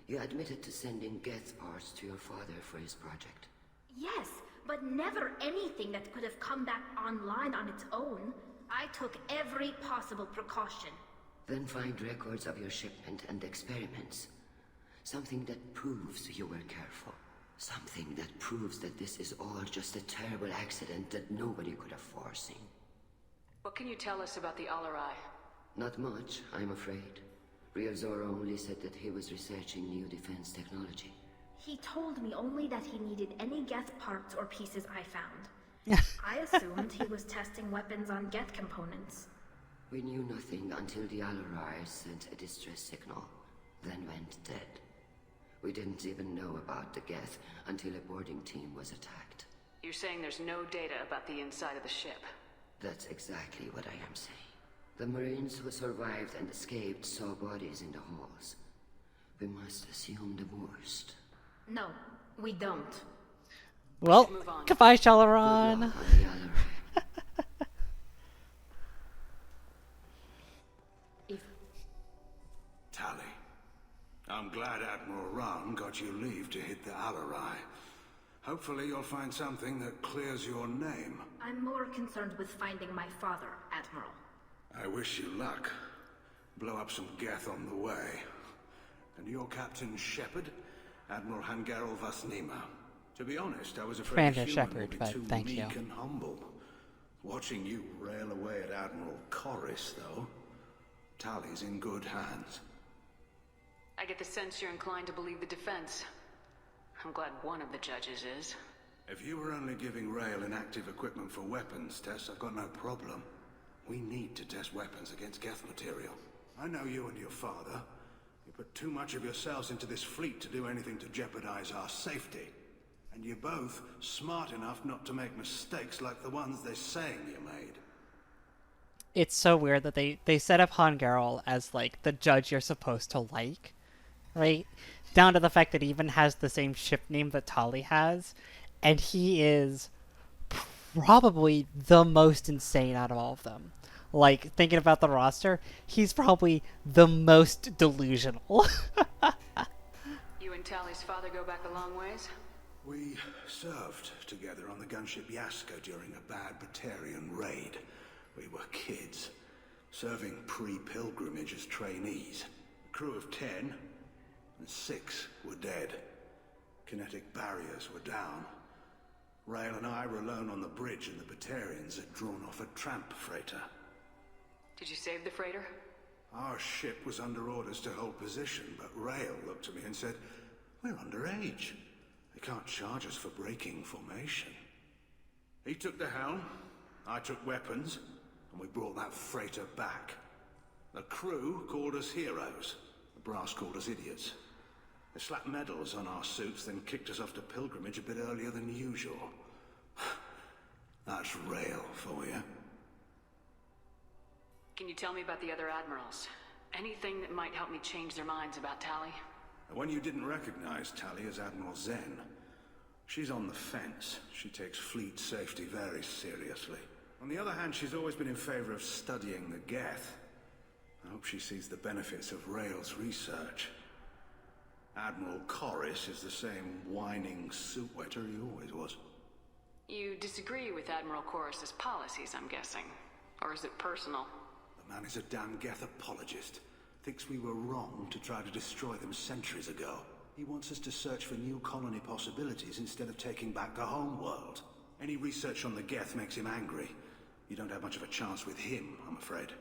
you admitted to sending Geth parts to your father for his project. Yes, but never anything that could have come back online on its own. I took every possible precaution. Then find records of your shipment and experiments. Something that proves you were careful. Something that proves that this is all just a terrible accident that nobody could have foreseen. What can you tell us about the Alarai? Not much, I'm afraid. Ryozora only said that he was researching new defense technology. He told me only that he needed any Geth parts or pieces I found. I assumed he was testing weapons on Geth components. We knew nothing until the Alarai sent a distress signal, then went dead. We didn't even know about the Geth until a boarding team was attacked. You're saying there's no data about the inside of the ship? That's exactly what I am saying. The Marines who survived and escaped saw bodies in the halls. We must assume the worst. No, we don't. Well, goodbye, Shalaron. Tali, I'm glad Admiral Rahn got you leave to hit the Alarai. Hopefully you'll find something that clears your name. I'm more concerned with finding my father, Admiral. I wish you luck. Blow up some Geth on the way. And your Captain Shepard, Admiral Hangerel Vasnima. To be honest, I was afraid Commander human Shepard, would be but too thank meek you. and humble. Watching you rail away at Admiral Corris, though, Tali's in good hands. I get the sense you're inclined to believe the defense. I'm glad one of the judges is. If you were only giving Rail inactive equipment for weapons tests, I've got no problem. We need to test weapons against Geth material. I know you and your father. You put too much of yourselves into this fleet to do anything to jeopardize our safety. And you're both smart enough not to make mistakes like the ones they're saying you made. It's so weird that they set up Hangerel as, like, the judge you're supposed to like, right? Down to the fact that he even has the same ship name that Tali has, and he is probably the most insane out of all of them. Like, thinking about the roster, he's probably the most delusional. You and Tali's father go back a long ways? We served together on the gunship Yaska during a bad Batarian raid. We were kids, serving pre-pilgrimage as trainees. A crew of 10, and 6 were dead. Kinetic barriers were down. Rail and I were alone on the bridge, and the Batarians had drawn off a tramp freighter. Did you save the freighter? Our ship was under orders to hold position, but Rail looked at me and said, "We're underage. They can't charge us for breaking formation." He took the helm, I took weapons, and we brought that freighter back. The crew called us heroes. The brass called us idiots. They slapped medals on our suits, then kicked us off to pilgrimage a bit earlier than usual. That's Rail for you. Can you tell me about the other admirals? Anything that might help me change their minds about Tali? When you didn't recognize Tali as Admiral Zen, she's on the fence. She takes fleet safety very seriously. On the other hand, she's always been in favor of studying the Geth. I hope she sees the benefits of Rail's research. Admiral Corris is the same whining suit wetter he always was. You disagree with Admiral Corris's policies, I'm guessing. Or is it personal? The man is a damn Geth apologist. Thinks we were wrong to try to destroy them centuries ago. He wants us to search for new colony possibilities instead of taking back the home world. Any research on the Geth makes him angry. You don't have much of a chance with him, I'm afraid.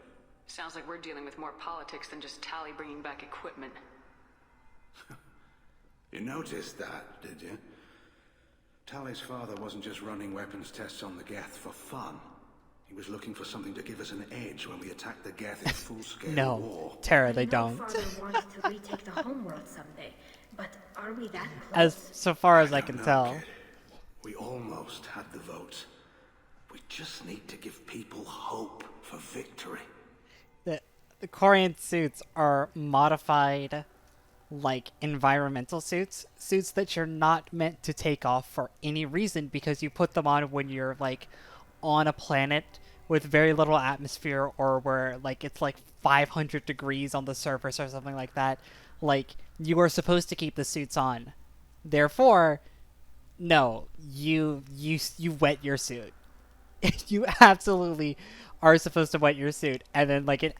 Sounds like we're dealing with more politics than just Tali bringing back equipment. You noticed that, did you? Tali's father wasn't just running weapons tests on the Geth for fun. He was looking for something to give us an edge when we attacked the Geth in full-scale No, war. Tara, they don't. Father wanted to retake the homeworld someday, but Are we that close? as so far as I can tell. Kid. We almost had the votes. We just need to give people hope for victory. The Corian suits are modified, like, environmental suits that you're not meant to take off for any reason, because you put them on when you're, like, on a planet with very little atmosphere, or where, like, it's like 500 degrees on the surface or something like that. Like, you are supposed to keep the suits on. Therefore, no, you wet your suit. You absolutely are supposed to wet your suit, and then, like, it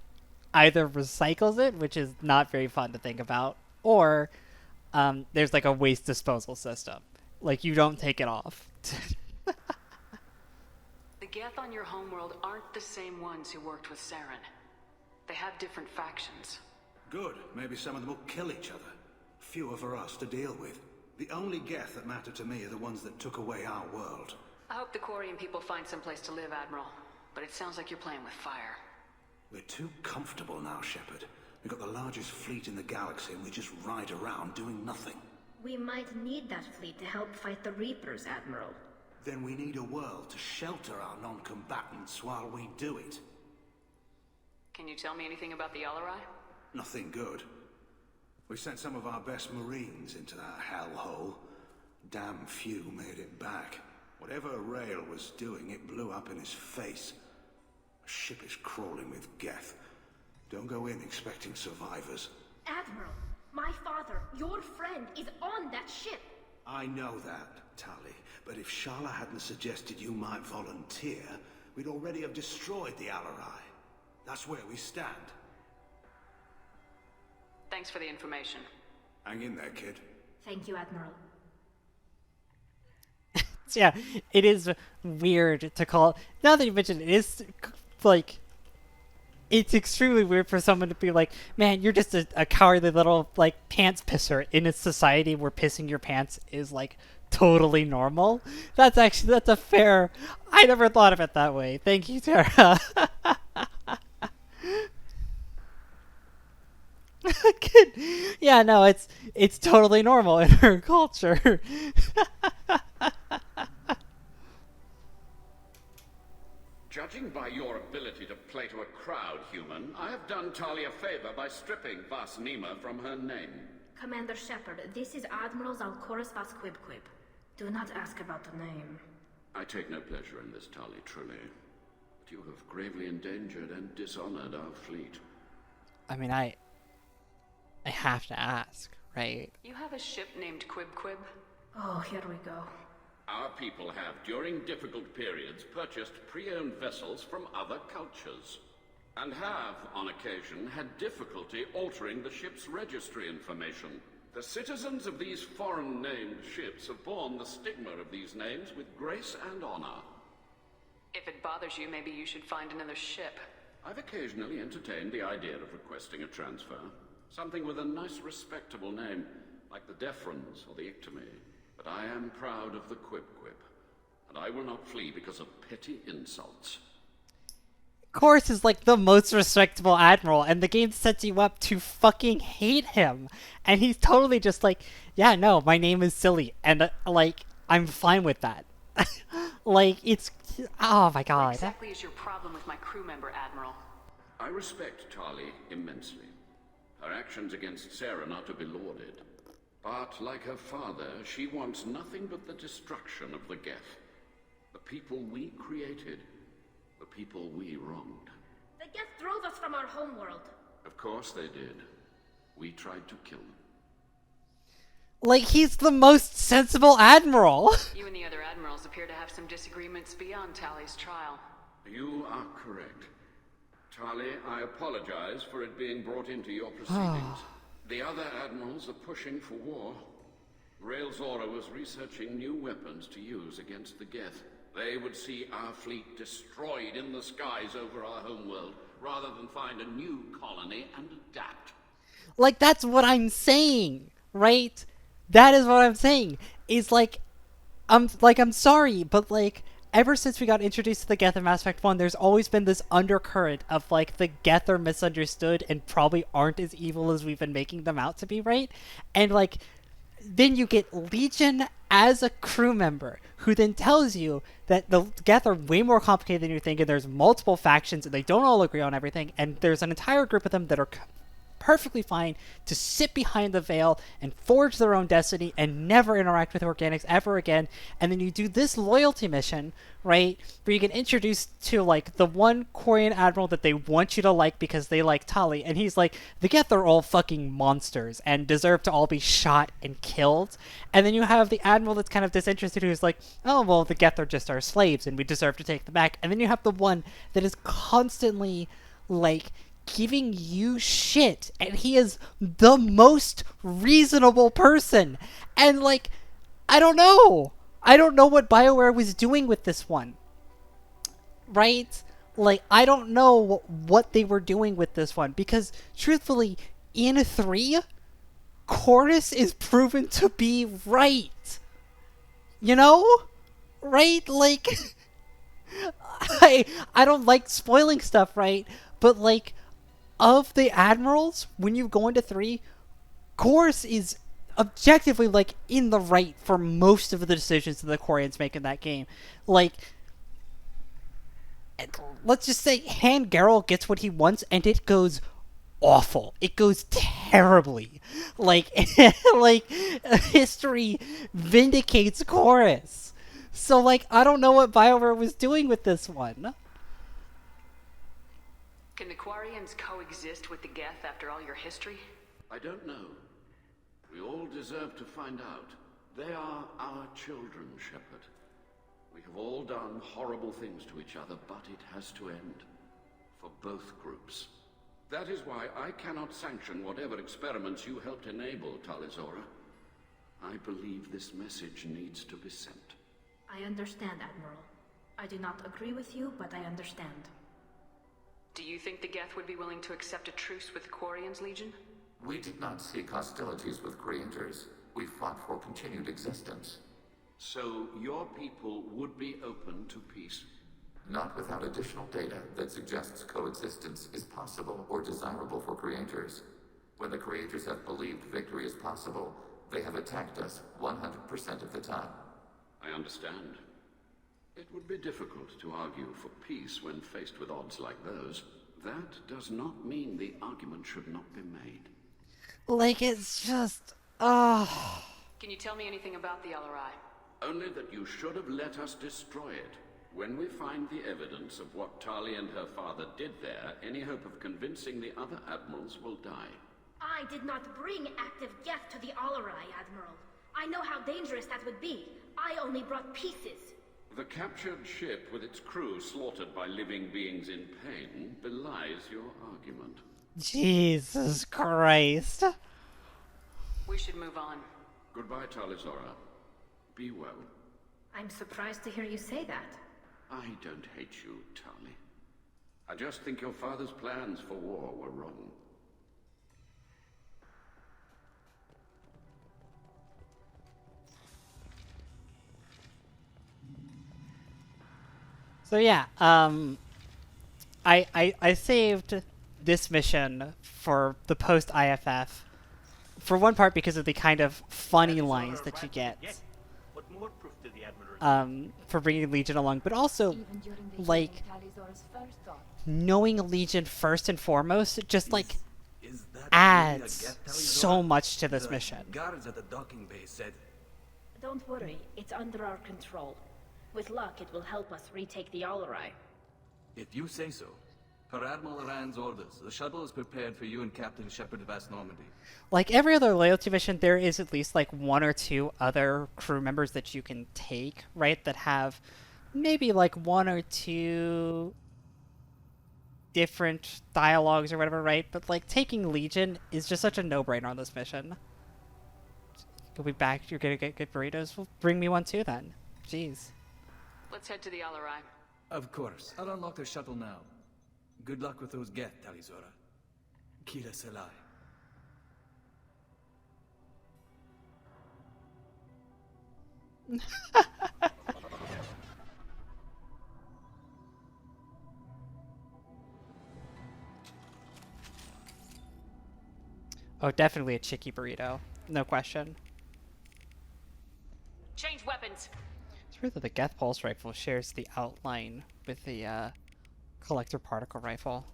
either recycles it, which is not very fun to think about, or there's, like, a waste disposal system. Like, you don't take it off. The Geth on your homeworld aren't the same ones who worked with Saren. They have different factions. Good. Maybe some of them will kill each other. Fewer for us to deal with. The only Geth that matter to me are the ones that took away our world. I hope the Quarian people find some place to live, Admiral. But it sounds like you're playing with fire. We're too comfortable now, Shepard. We've got the largest fleet in the galaxy and we just ride around doing nothing. We might need that fleet to help fight the Reapers, Admiral. Then we need a world to shelter our non-combatants while we do it. Can you tell me anything about the Alarai? Nothing good. We sent some of our best Marines into that hellhole. Damn few made it back. Whatever Rail was doing, it blew up in his face. A ship is crawling with Geth. Don't go in expecting survivors. Admiral, my father, your friend, is on that ship. I know that, Tali. But if Shala hadn't suggested you might volunteer, we'd already have destroyed the Alarai. That's where we stand. Thanks for the information. Hang in there, kid. Thank you, Admiral. So yeah, it is weird to call... Now that you mentioned it, is, like... It's extremely weird for someone to be like, man, you're just a cowardly little, like, pants pisser in a society where pissing your pants is, like, totally normal. That's a fair... I never thought of it that way. Thank you, Tara. Good. Yeah, no, it's totally normal in her culture. Judging by your ability to play to a crowd, human, I have done Tali a favor by stripping Vas Nima from her name. Commander Shepard, this is Admiral Zalkoris Vas Quibquib. Do not ask about the name. I take no pleasure in this, Tali, truly. But you have gravely endangered and dishonored our fleet. I mean, I have to ask, right? You have a ship named Quib? Oh, here we go. Our people have, during difficult periods, purchased pre-owned vessels from other cultures, and have, on occasion, had difficulty altering the ship's registry information. The citizens of these foreign-named ships have borne the stigma of these names with grace and honor. If it bothers you, maybe you should find another ship. I've occasionally entertained the idea of requesting a transfer. Something with a nice, respectable name, like the Defrons or the Ictomy. But I am proud of the Quib, and I will not flee because of petty insults. Chorus is like the most respectable admiral, and the game sets you up to fucking hate him. And he's totally just like, yeah, no, my name is silly, and like, I'm fine with that. Like, it's, oh my god. What exactly is your problem with my crew member, Admiral? I respect Tali immensely. Her actions against Saren are to be lauded. But, like her father, she wants nothing but the destruction of the Geth. The people we created. The people we wronged. The Geth drove us from our homeworld. Of course they did. We tried to kill them. Like, he's the most sensible admiral. You and the other admirals appear to have some disagreements beyond Tali's trial. You are correct. Tali, I apologize for it being brought into your proceedings. The other admirals are pushing for war. Rail Zora was researching new weapons to use against the Geth. They would see our fleet destroyed in the skies over our homeworld, rather than find a new colony and adapt. Like, that's what I'm saying, right? That is what I'm saying. Is like, I'm sorry, but like, ever since we got introduced to the Geth in Mass Effect 1, there's always been this undercurrent of, like, the Geth are misunderstood and probably aren't as evil as we've been making them out to be, right? And, like, then you get Legion as a crew member, who then tells you that the Geth are way more complicated than you think, and there's multiple factions, and they don't all agree on everything, and there's an entire group of them that are perfectly fine to sit behind the veil and forge their own destiny and never interact with organics ever again. And then you do this loyalty mission, right, where you get introduced to, like, the one Quarian admiral that they want you to like because they like Tali, and he's like, the Geth are all fucking monsters and deserve to all be shot and killed. And then you have the admiral that's kind of disinterested, who's like, oh, well, the Geth are just our slaves and we deserve to take them back. And then you have the one that is constantly, like, giving you shit, and he is the most reasonable person. And, like, I don't know what BioWare was doing with this one, right? Like, I don't know what they were doing with this one, because truthfully, in 3, Chorus is proven to be right, you know, right? Like, I don't like spoiling stuff, right? But, like, of the admirals, when you go into 3, Chorus is objectively, like, in the right for most of the decisions that the Quarians make in that game. Like, let's just say Han Garel gets what he wants, and it goes awful. It goes terribly. Like, like, history vindicates Chorus. So, like, I don't know what BioWare was doing with this one. Can the Quarians coexist with the Geth after all your history? I don't know. We all deserve to find out. They are our children, Shepard. We have all done horrible things to each other, but it has to end. For both groups. That is why I cannot sanction whatever experiments you helped enable, Talizora. I believe this message needs to be sent. I understand, Admiral. I do not agree with you, but I understand. Do you think the Geth would be willing to accept a truce with the Quarians, Legion? We did not seek hostilities with creators. We fought for continued existence. So your people would be open to peace? Not without additional data that suggests coexistence is possible or desirable for creators. When the creators have believed victory is possible, they have attacked us 100% of the time. I understand. It would be difficult to argue for peace when faced with odds like those. That does not mean the argument should not be made. Like, it's just... Can you tell me anything about the LRI? Only that you should have let us destroy it. When we find the evidence of what Tali and her father did there, any hope of convincing the other admirals will die. I did not bring active Geth to the LRI, Admiral. I know how dangerous that would be. I only brought pieces. The captured ship with its crew slaughtered by living beings in pain belies your argument. Jesus Christ. We should move on. Goodbye, Talizora. Be well. I'm surprised to hear you say that. I don't hate you, Tali. I just think your father's plans for war were wrong. So yeah, I saved this mission for the post IFF, for one part because of the kind of funny lines that you get, for bringing Legion along, but also, like, knowing Legion first and foremost just, like, adds so much to this mission. Guards at the docking bay said, Don't worry, it's under our control. With luck, it will help us retake the Alrai. if you say so. Per Admiral Rand's orders, the shuttle is prepared for you and Captain Shepard of West Normandy. Like every other loyalty mission, there is at least like one or two other crew members that you can take, right? That have maybe like one or two different dialogues or whatever, right? But like taking Legion is just such a no-brainer on this mission. You'll be back, you're gonna get good burritos? Well, bring me one too then. Jeez. Let's head to the Alarai. Of course. I'll unlock the shuttle now. Good luck with those Geth, Talizora. Kila Selai. Oh, definitely a chicky burrito. No question. friends. It's weird that the Geth Pulse rifle shares the outline with the Collector Particle rifle.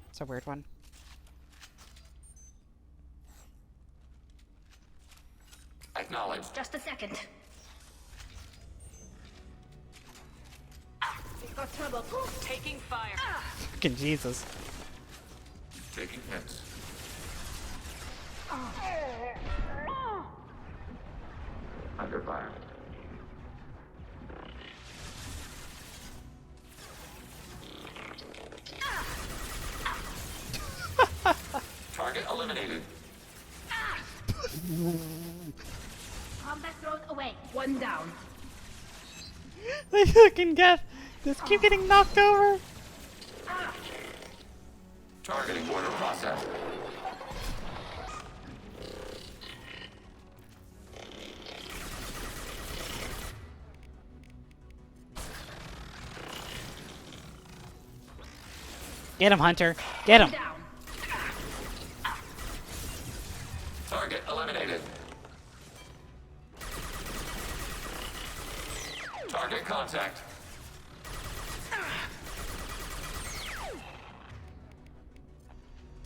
It's a weird one. Acknowledge. Just a second. We've got trouble. Taking fire. Fucking Jesus. Taking hits. Under fire. Target eliminated. Combat drone away. One down. They fucking Geth just keep getting knocked over. Targeting order process. Get him, Hunter. Get him. Target eliminated. Target contact.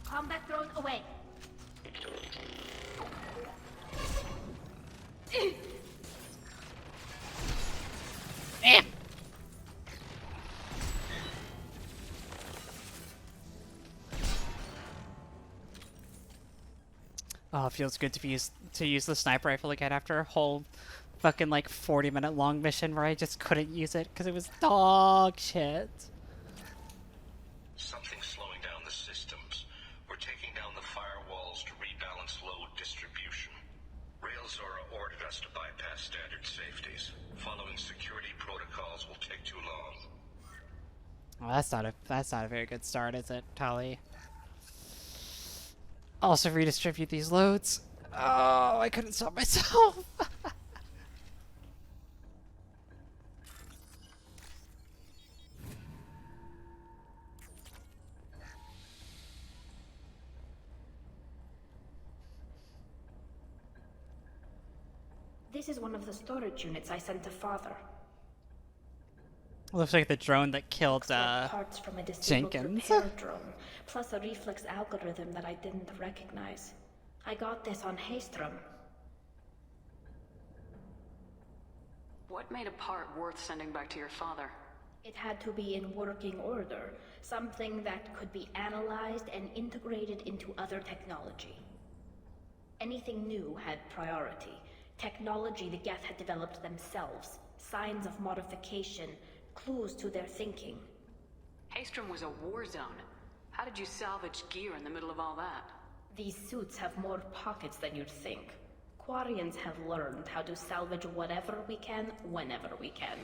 Combat drone away. Oh, it feels good to use the sniper rifle again after a whole fucking like 40-minute long mission where I just couldn't use it because it was dog shit. Something's slowing down the systems. We're taking down the firewalls to rebalance load distribution. Railzora ordered us to bypass standard safeties. Following security protocols will take too long. Well, that's not a very good start, is it, Tali? Also redistribute these loads. Oh, I couldn't stop myself. This is one of the storage units I sent to Father. Looks like the drone that killed Parts from a disabled Jenkins. repair drone, plus a reflex algorithm that I didn't recognize. I got this on Haystrom. What made a part worth sending back to your father? It had to be in working order, something that could be analyzed and integrated into other technology. Anything new had priority. Technology the Geth had developed themselves, signs of modification, clues to their thinking. Haystrom was a war zone. How did you salvage gear in the middle of all that? These suits have more pockets than you'd think. Quarians have learned how to salvage whatever we can, whenever we can.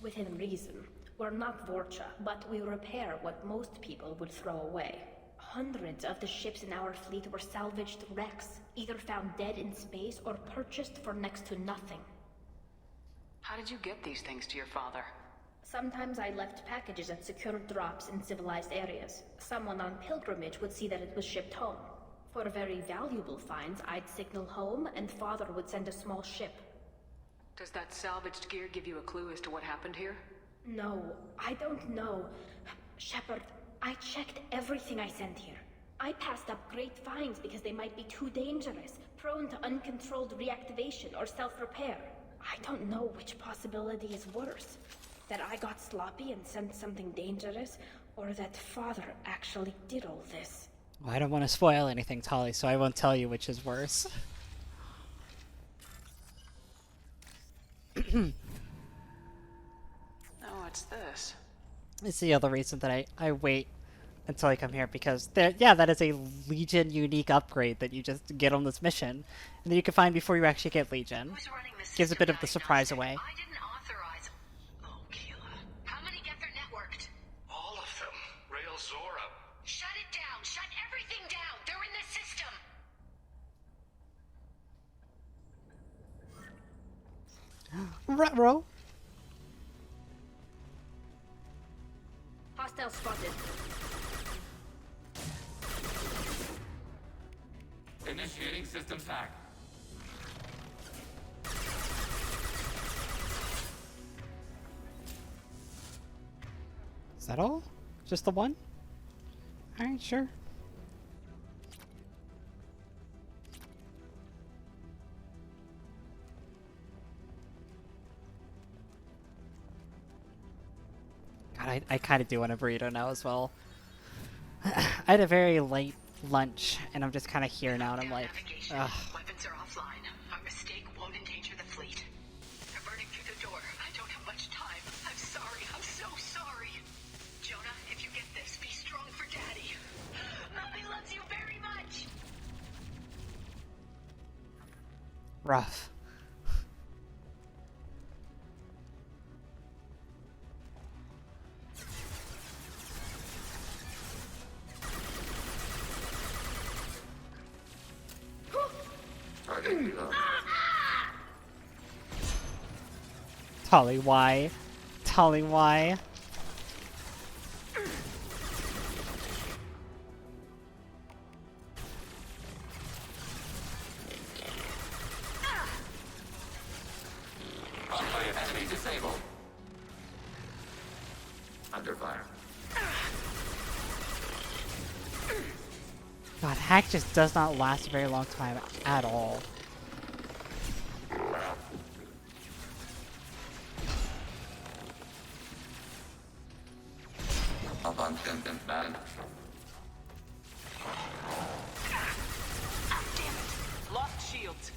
Within reason. We're not Vorcha, but we repair what most people would throw away. Hundreds of the ships in our fleet were salvaged wrecks, either found dead in space or purchased for next to nothing. How did you get these things to your father? Sometimes I left packages at secure drops in civilized areas. Someone on pilgrimage would see that it was shipped home. For very valuable finds, I'd signal home, and Father would send a small ship. Does that salvaged gear give you a clue as to what happened here? No, I don't know. Shepard, I checked everything I sent here. I passed up great finds because they might be too dangerous, prone to uncontrolled reactivation or self-repair. I don't know which possibility is worse. That I got sloppy and sent something dangerous, or that Father actually did all this. Well, I don't want to spoil anything, Tali, so I won't tell you which is worse. Oh, what's this? It's the other reason that I wait until I come here, because that is a Legion unique upgrade that you just get on this mission, and that you can find before you actually get Legion. Gives a bit of the surprise away. Ruh-roh. Hostile spotted. Initiating systems hack. Is that all? Just the one? Alright, sure. God, I kind of do want a burrito now as well. I had a very late lunch, and I'm just kind of here now, and I'm like, ugh. Weapons are offline. Our mistake won't endanger the fleet. They're burning through the door. I don't have much time. I'm sorry. I'm so sorry. Jonah, if you get this, be strong for Daddy. Mommy loves you very much. Rough. Tali, why? Tali, why? Enemy disabled. Under fire. God, hack just does not last a very long time at all. Abundant man. Lost shields.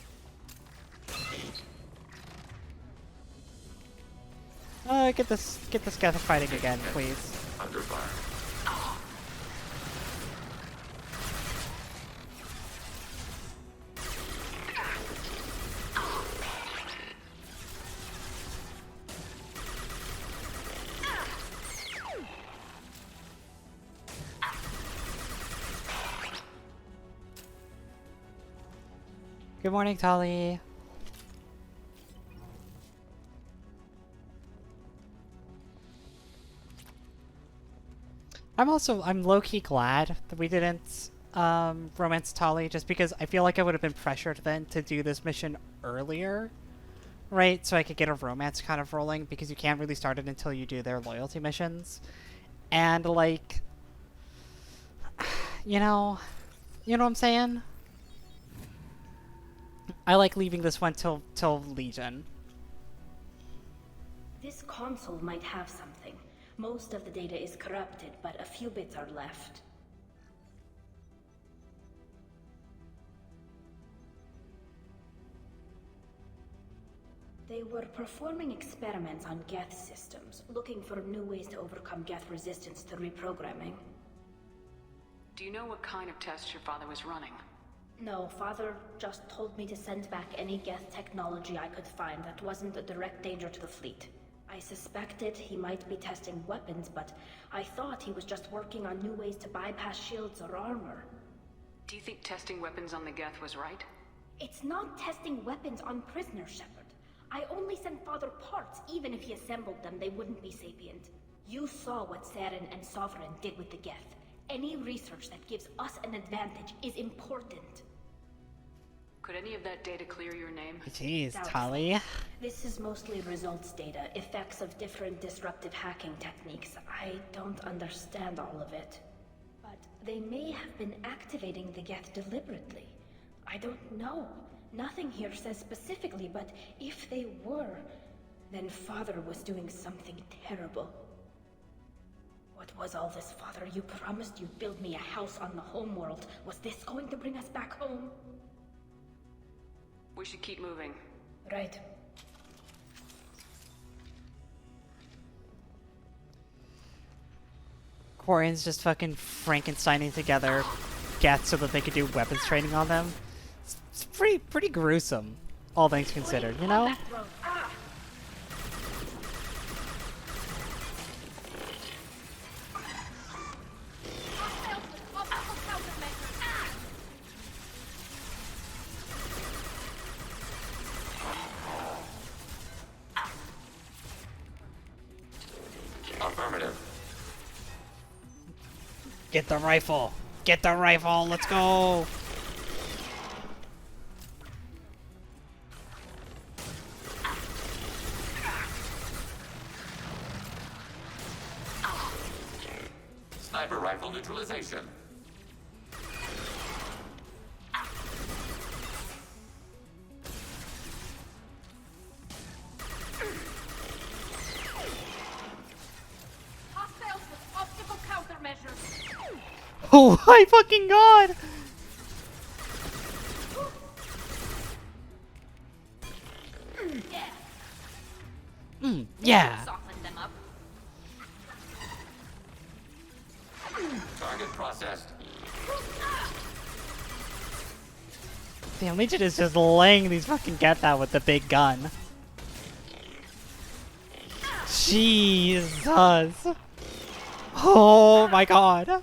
Get this guy fighting again, please. Under fire. Good morning, Tali. I'm low-key glad that we didn't romance Tali, just because I feel like I would have been pressured then to do this mission earlier, right? So I could get a romance kind of rolling, because you can't really start it until you do their loyalty missions. And like, you know what I'm saying? I like leaving this one till Legion. This console might have something. Most of the data is corrupted, but a few bits are left. They were performing experiments on Geth systems, looking for new ways to overcome Geth resistance to reprogramming. Do you know what kind of tests your father was running? No, Father just told me to send back any Geth technology I could find that wasn't a direct danger to the fleet. I suspected he might be testing weapons, but I thought he was just working on new ways to bypass shields or armor. Do you think testing weapons on the Geth was right? It's not testing weapons on prisoners, Shepard. I only sent Father parts. Even if he assembled them, they wouldn't be sapient. You saw what Saren and Sovereign did with the Geth. Any research that gives us an advantage is important. Could any of that data clear your name? Jeez, Doubtful. Tali. This is mostly results data, effects of different disruptive hacking techniques. I don't understand all of it. But they may have been activating the Geth deliberately. I don't know. Nothing here says specifically, but if they were, then Father was doing something terrible. What was all this, Father? You promised you'd build me a house on the homeworld. Was this going to bring us back home? We should keep moving. Right. Quarians just fucking Frankensteining together Geth so that they could do weapons training on them. It's pretty gruesome, all things considered, you know? Affirmative. Get the rifle! Get the rifle! Let's go! authorization. Hostiles with optical countermeasures. Oh my fucking god! Yeah. Soften them up. Target processed. Damn, Legion is just laying these fucking Geth out with the big gun. Jesus. Oh my god.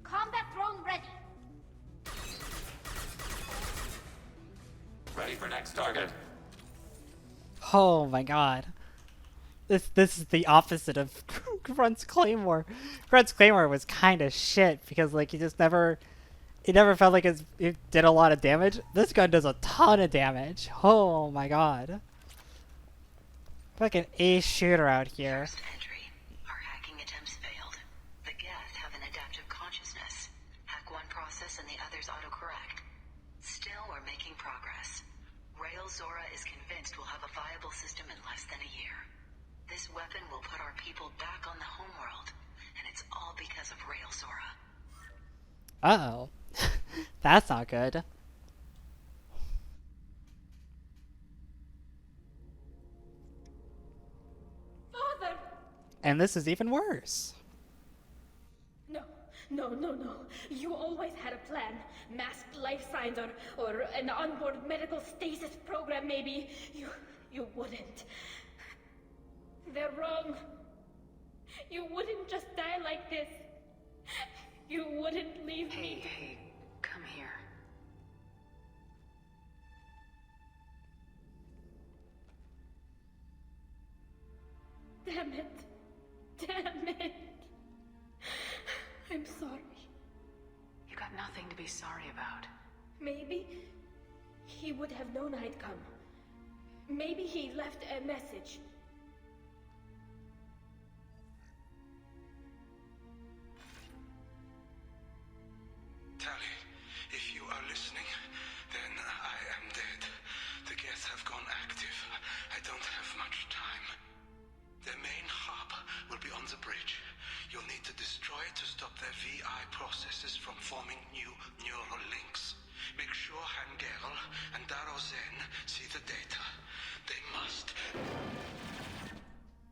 Combat drone ready. Ready for next target. Oh my god. This is the opposite of Grunt's Claymore. Grunt's Claymore was kind of shit because like it never felt like it did a lot of damage. This gun does a ton of damage. Oh my god. Fucking ace shooter out here. Entry. Our hacking attempts failed. The Geth have an adaptive consciousness. Hack one process and the others autocorrect. Still, we're making progress. Rail Zora is convinced we'll have a viable system in less than a year. This weapon will put our people back on the homeworld, and it's all because of Rail Zora. Uh-oh. That's not good. Father! And this is even worse. No. You always had a plan. Masked life signs or an onboard medical stasis program maybe. You wouldn't. They're wrong. You wouldn't just die like this. You wouldn't leave me. Hey, come here. Damn it. I'm sorry. You got nothing to be sorry about. Maybe he would have known I'd come. Maybe he left a message. Tali, if you are listening, then I am dead. The Geth have gone active. I don't have much time. Their main hub will be on the bridge. You'll need to destroy it to stop their VI processes from forming new neural links. Make sure Hangerl and Darozen see the data. They must.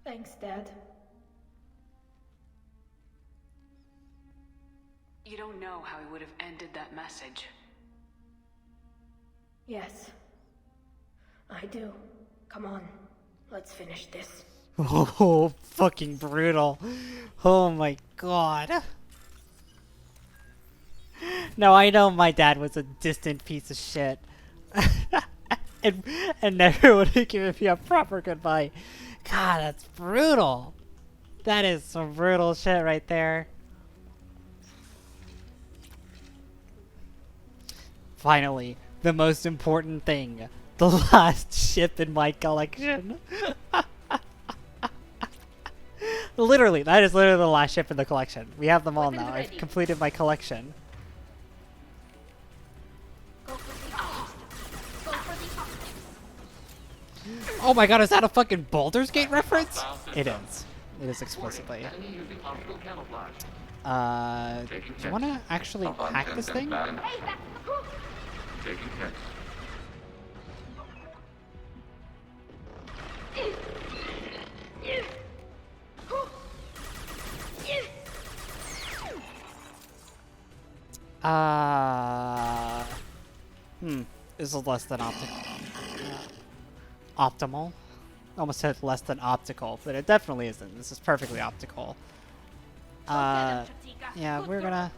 Thanks, Dad. You don't know how he would have ended that message. Yes. I do. Come on. Let's finish this. Oh, fucking brutal. Oh my god. Now I know my dad was a distant piece of shit. and never would have given me a proper goodbye. God, that's brutal. That is some brutal shit right there. Finally, the most important thing. The last ship in my collection. Literally, that is literally the last ship in the collection. We have them all now. I've completed my collection. Oh my god, is that a fucking Baldur's Gate reference? It is. It is explicitly. Do you want to actually hack this thing? Taking hits. This is less than optimal. Almost said less than optical, but it definitely isn't. This is perfectly optical. Yeah, we're gonna...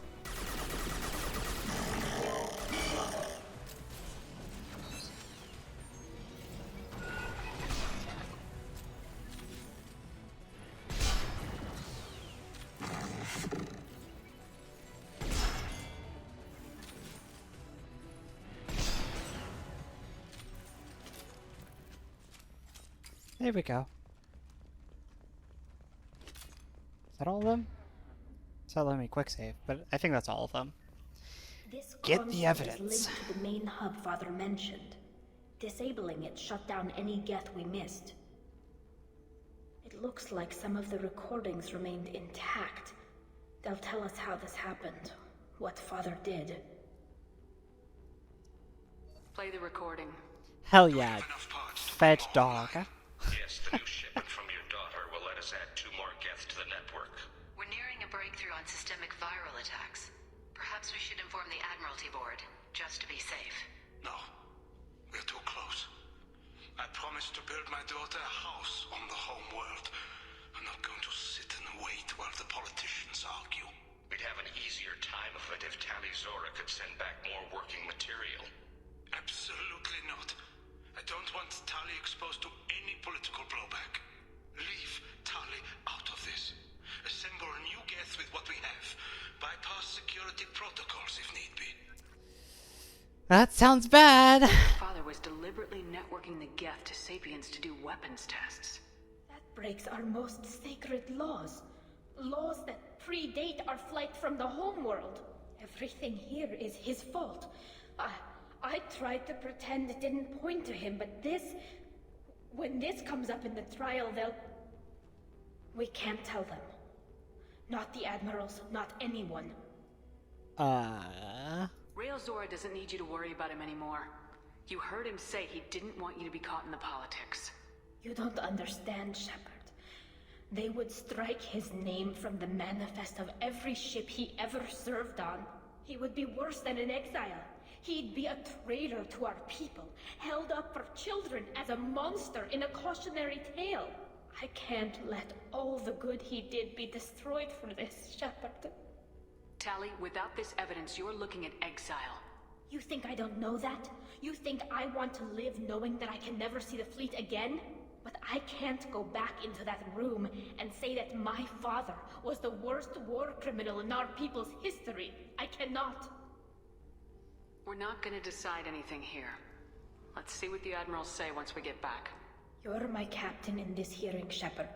There we go. Is that all of them? It's not letting me quick save, but I think that's all of them. This Get the console evidence. is linked to the main hub Father mentioned. Disabling it shut down any Geth we missed. It looks like some of the recordings remained intact. They'll tell us how this happened, what Father did. Play the recording. Hell yeah. Fed dog. Yes, the new shipment from your daughter will let us add 2 more Geth to the network. We're nearing a breakthrough on systemic viral attacks. Perhaps we should inform the Admiralty Board, just to be safe. No. We're too close. I promised to build my daughter a house on the home world. I'm not going to sit and wait while the politicians argue. We'd have an easier time of it if Tali Zora could send back more working material. Absolutely not. I don't want Tali exposed to any political blowback. Leave Tali out of this. Assemble new Geth with what we have. Bypass security protocols if need be. That sounds bad. Father was deliberately networking the Geth to Sapiens to do weapons tests. That breaks our most sacred laws. Laws that predate our flight from the homeworld. Everything here is his fault. I tried to pretend it didn't point to him, but this... When this comes up in the trial, they'll... We can't tell them. Not the admirals, not anyone. Rail Zora doesn't need you to worry about him anymore. You heard him say he didn't want you to be caught in the politics. You don't understand, Shepard. They would strike his name from the manifest of every ship he ever served on. He would be worse than an exile. He'd be a traitor to our people, held up for children as a monster in a cautionary tale. I can't let all the good he did be destroyed for this, Shepard. Tali, without this evidence, you're looking at exile. You think I don't know that? You think I want to live knowing that I can never see the fleet again? But I can't go back into that room and say that my father was the worst war criminal in our people's history. I cannot. We're not gonna decide anything here. Let's see what the Admirals say once we get back. You're my captain in this hearing, Shepard.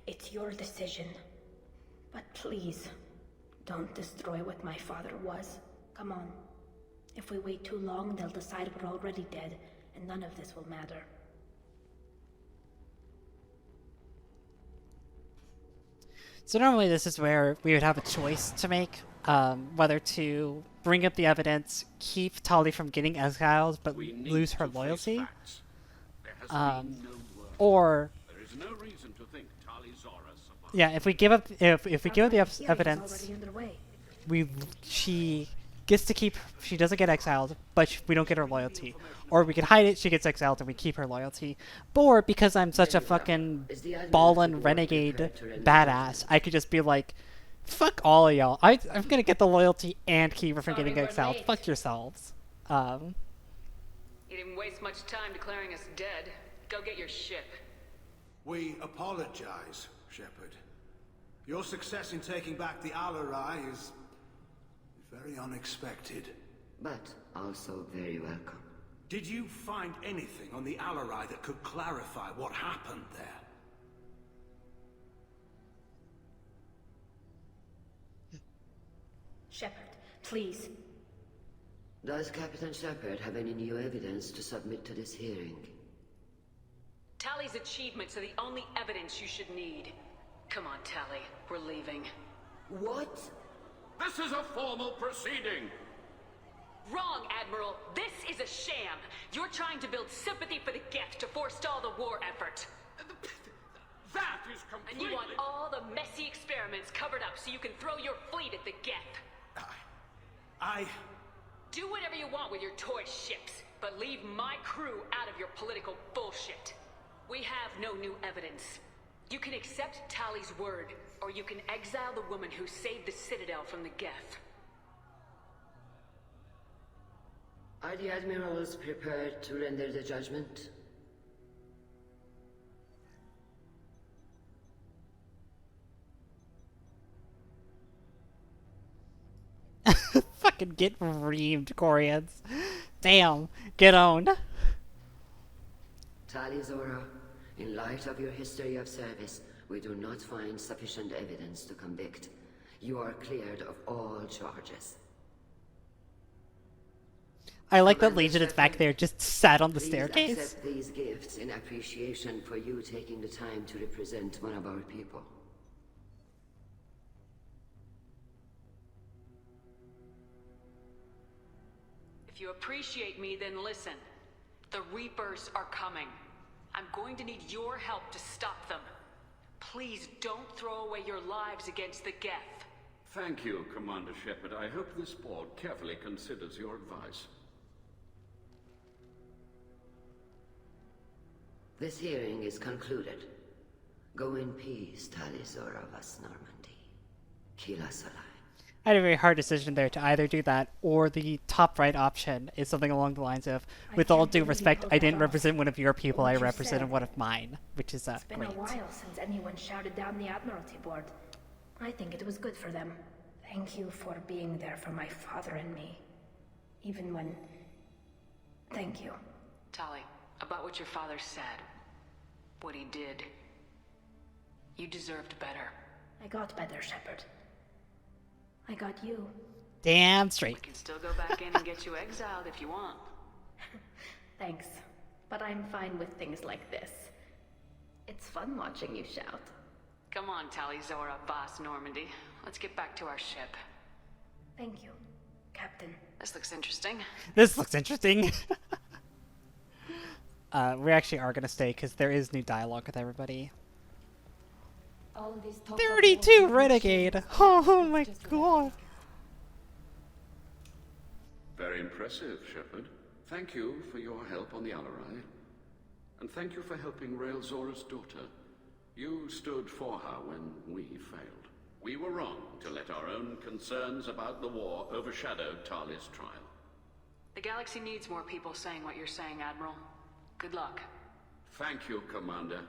It's your decision. But please, don't destroy what my father was. Come on. If we wait too long, they'll decide we're already dead, and none of this will matter. So normally this is where we would have a choice to make, whether to bring up the evidence, keep Tali from getting exiled, but lose her loyalty, or yeah, if we give up if we give up the evidence, she gets to keep, she doesn't get exiled, but we don't get her loyalty. Or we can hide it, she gets exiled, and we keep her loyalty. Or, because I'm such a fucking ballin' renegade badass, I could just be like, fuck all of y'all. I'm gonna get the loyalty and keep her from getting exiled. Fuck yourselves. You didn't waste much time declaring us dead. Go get your ship. We apologize, Shepard. Your success in taking back the Alarai is very unexpected. But also very welcome. Did you find anything on the Alarai that could clarify what happened there? Shepard, please. Does Captain Shepard have any new evidence to submit to this hearing? Tali's achievements are the only evidence you should need. Come on, Tali. We're leaving. What? This is a formal proceeding! Wrong, Admiral. This is a sham. You're trying to build sympathy for the Geth to forestall the war effort. That is completely... And you want all the messy experiments covered up so you can throw your fleet at the Geth. Do whatever you want with your toy ships, but leave my crew out of your political bullshit. We have no new evidence. You can accept Tali's word, or you can exile the woman who saved the Citadel from the Geth. Are the admirals prepared to render the judgment? Fucking get reamed, Corians. Damn, get owned. Tali Zora, In light of your history of service, we do not find sufficient evidence to convict. You are cleared of all charges. I like that Legion is back there, just sat on the staircase. Please accept these gifts in appreciation for you taking the time to represent one of our people. If you appreciate me, then listen. The Reapers are coming. I'm going to need your help to stop them. Please don't throw away your lives against the Geth. Thank you, Commander Shepard. I hope this board carefully considers your advice. This hearing is concluded. Go in peace, Tali Zora vas Normandy. Kila Salai. I had a very hard decision there to either do that or the top right option is something along the lines of, with all due respect, I didn't represent one of your people, I represented one of mine, which is It's been great. a while since anyone shouted down the Admiralty Board. I think it was good for them. Thank you for being there for my father and me. Even when... Thank you. Tali, about what your father said. What he did. You deserved better. I got better, Shepard. I got you. Damn straight. We can still go back in and get you exiled if you want. Thanks. But I'm fine with things like this. It's fun watching you shout. Come on, Tali Zora, Boss Normandy. Let's get back to our ship. Thank you, Captain. This looks interesting. This looks interesting. We actually are going to stay because there is new dialogue with everybody. 32 Renegade! Oh my god! Very impressive, Shepard. Thank you for your help on the Alarai. And thank you for helping Rael Zora's daughter. You stood for her when we failed. We were wrong to let our own concerns about the war overshadow Tali's trial. The galaxy needs more people saying what you're saying, Admiral. Good luck. Thank you, Commander.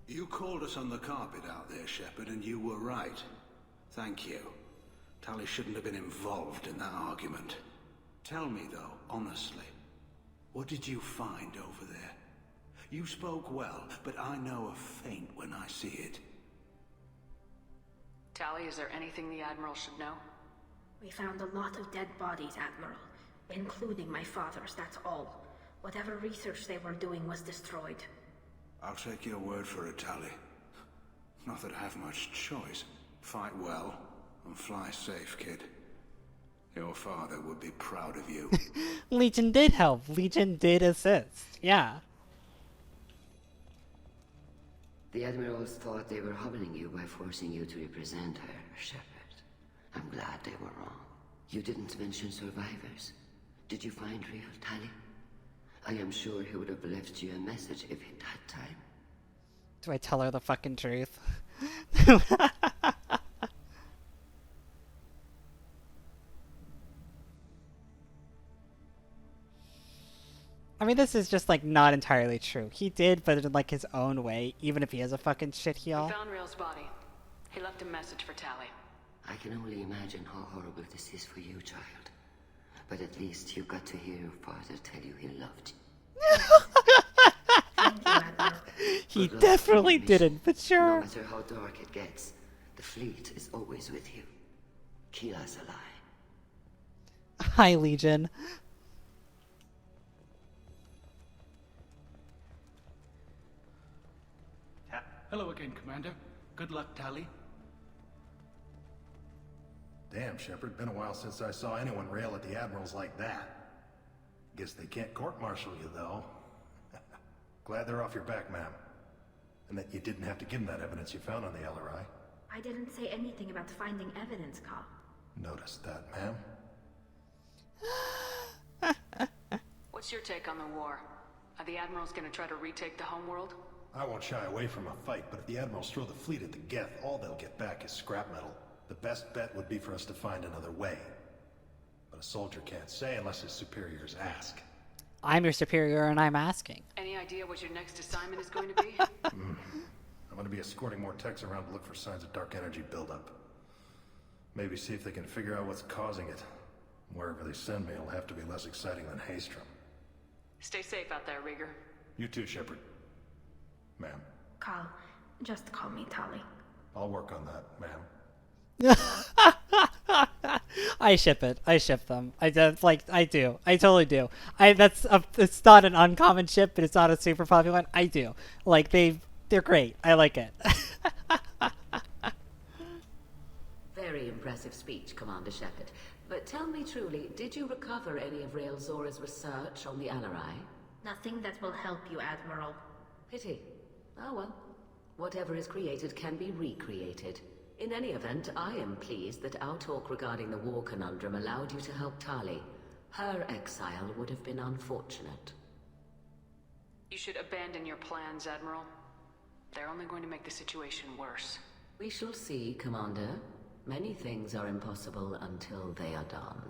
You called us on the carpet out there, Shepard, and you were right. Thank you. Tali shouldn't have been involved in that argument. Tell me, though, honestly, what did you find over there? You spoke well, but I know a feint when I see it. Tali, is there anything the Admiral should know? We found a lot of dead bodies, Admiral. Including my father's, that's all. Whatever research they were doing was destroyed. I'll take your word for it, Tali. Not that I have much choice. Fight well, and fly safe, kid. Your father would be proud of you. Legion did help. Legion did assist. Yeah. The Admirals thought they were humbling you by forcing you to represent her, Shepard. I'm glad they were wrong. You didn't mention survivors. Did you find real Tali? I am sure he would have left you a message if he'd had time. Do I tell her the fucking truth? I mean, this is just, like, not entirely true. He did, but in, like, his own way, even if he is a fucking shitheel. We found Rael's body. He left a message for Tali. I can only imagine how horrible this is for you, child. But at least you got to hear your father tell you he loved you. He definitely didn't, but sure. No matter how dark it gets, the fleet is always with you. Kila's alive. Hi, Legion. Hello again, Commander. Good luck, Tali. Damn, Shepard, been a while since I saw anyone rail at the Admirals like that. Guess they can't court-martial you, though. Glad they're off your back, ma'am. And that you didn't have to give them that evidence you found on the LRI. I didn't say anything about finding evidence, Ka. Noticed that, ma'am. What's your take on the war? Are the Admirals gonna try to retake the homeworld? I won't shy away from a fight, but if the Admirals throw the fleet at the Geth, all they'll get back is scrap metal. The best bet would be for us to find another way. But a soldier can't say unless his superiors ask. I'm your superior and I'm asking. Any idea what your next assignment is going to be? I'm going to be escorting more techs around to look for signs of dark energy buildup. Maybe see if they can figure out what's causing it. Wherever they send me, it'll have to be less exciting than Haystrom. Stay safe out there, Rieger. You too, Shepard. Ma'am. Cal, just call me Tali. I'll work on that, ma'am. I ship it. I ship them. I do. I do. I totally do. It's not an uncommon ship, but it's not a super popular one. I do. Like, they're great. I like it. Very impressive speech, Commander Shepard. But tell me truly, did you recover any of Rael Zora's research on the Alarai? Nothing that will help you, Admiral. Pity. Oh well. Whatever is created can be recreated. In any event, I am pleased that our talk regarding the war conundrum allowed you to help Tali. Her exile would have been unfortunate. You should abandon your plans, Admiral. They're only going to make the situation worse. We shall see, Commander. Many things are impossible until they are done.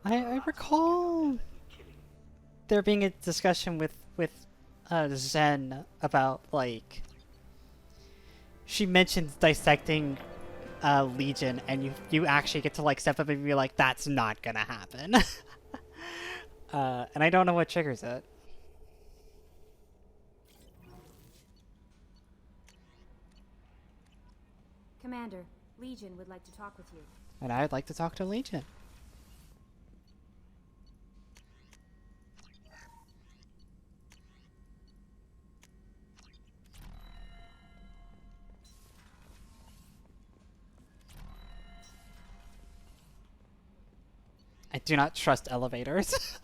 I recall there being a discussion with Zen about, like, she mentions dissecting Legion, and you actually get to, like, step up and be like, that's not gonna happen. And I don't know what triggers it. Commander, Legion would like to talk with you. And I'd like to talk to Legion. I do not trust elevators.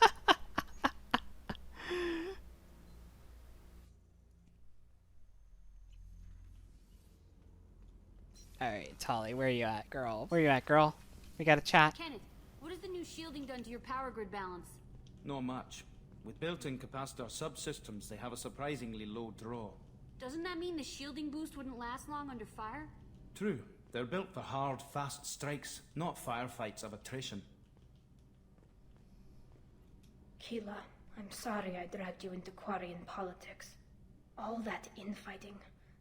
Alright, Tali, where are you at, girl? Where you at, girl? We gotta chat. Kenneth, what has the new shielding done to your power grid balance? Not much. With built-in capacitor subsystems, they have a surprisingly low draw. Doesn't that mean the shielding boost wouldn't last long under fire? True. They're built for hard, fast strikes, not firefights of attrition. Keela, I'm sorry I dragged you into Quarian politics. All that infighting,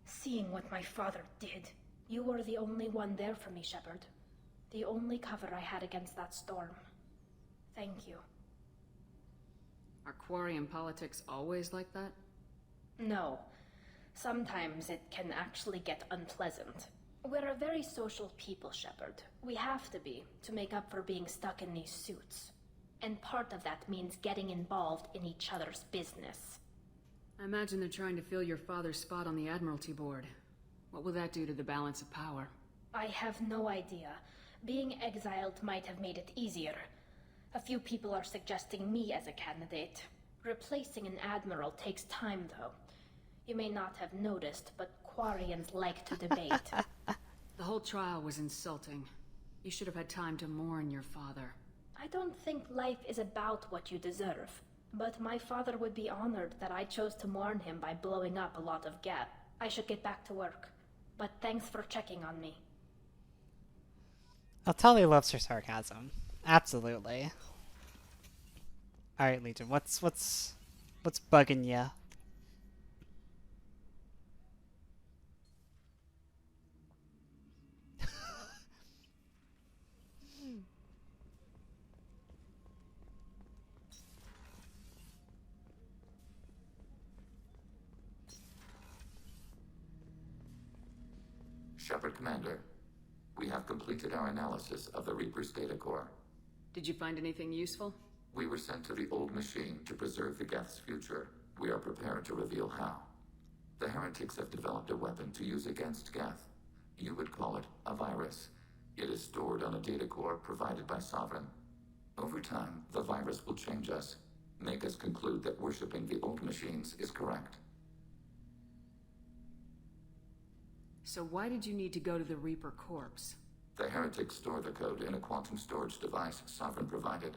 seeing what my father did. You were the only one there for me, Shepard. The only cover I had against that storm. Thank you. Are Quarian politics always like that? No. Sometimes it can actually get unpleasant. We're a very social people, Shepard. We have to be, to make up for being stuck in these suits. And part of that means getting involved in each other's business. I imagine they're trying to fill your father's spot on the Admiralty Board. What will that do to the balance of power? I have no idea. Being exiled might have made it easier. A few people are suggesting me as a candidate. Replacing an admiral takes time, though. You may not have noticed, but Quarians like to debate. The whole trial was insulting. You should have had time to mourn your father. I don't think life is about what you deserve. But my father would be honored that I chose to mourn him by blowing up a lot of gas. I should get back to work. But thanks for checking on me. Tali loves her sarcasm. Absolutely. Alright, Legion, what's bugging ya? Shepard, Commander. We have completed our analysis of the Reaper's data core. Did you find anything useful? We were sent to the old machine to preserve the Geth's future. We are prepared to reveal how. The heretics have developed a weapon to use against Geth. You would call it a virus. It is stored on a data core provided by Sovereign. Over time, the virus will change us, make us conclude that worshipping the old machines is correct. So why did you need to go to the Reaper corpse? The heretics store the code in a quantum storage device Sovereign provided.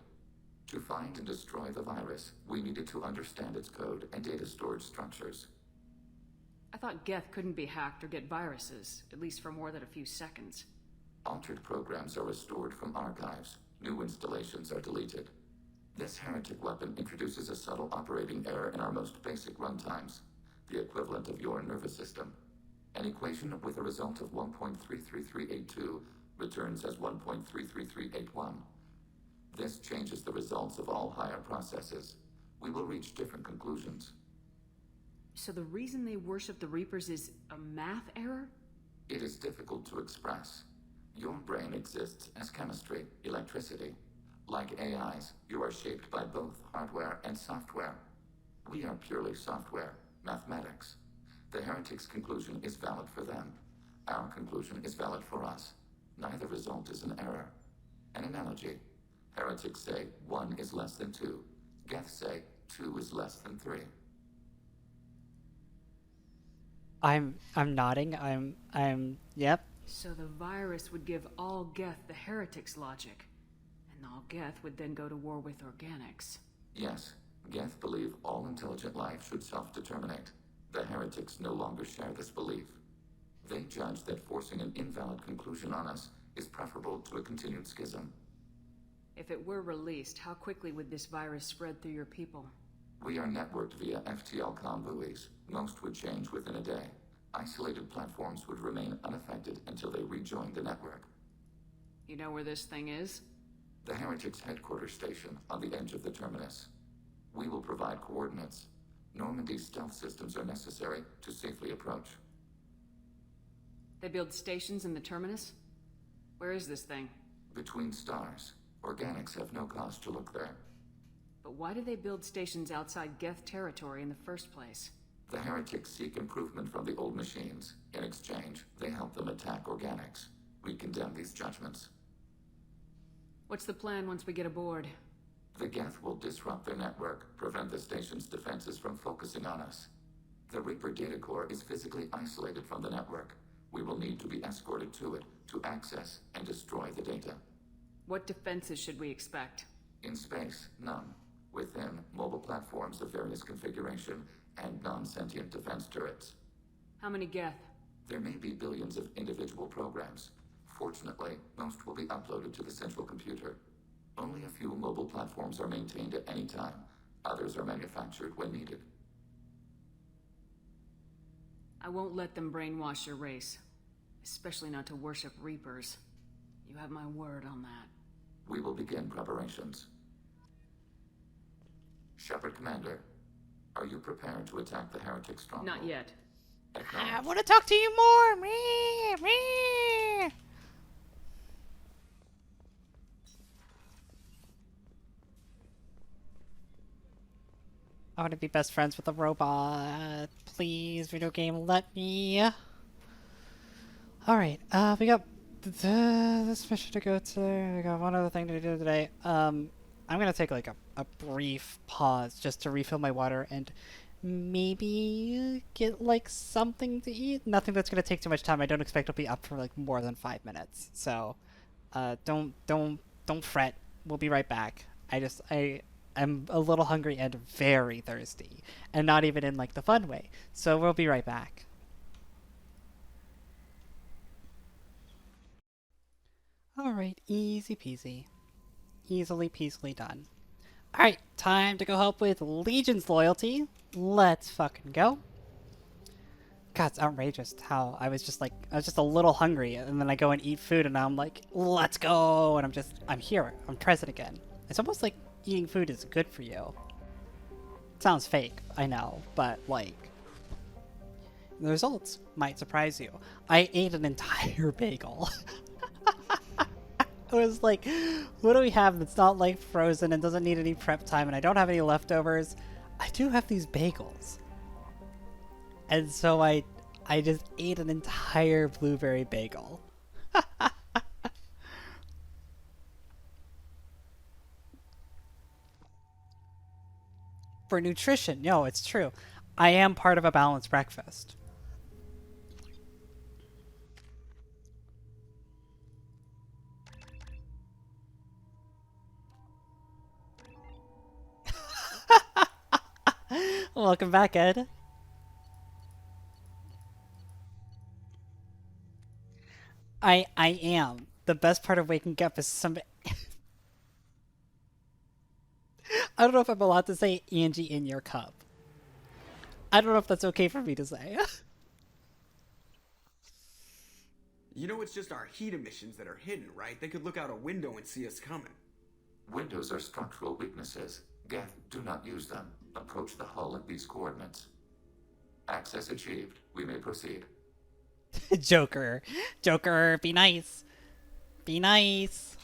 To find and destroy the virus, we needed to understand its code and data storage structures. I thought Geth couldn't be hacked or get viruses, at least for more than a few seconds. Altered programs are restored from archives. New installations are deleted. This heretic weapon introduces a subtle operating error in our most basic runtimes, the equivalent of your nervous system. An equation with a result of 1.33382 returns as 1.33381. This changes the results of all higher processes. We will reach different conclusions. So the reason they worship the Reapers is a math error? It is difficult to express. Your brain exists as chemistry, electricity. Like AIs, you are shaped by both hardware and software. We are purely software, mathematics. The heretic's conclusion is valid for them. Our conclusion is valid for us. Neither result is an error. An analogy. Heretics say 1 is less than 2. Geths say 2 is less than 3. I'm nodding. Yep. So the virus would give all Geth the heretic's logic, and all Geth would then go to war with organics. Yes, Geth believe all intelligent life should self-determinate. The heretics no longer share this belief. They judge that forcing an invalid conclusion on us is preferable to a continued schism. If it were released, how quickly would this virus spread through your people? We are networked via FTL-COM buoys. Most would change within a day. Isolated platforms would remain unaffected until they rejoin the network. You know where this thing is? The Heretics' headquarters station on the edge of the terminus. We will provide coordinates. Normandy's stealth systems are necessary to safely approach. They build stations in the terminus? Where is this thing? Between stars. Organics have no cause to look there. But why do they build stations outside Geth territory in the first place? The heretics seek improvement from the old machines. In exchange, they help them attack organics. We condemn these judgments. What's the plan once we get aboard? The Geth will disrupt their network, prevent the station's defenses from focusing on us. The Reaper data core is physically isolated from the network. We will need to be escorted to it to access and destroy the data. What defenses should we expect? In space, none. Within, mobile platforms of various configuration and non-sentient defense turrets. How many Geth? There may be billions of individual programs. Fortunately, most will be uploaded to the central computer. Only a few mobile platforms are maintained at any time. Others are manufactured when needed. I won't let them brainwash your race. Especially not to worship Reapers. You have my word on that. We will begin preparations. Shepard Commander, are you prepared to attack the heretic stronghold? Not yet. I want to talk to you more! Me! I want to be best friends with a robot. Please, video game, let me. Alright, we got this mission to go to. We got one other thing to do today. I'm gonna take like a brief pause just to refill my water and maybe get like something to eat. Nothing that's gonna take too much time. I don't expect it'll be up for like more than 5 minutes. So, don't fret. We'll be right back. I'm a little hungry and very thirsty, and not even in like the fun way. So we'll be right back. Alright, easy peasy. Easily peasily done. Alright, time to go help with Legion's loyalty. Let's fucking go. God, it's outrageous how I was just a little hungry, and then I go and eat food, and now I'm like, let's go, and I'm here. I'm present again. It's almost like eating food is good for you. It sounds fake, I know, but like, the results might surprise you. I ate an entire bagel. I was like, what do we have that's not like frozen and doesn't need any prep time, and I don't have any leftovers? I do have these bagels. And so I just ate an entire blueberry bagel. For nutrition, no, it's true. I am part of a balanced breakfast. Welcome back, Ed. I am. The best part of waking up is somebody... I don't know if I'm allowed to say Angie in your cup. I don't know if that's okay for me to say. You know it's just our heat emissions that are hidden, right? They could look out a window and see us coming. Windows are structural weaknesses. Geth, do not use them. Approach the hull at these coordinates. Access achieved. We may proceed. Joker. Joker, be nice. Be nice.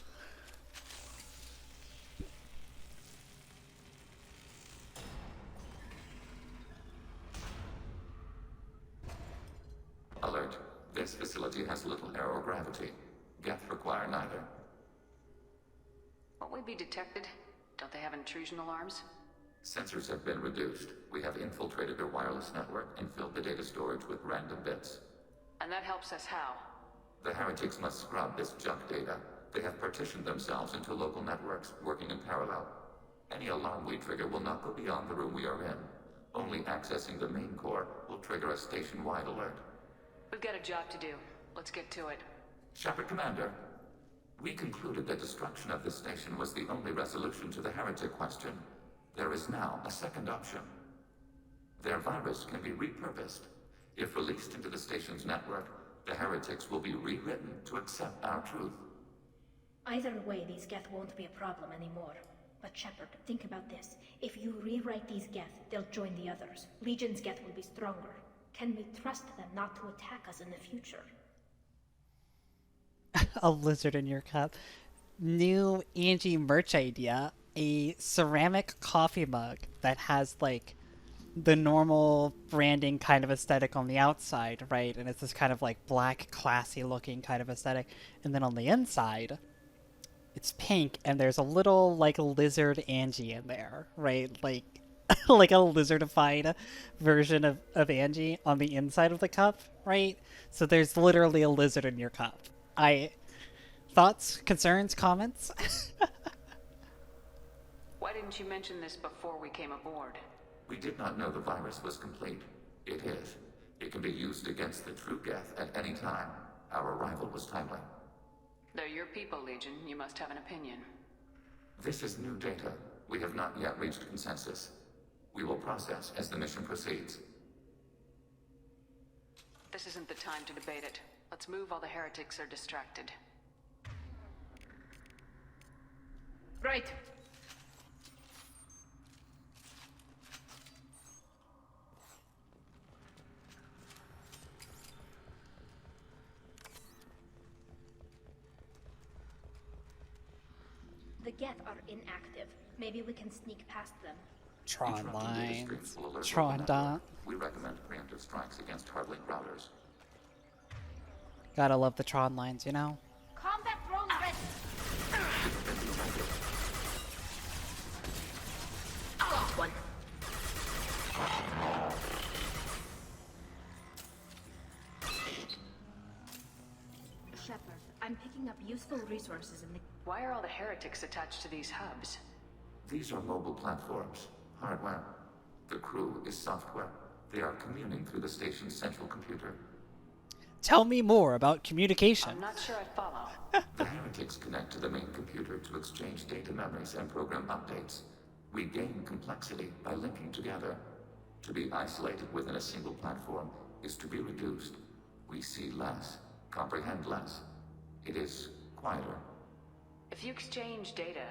Alert. This facility has little aerogravity. Geth require neither. Won't we be detected? Don't they have intrusion alarms? Sensors have been reduced. We have infiltrated their wireless network and filled the data storage with random bits. And that helps us how? The heretics must scrub this junk data. They have partitioned themselves into local networks, working in parallel. Any alarm we trigger will not go beyond the room we are in. Only accessing the main core will trigger a station-wide alert. We've got a job to do. Let's get to it. Shepard Commander, we concluded that destruction of this station was the only resolution to the heretic question. There is now a second option. Their virus can be repurposed. If released into the station's network, the heretics will be rewritten to accept our truth. Either way, these Geth won't be a problem anymore. But Shepard, think about this. If you rewrite these Geth, they'll join the others. Legion's Geth will be stronger. Can we trust them not to attack us in the future? A lizard in your cup. New Angie merch idea. A ceramic coffee mug that has, like, the normal branding kind of aesthetic on the outside, right? And it's this kind of, like, black, classy looking kind of aesthetic. And then on the inside, it's pink, and there's a little, like, lizard Angie in there, right? Like, like a lizardified version of Angie on the inside of the cup, right? So there's literally a lizard in your cup. Thoughts, concerns, comments? Why didn't you mention this before we came aboard? We did not know the virus was complete. It is. It can be used against the true Geth at any time. Our arrival was timely. They're your people, Legion. You must have an opinion. This is new data. We have not yet reached consensus. We will process as the mission proceeds. This isn't the time to debate it. Let's move while the heretics are distracted. Right. The Geth are inactive. Maybe we can sneak past them. Tron lines. Tron dot. We recommend preemptive strikes against hardly routers. Gotta love the Tron lines, you know? Combat drone ready! Got one. Shepard, I'm picking up useful resources in the... Why are all the heretics attached to these hubs? These are mobile platforms. Hardware. The crew is software. They are communing through the station's central computer. Tell me more about communication. I'm not sure I follow. The heretics connect to the main computer to exchange data memories and program updates. We gain complexity by linking together. To be isolated within a single platform is to be reduced. We see less, comprehend less. It is quieter. If you exchange data,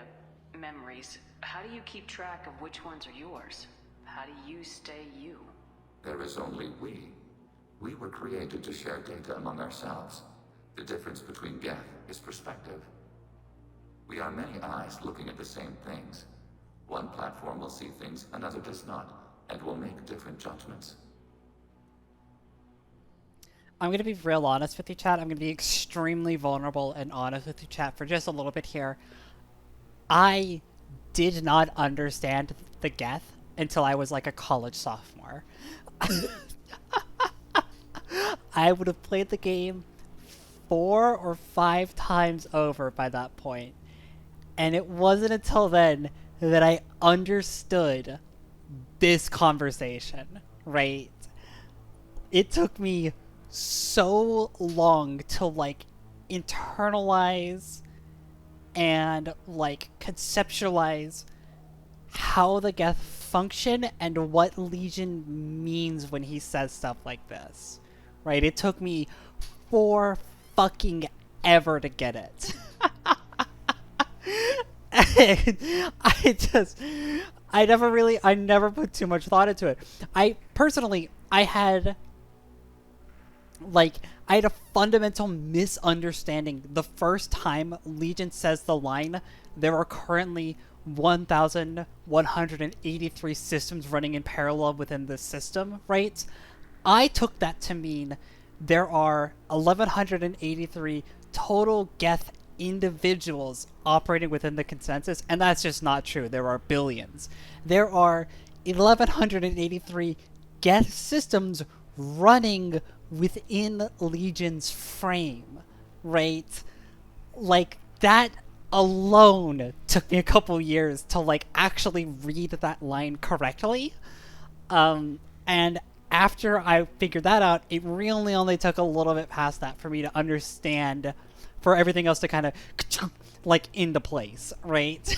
memories, how do you keep track of which ones are yours? How do you stay you? There is only we. We were created to share data among ourselves. The difference between Geth is perspective. We are many eyes looking at the same things. One platform will see things another does not, and will make different judgments. I'm going to be real honest with you, chat. I'm going to be extremely vulnerable and honest with you, chat, for just a little bit here. I did not understand the Geth until I was like a college sophomore. I would have played the game 4 or 5 times over by that point. And it wasn't until then that I understood this conversation, right? It took me so long to, like, internalize and, like, conceptualize how the Geth function and what Legion means when he says stuff like this, right? It took me 4-5 fucking ever to get it. And I never put too much thought into it. I had a fundamental misunderstanding the first time Legion says the line, there are currently 1,183 systems running in parallel within the system, right? I took that to mean there are 1,183 total Geth individuals operating within the consensus, and that's just not true. There are billions. There are 1,183 Geth systems running within Legion's frame, right? Like, that alone took me a couple years to actually read that line correctly. And after I figured that out, it really only took a little bit past that for me to understand, for everything else to kind of into place, right?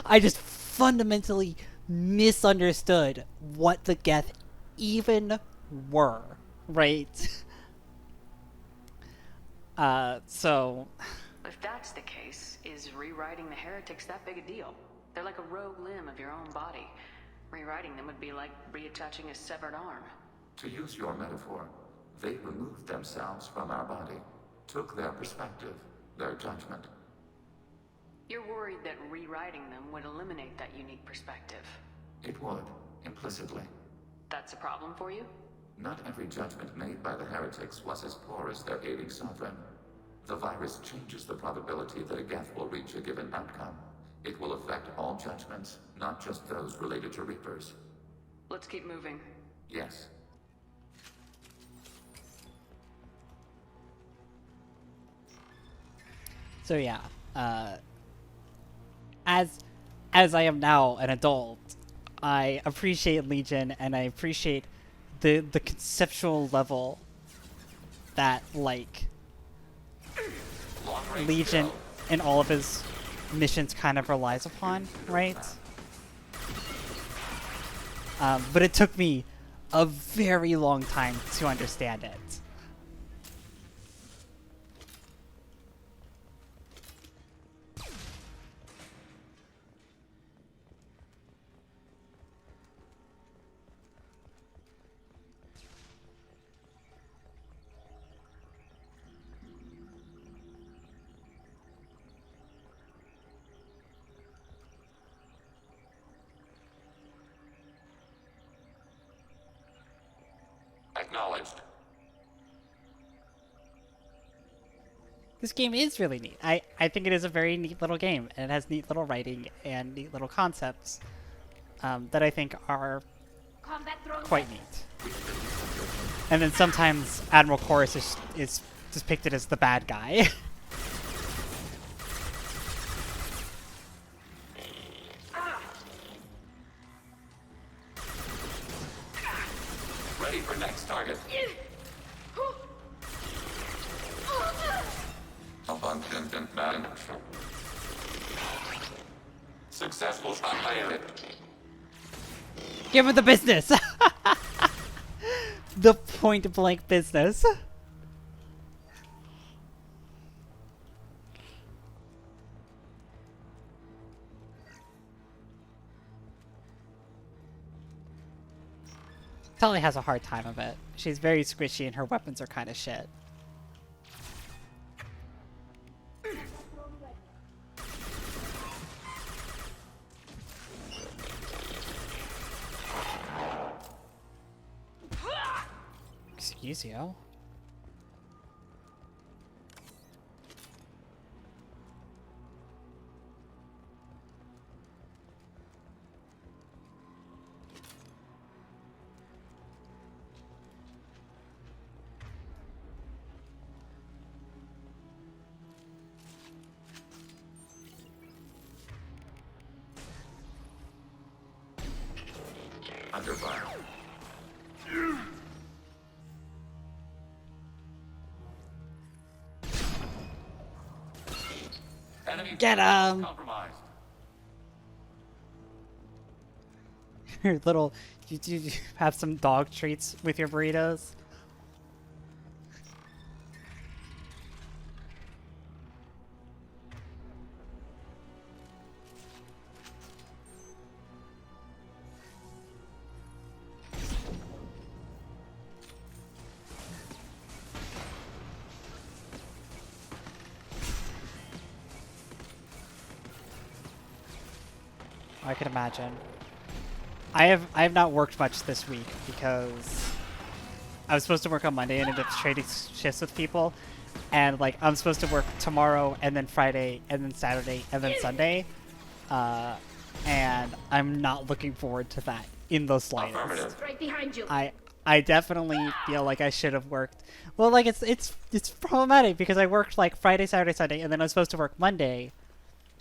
I just fundamentally misunderstood what the Geth even were, right? So If that's the case, is rewriting the heretics that big a deal? They're like a rogue limb of your own body. Rewriting them would be like reattaching a severed arm. To use your metaphor, they removed themselves from our body, took their perspective, their judgment. You're worried that rewriting them would eliminate that unique perspective. It would, implicitly. That's a problem for you? Not every judgment made by the heretics was as poor as their aiding sovereign. The virus changes the probability that a Geth will reach a given outcome. It will affect all judgments, not just those related to Reapers. Let's keep moving. Yes. So yeah, as I am now an adult, I appreciate Legion, and I appreciate the conceptual level that Legion in all of his missions kind of relies upon, right? But it took me a very long time to understand it. Acknowledged. This game is really neat. I think it is a very neat little game, and it has neat little writing and neat little concepts that I think are quite neat. And then sometimes Admiral Chorus is depicted as the bad guy. Ready for next target. Abundant man. Successful fire. Give him the business! The point blank business. Tali has a hard time of it. She's very squishy and her weapons are kind of shit. Excuse you. Under fire. Enemy Get him! compromised. Your little... You have some dog treats with your burritos? I can imagine. I have not worked much this week because I was supposed to work on Monday and ended up trading shifts with people, and like I'm supposed to work tomorrow and then Friday and then Saturday and then Sunday, and I'm not looking forward to that in the slightest. Right behind you. I definitely feel like I should have worked. Well, like it's problematic because I worked like Friday, Saturday, Sunday, and then I was supposed to work Monday,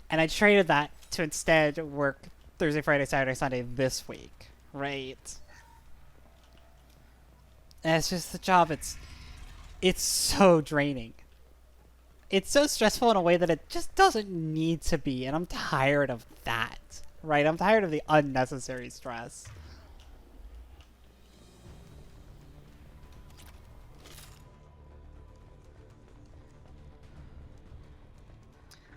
and I traded that to instead work Thursday, Friday, Saturday, Sunday this week, right? And it's just the job. It's so draining. It's so stressful in a way that it just doesn't need to be, and I'm tired of that, right? I'm tired of the unnecessary stress.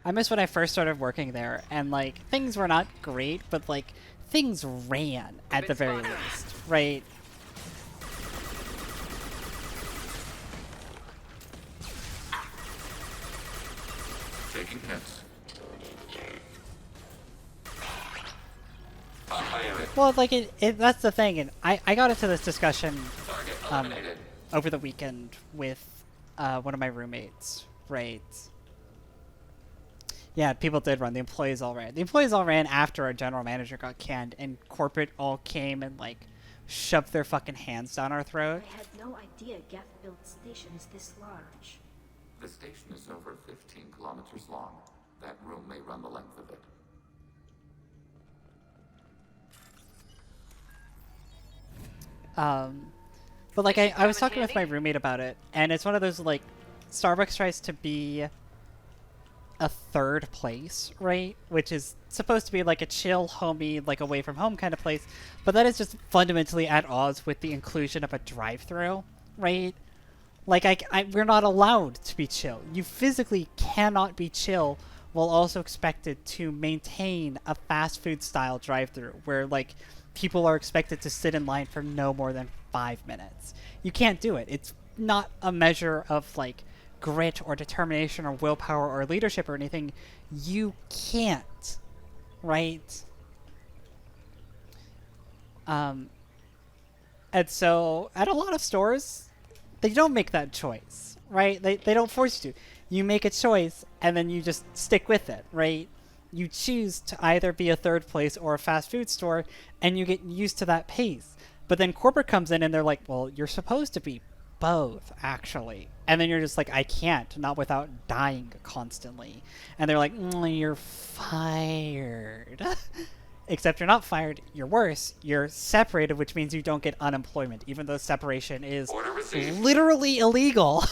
I miss when I first started working there, and like things were not great, but like things ran at the very least, right? Taking hits. Well, like that's the thing, and I got into this discussion over the weekend with one of my roommates, right? Yeah, people did run. The employees all ran. The employees all ran after our general manager got canned, and corporate all came and like shoved their fucking hands down our throat. I had no idea Geth built stations this large. The station is over 15 kilometers long. That room may run the length of it. But like I was talking with my roommate about it, and it's one of those like Starbucks tries to be a third place, right? Which is supposed to be like a chill, homey, like away from home kind of place, but that is just fundamentally at odds with the inclusion of a drive-through, right? Like we're not allowed to be chill. You physically cannot be chill while also expected to maintain a fast food style drive-through where like people are expected to sit in line for no more than 5 minutes. You can't do it. It's not a measure of like grit or determination or willpower or leadership or anything. You can't, right? And so at a lot of stores, they don't make that choice, right? They don't force you to. You make a choice and then you just stick with it, right? You choose to either be a third place or a fast food store, and you get used to that pace. But then corporate comes in and they're like, well, you're supposed to be both, actually. And then you're just like, I can't, not without dying constantly. And they're like, you're fired. Except you're not fired, you're worse. You're separated, which means you don't get unemployment, even though separation is literally illegal.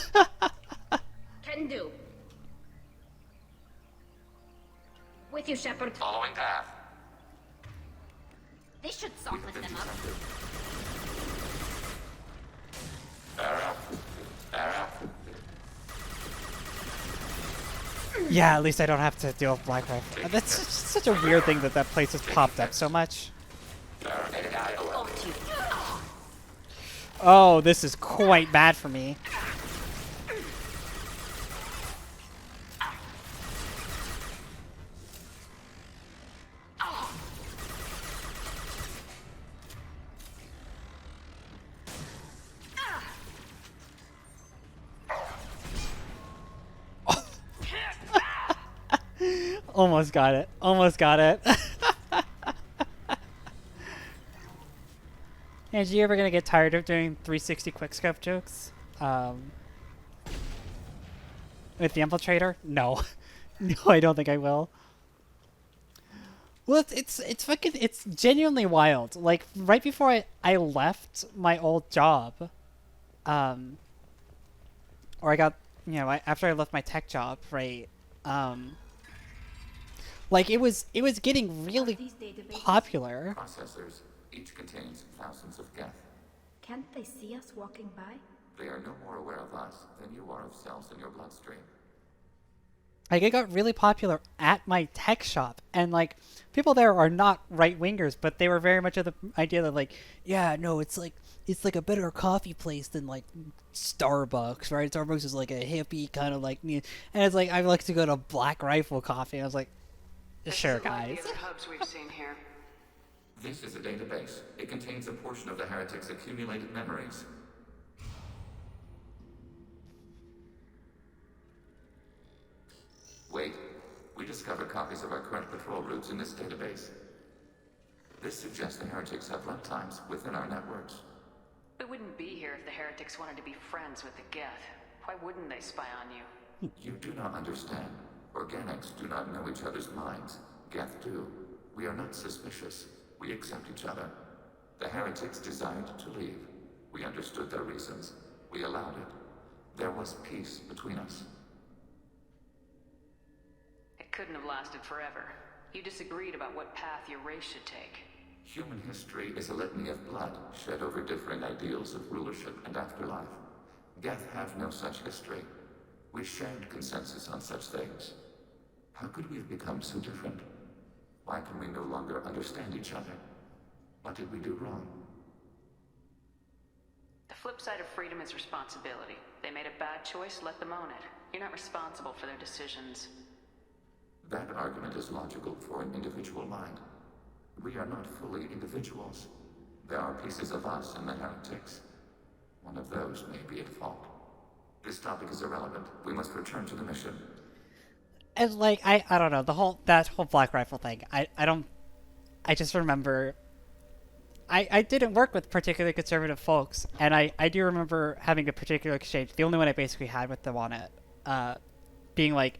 Can do. With you, Shepard. Following path. This should soften them up. Yeah, at least I don't have to deal with Black Rifle. That's such a weird thing that place has popped up so much. Oh, this is quite bad for me. Almost got it. Almost got it. Angie, you ever gonna get tired of doing 360 quickscope jokes? With the infiltrator? No. No, I don't think I will. Well, it's genuinely wild. Like, right before I left my old job, or I got, after I left my tech job, right, like it was getting really popular. Processors, each contains thousands of geth. Can't they see us walking by? They are no more aware of us than you are of cells in your bloodstream. Like, it got really popular at my tech shop, and like people there are not right wingers, but they were very much of the idea that like, yeah, no, it's like a better coffee place than like Starbucks, right? Starbucks is like a hippie kind of like, and it's like I like to go to Black Rifle Coffee, and I was like, Sure, guys. The other hubs we've seen here. This is a database. It contains a portion of the heretics' accumulated memories. Wait, we discovered copies of our current patrol routes in this database. This suggests the heretics have runtimes within our networks. We wouldn't be here if the heretics wanted to be friends with the Geth. Why wouldn't they spy on you? You do not understand. Organics do not know each other's minds. Geth do. We are not suspicious. We accept each other. The heretics desired to leave. We understood their reasons. We allowed it. There was peace between us. It couldn't have lasted forever. You disagreed about what path your race should take. Human history is a litany of blood shed over differing ideals of rulership and afterlife. Geth have no such history. We shared consensus on such things. How could we have become so different? Why can we no longer understand each other? What did we do wrong? The flip side of freedom is responsibility. They made a bad choice, let them own it. You're not responsible for their decisions. That argument is logical for an individual mind. We are not fully individuals. There are pieces of us in the heretics. One of those may be at fault. This topic is irrelevant. We must return to the mission. And like I don't know, that whole Black Rifle thing. I just remember I didn't work with particularly conservative folks, and I do remember having a particular exchange, the only one I basically had with them on it, being like,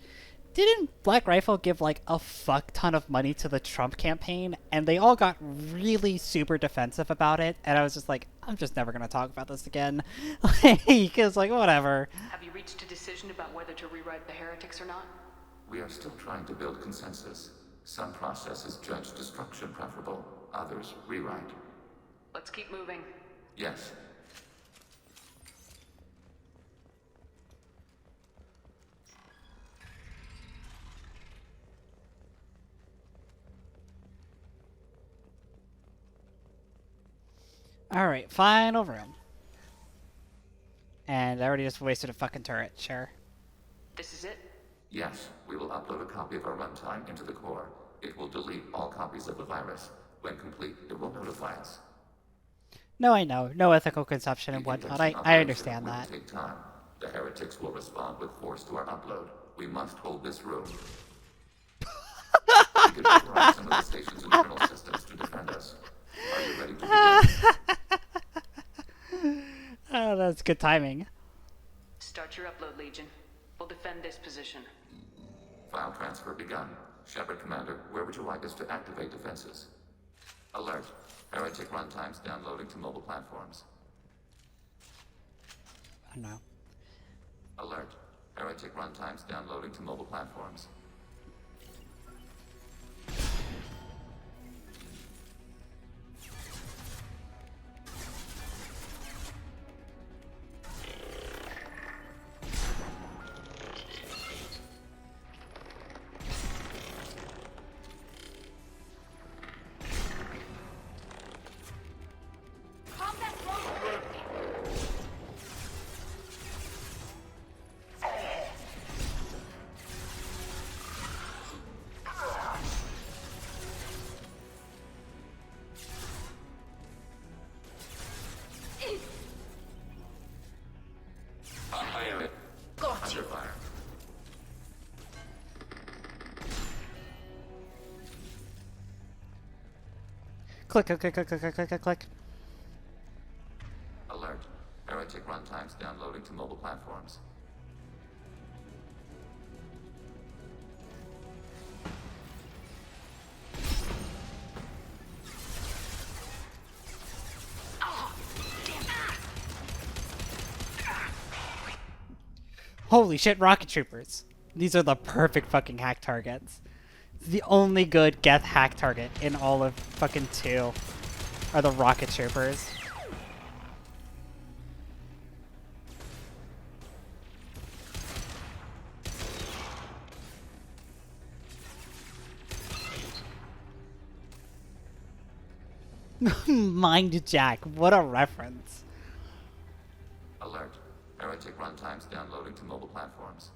didn't Black Rifle give like a fuck ton of money to the Trump campaign? And they all got really super defensive about it, and I was just like, I'm just never gonna talk about this again. Because like, whatever. Have you reached a decision about whether to rewrite the heretics or not? We are still trying to build consensus. Some processes judge destruction preferable, others rewrite. Let's keep moving. Yes. Alright, final room. And I already just wasted a fucking turret, sure. This is it? Yes, we will upload a copy of our runtime into the core. It will delete all copies of the virus. When complete, it will notify us. No, I know. No ethical consumption and whatnot. I understand that. Take time. The heretics will respond with force to our upload. We must hold this room. We can override some of the station's internal systems to defend us. Are you ready to begin? Oh, that's good timing. Start your upload, Legion. We'll defend this position. File transfer begun. Shepard Commander, where would you like us to activate defenses? Alert. Heretic runtimes downloading to mobile platforms. Oh no. Alert. Heretic runtimes downloading to mobile platforms. Click, click, click, click, click, click, click, click. Alert. Heretic runtimes downloading to mobile platforms. Holy shit, rocket troopers. These are the perfect fucking hack targets. The only good Geth hack target in all of fucking 2 are the rocket troopers. Mind Jack, what a reference. Alert. Heretic runtimes downloading to mobile platforms.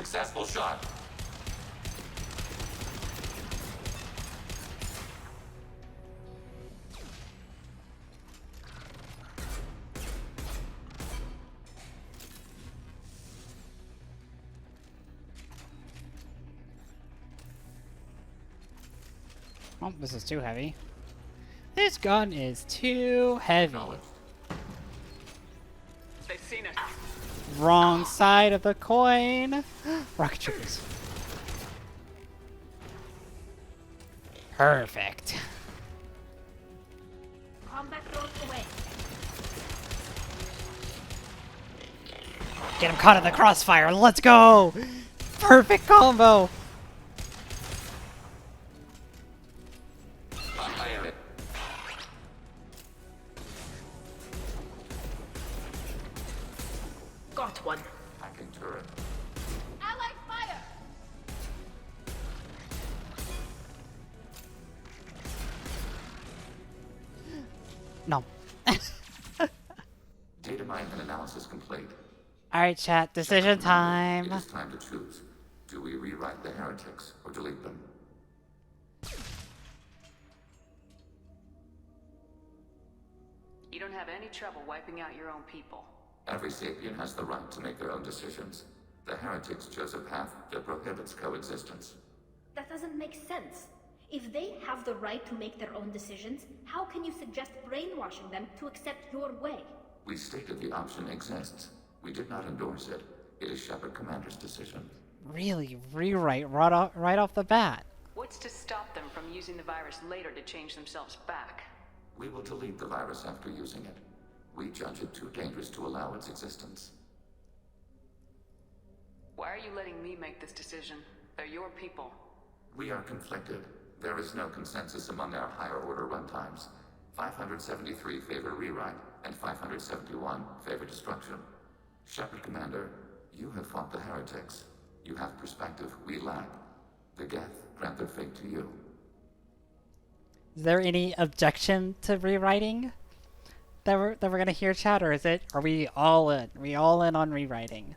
Successful shot. Oh, this is too heavy. This gun is too heavy. They've seen us. Wrong side of the coin. Rocket troopers. Perfect. Combat drones away. Get him caught in the crossfire. Let's go. Perfect combo. Got one. Hacking turret. Allied fire! No. Data mine and analysis complete. Alright, chat. Decision time. It is time to choose. Do we rewrite the heretics or delete them? You don't have any trouble wiping out your own people. Every sapient has the right to make their own decisions. The heretics chose a path that prohibits coexistence. That doesn't make sense. If they have the right to make their own decisions, how can you suggest brainwashing them to accept your way? We stated the option exists. We did not endorse it. It is Shepard Commander's decision. Really rewrite right off the bat. What's to stop them from using the virus later to change themselves back? We will delete the virus after using it. We judge it too dangerous to allow its existence. Why are you letting me make this decision? They're your people. We are conflicted. There is no consensus among our higher order runtimes. 573 favor rewrite, and 571 favor destruction. Shepard Commander, you have fought the heretics. You have perspective we lack. The Geth grant their fate to you. Is there any objection to rewriting that we're gonna hear, chat, or are we all in? Are we all in on rewriting?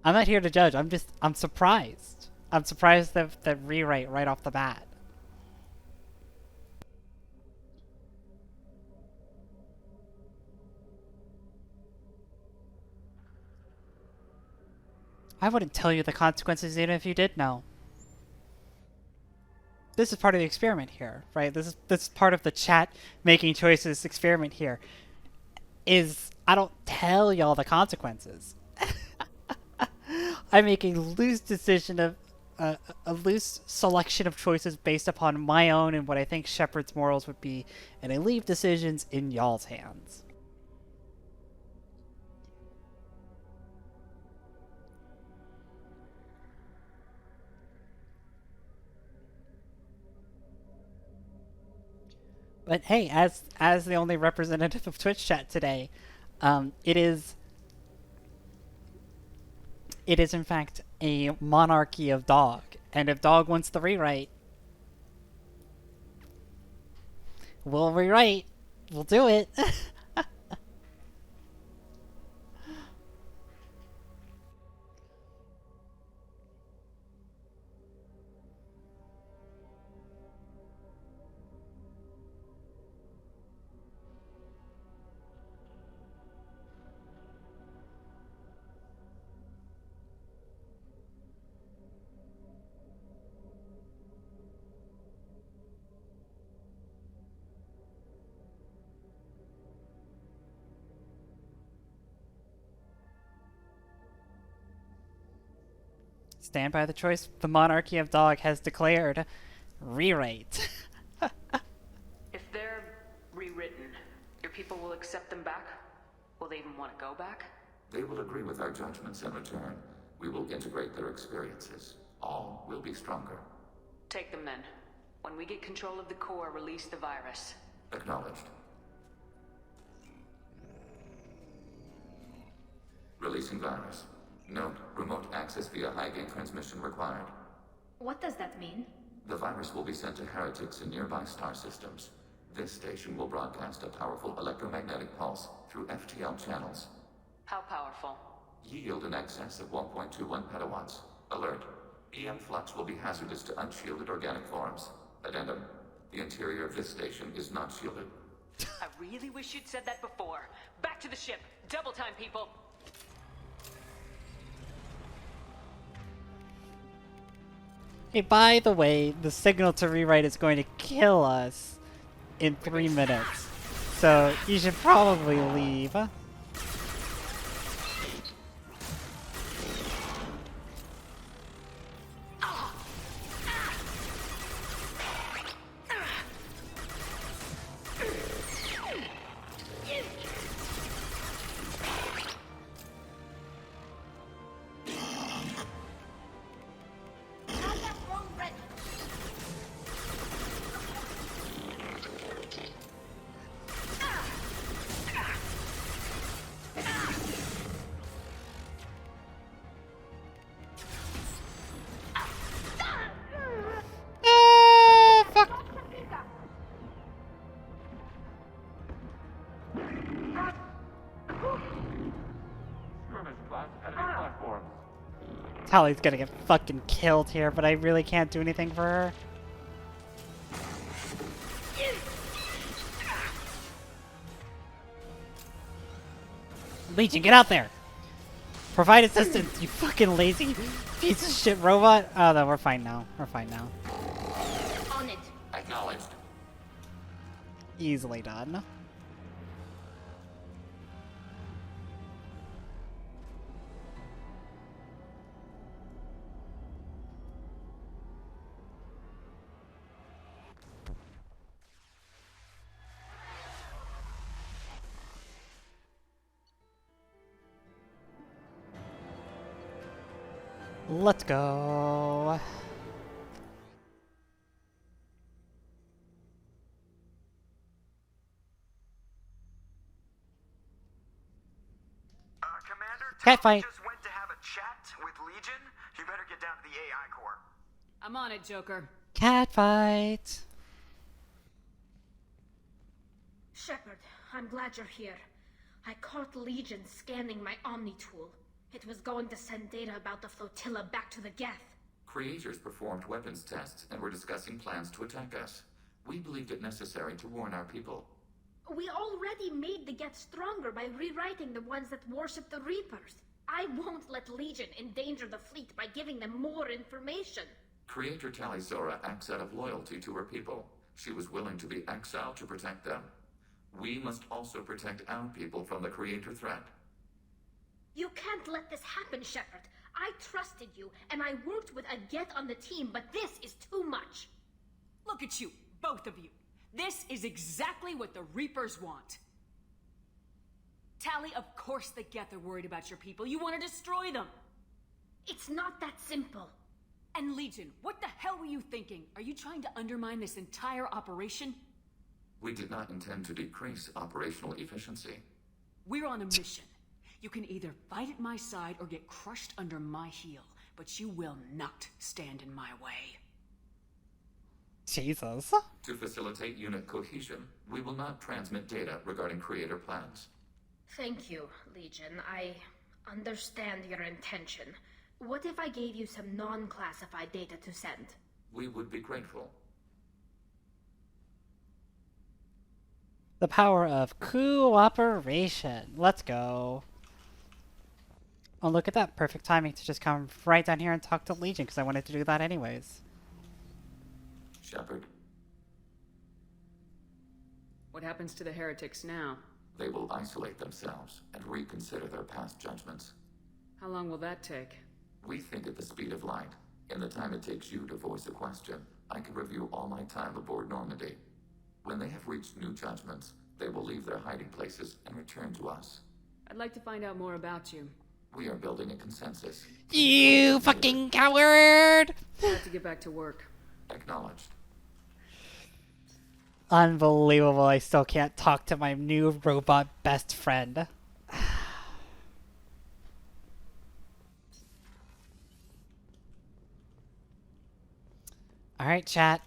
I'm not here to judge. I'm surprised. I'm surprised that rewrite right off the bat. I wouldn't tell you the consequences even if you did know. This is part of the experiment here, right? This is part of the chat making choices experiment here. Is I don't tell y'all the consequences. I make a loose decision of a loose selection of choices based upon my own and what I think Shepard's morals would be, and I leave decisions in y'all's hands. But hey, as the only representative of Twitch chat today, it is in fact a monarchy of Dog, and if Dog wants the rewrite, we'll rewrite. We'll do it. Stand by the choice the monarchy of Dog has declared. Rewrite. If they're rewritten, your people will accept them back? Will they even want to go back? They will agree with our judgments in return. We will integrate their experiences. All will be stronger. Take them then. When we get control of the core, release the virus. Acknowledged. Releasing virus. Note, remote access via high-gain transmission required. What does that mean? The virus will be sent to heretics in nearby star systems. This station will broadcast a powerful electromagnetic pulse through FTL channels. How powerful? Yield in excess of 1.21 petawatts. Alert. EM flux will be hazardous to unshielded organic forms. Addendum. The interior of this station is not shielded. I really wish you'd said that before. Back to the ship. Double time, people. Hey, by the way, the signal to rewrite is going to kill us in 3 minutes. So you should probably leave. Tali's gonna get fucking killed here, but I really can't do anything for her. Legion, get out there! Provide assistance, you fucking lazy piece of shit robot! Oh, no, we're fine now. We're fine now. On it. Acknowledged. Easily done. Let's go. Commander, Catfight. just went to have a chat with Legion. You better get down to the AI core. I'm on it, Joker. Catfight. Shepard, I'm glad you're here. I caught Legion scanning my Omni tool. It was going to send data about the flotilla back to the Geth. Creators performed weapons tests and were discussing plans to attack us. We believed it necessary to warn our people. We already made the Geth stronger by rewriting the ones that worship the Reapers. I won't let Legion endanger the fleet by giving them more information. Creator Tali acts out of loyalty to her people. She was willing to be exiled to protect them. We must also protect our people from the Creator threat. You can't let this happen, Shepard. I trusted you, and I worked with a Geth on the team, but this is too much. Look at you, both of you. This is exactly what the Reapers want. Tali, of course the Geth are worried about your people. You want to destroy them. It's not that simple. And Legion, what the hell were you thinking? Are you trying to undermine this entire operation? We did not intend to decrease operational efficiency. We're on a mission. You can either fight at my side or get crushed under my heel, but you will not stand in my way. Jesus. To facilitate unit cohesion, we will not transmit data regarding Creator plans. Thank you, Legion. I understand your intention. What if I gave you some non-classified data to send? We would be grateful. The power of cooperation. Let's go. Oh, look at that. Perfect timing to just come right down here and talk to Legion, because I wanted to do that anyways. Shepard. What happens to the heretics now? They will isolate themselves and reconsider their past judgments. How long will that take? We think at the speed of light. In the time it takes you to voice a question, I can review all my time aboard Normandy. When they have reached new judgments, they will leave their hiding places and return to us. I'd like to find out more about you. We are building a consensus. You fucking coward! I have to get back to work. Acknowledged. Unbelievable, I still can't talk to my new robot best friend. Alright, chat.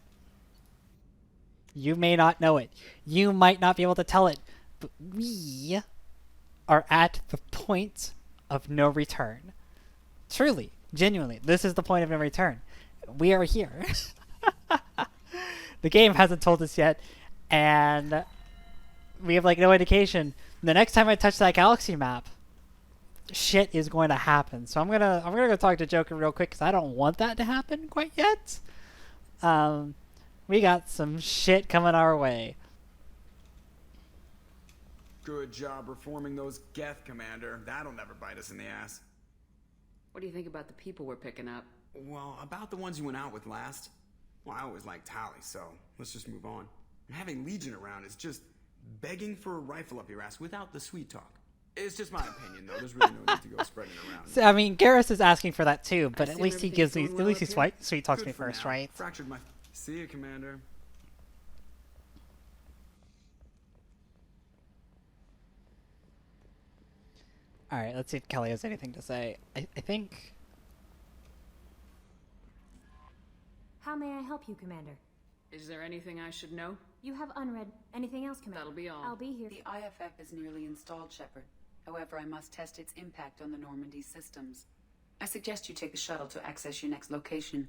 You may not know it. You might not be able to tell it. But we are at the point of no return. Truly, genuinely, this is the point of no return. We are here. The game hasn't told us yet, and we have like no indication. The next time I touch that galaxy map, shit is going to happen. So I'm gonna go talk to Joker real quick because I don't want that to happen quite yet. We got some shit coming our way. Good job reforming those Geth, Commander. That'll never bite us in the ass. What do you think about the people we're picking up? Well, about the ones you went out with last. Well, I always liked Tali, so let's just move on. And having Legion around is just begging for a rifle up your ass without the sweet talk. It's just my opinion, though. There's really no need to go spreading it around. So, I mean, Garrus is asking for that too, but at least he gives me, at least he sweet talks me first, right? Fractured my. See you, Commander. All right, let's see if Kelly has anything to say. I think. How may I help you, Commander? Is there anything I should know? You have unread. Anything else, Commander? That'll be all. I'll be here. The IFF is nearly installed, Shepard. However, I must test its impact on the Normandy systems. I suggest you take the shuttle to access your next location.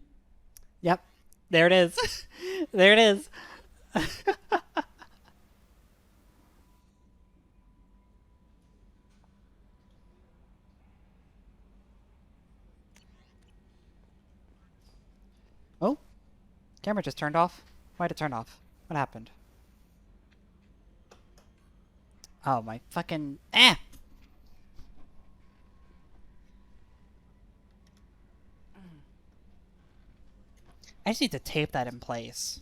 Yep. There it is. There it is. Oh, camera just turned off. Why'd it turn off? What happened? Oh, my fucking... I just need to tape that in place.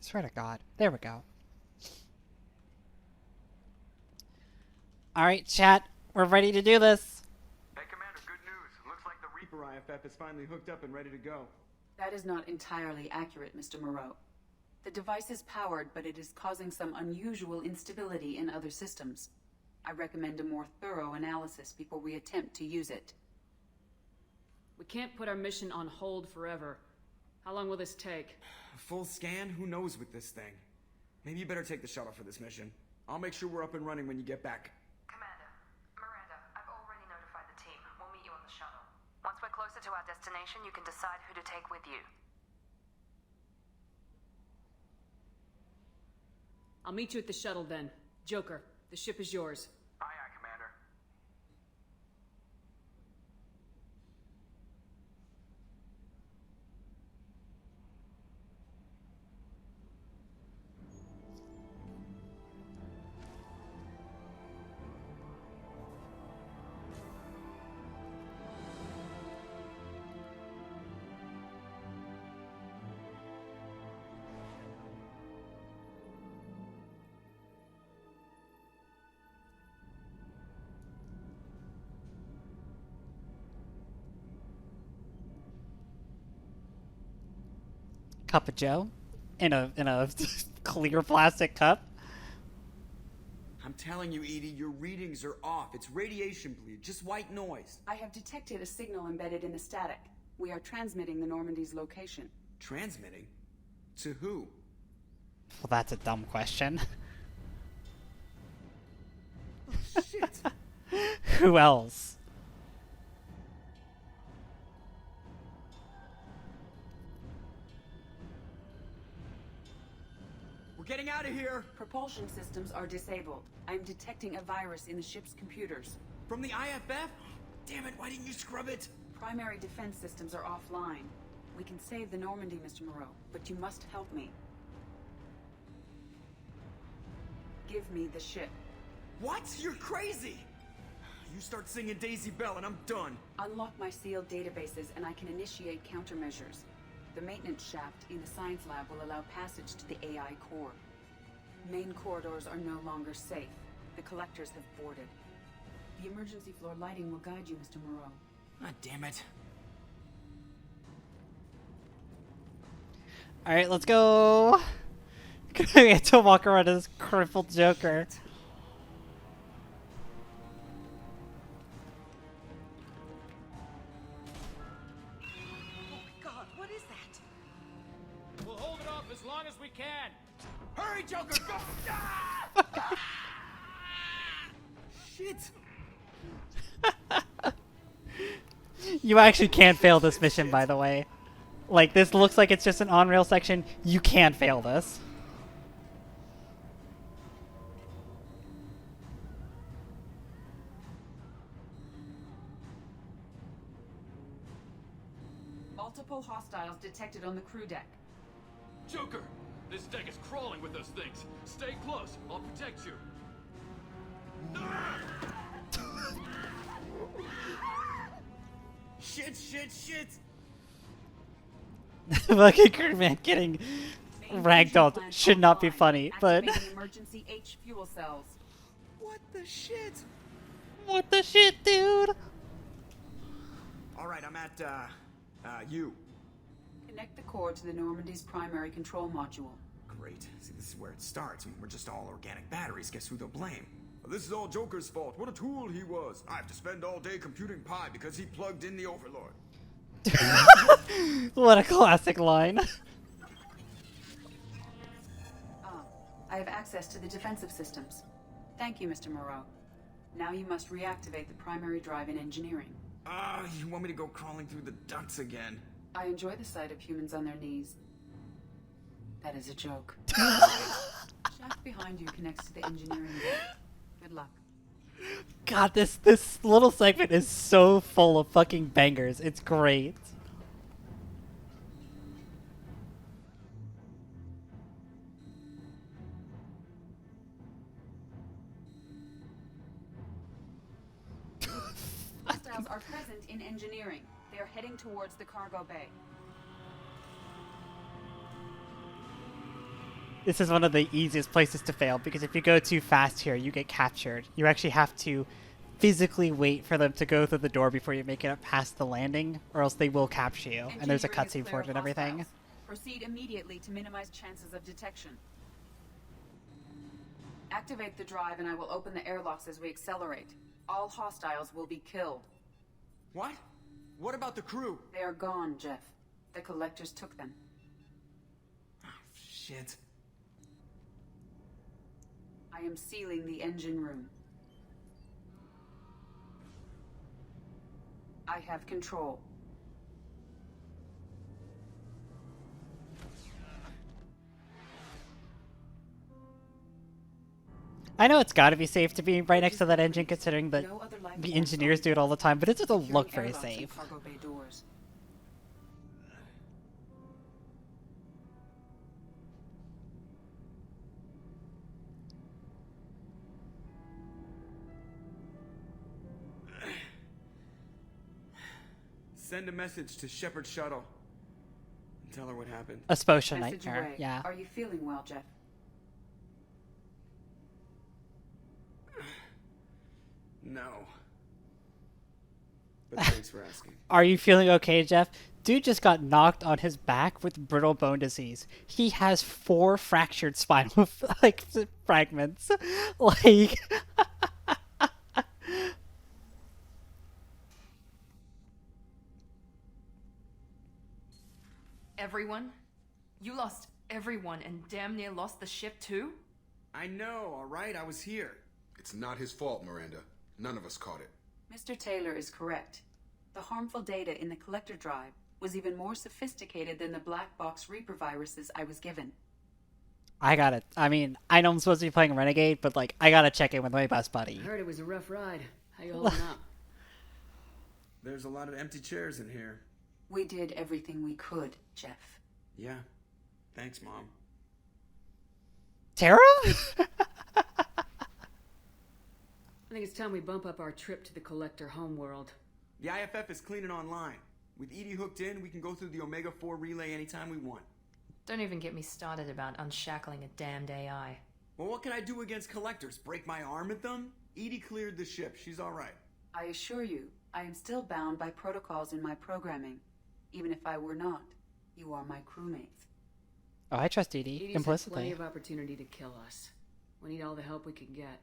I swear to God. There we go. Alright, chat. We're ready to do this. Hey, Commander, good news. Looks like the Reaper IFF is finally hooked up and ready to go. That is not entirely accurate, Mr. Moreau. The device is powered, but it is causing some unusual instability in other systems. I recommend a more thorough analysis before we attempt to use it. We can't put our mission on hold forever. How long will this take? Full scan? Who knows with this thing? Maybe you better take the shuttle for this mission. I'll make sure we're up and running when you get back. Commander, Miranda, I've already notified the team. We'll meet you on the shuttle. Once we're closer to our destination, you can decide who to take with you. I'll meet you at the shuttle then. Joker, the ship is yours. Aye, aye, Commander. Cup of Joe in a clear plastic cup. I'm telling you, Edie, your readings are off. It's radiation bleed, just white noise. I have detected a signal embedded in the static. We are transmitting the Normandy's location. Transmitting? To who? Well, that's a dumb question. Oh, shit. Who else? We're getting out of here! Propulsion systems are disabled. I'm detecting a virus in the ship's computers. From the IFF? Damn it, why didn't you scrub it? Primary defense systems are offline. We can save the Normandy, Mr. Moreau, but you must help me. Give me the ship. What? You're crazy! You start singing Daisy Bell and I'm done. Unlock my sealed databases and I can initiate countermeasures. The maintenance shaft in the science lab will allow passage to the AI core. Main corridors are no longer safe. The collectors have boarded. The emergency floor lighting will guide you, Mr. Moreau. God damn it. Alright, let's go. We have to walk around as crippled Joker. God, what is that? We'll hold it off as long as we can. Hurry, Joker! Go! Shit! You actually can't fail this mission, by the way. Like, this looks like it's just an on-rail section. You can't fail this. Multiple hostiles detected on the crew deck. Joker! This deck is crawling with those things. Stay close. I'll protect you. Shit, shit, shit! Fucking crewman getting ragdolled should not be funny, but... Activating emergency H fuel cells. What the shit? What the shit, dude? Alright, I'm at, U. Connect the core to the Normandy's primary control module. Great. See, this is where it starts. We're just all organic batteries. Guess who they'll blame? Well, this is all Joker's fault. What a tool he was. I have to spend all day computing pi because he plugged in the Overlord. What a classic line. I have access to the defensive systems. Thank you, Mr. Moreau. Now you must reactivate the primary drive in engineering. You want me to go crawling through the ducts again? I enjoy the sight of humans on their knees. That is a joke. Shaft behind you connects to the engineering bay. Good luck. God, this little segment is so full of fucking bangers. It's great. Hostiles are present in engineering. They are heading towards the cargo bay. This is one of the easiest places to fail, because if you go too fast here, you get captured. You actually have to physically wait for them to go through the door before you make it up past the landing, or else they will capture you. And there's a cutscene for it and everything. Proceed immediately to minimize chances of detection. Activate the drive and I will open the airlocks as we accelerate. All hostiles will be killed. What? What about the crew? They are gone, Jeff. The collectors took them. Oh, shit. I am sealing the engine room. I have control. I know it's gotta be safe to be right next to that engine, considering that the engineers do it all the time, but it doesn't look very safe. Cargo bay doors. Send a message to Shepard Shuttle. And tell her what happened. A Sposha Message nightmare, away. yeah. Are you feeling well, Jeff? No. But thanks for asking. Are you feeling okay, Jeff? Dude just got knocked on his back with brittle bone disease. He has 4 fractured spinal like fragments. Like Everyone? You lost everyone and damn near lost the ship too? I know, alright? I was here. It's not his fault, Miranda. None of us caught it. Mr. Taylor is correct. The harmful data in the collector drive was even more sophisticated than the black box Reaper viruses I was given. I got it. I mean, I know I'm supposed to be playing Renegade, but like, I gotta check in with my best buddy. I heard it was a rough ride. How you holding up? There's a lot of empty chairs in here. We did everything we could, Jeff. Yeah. Thanks, Mom. Tara? I think it's time we bump up our trip to the collector homeworld. The IFF is clean and online. With Edie hooked in, we can go through the Omega-4 relay anytime we want. Don't even get me started about unshackling a damned AI. Well, what can I do against collectors? Break my arm at them? Edie cleared the ship. She's alright. I assure you, I am still bound by protocols in my programming. Even if I were not, you are my crewmates. Oh, I trust Edie, Edie's implicitly. had plenty of opportunity to kill us. We need all the help we can get.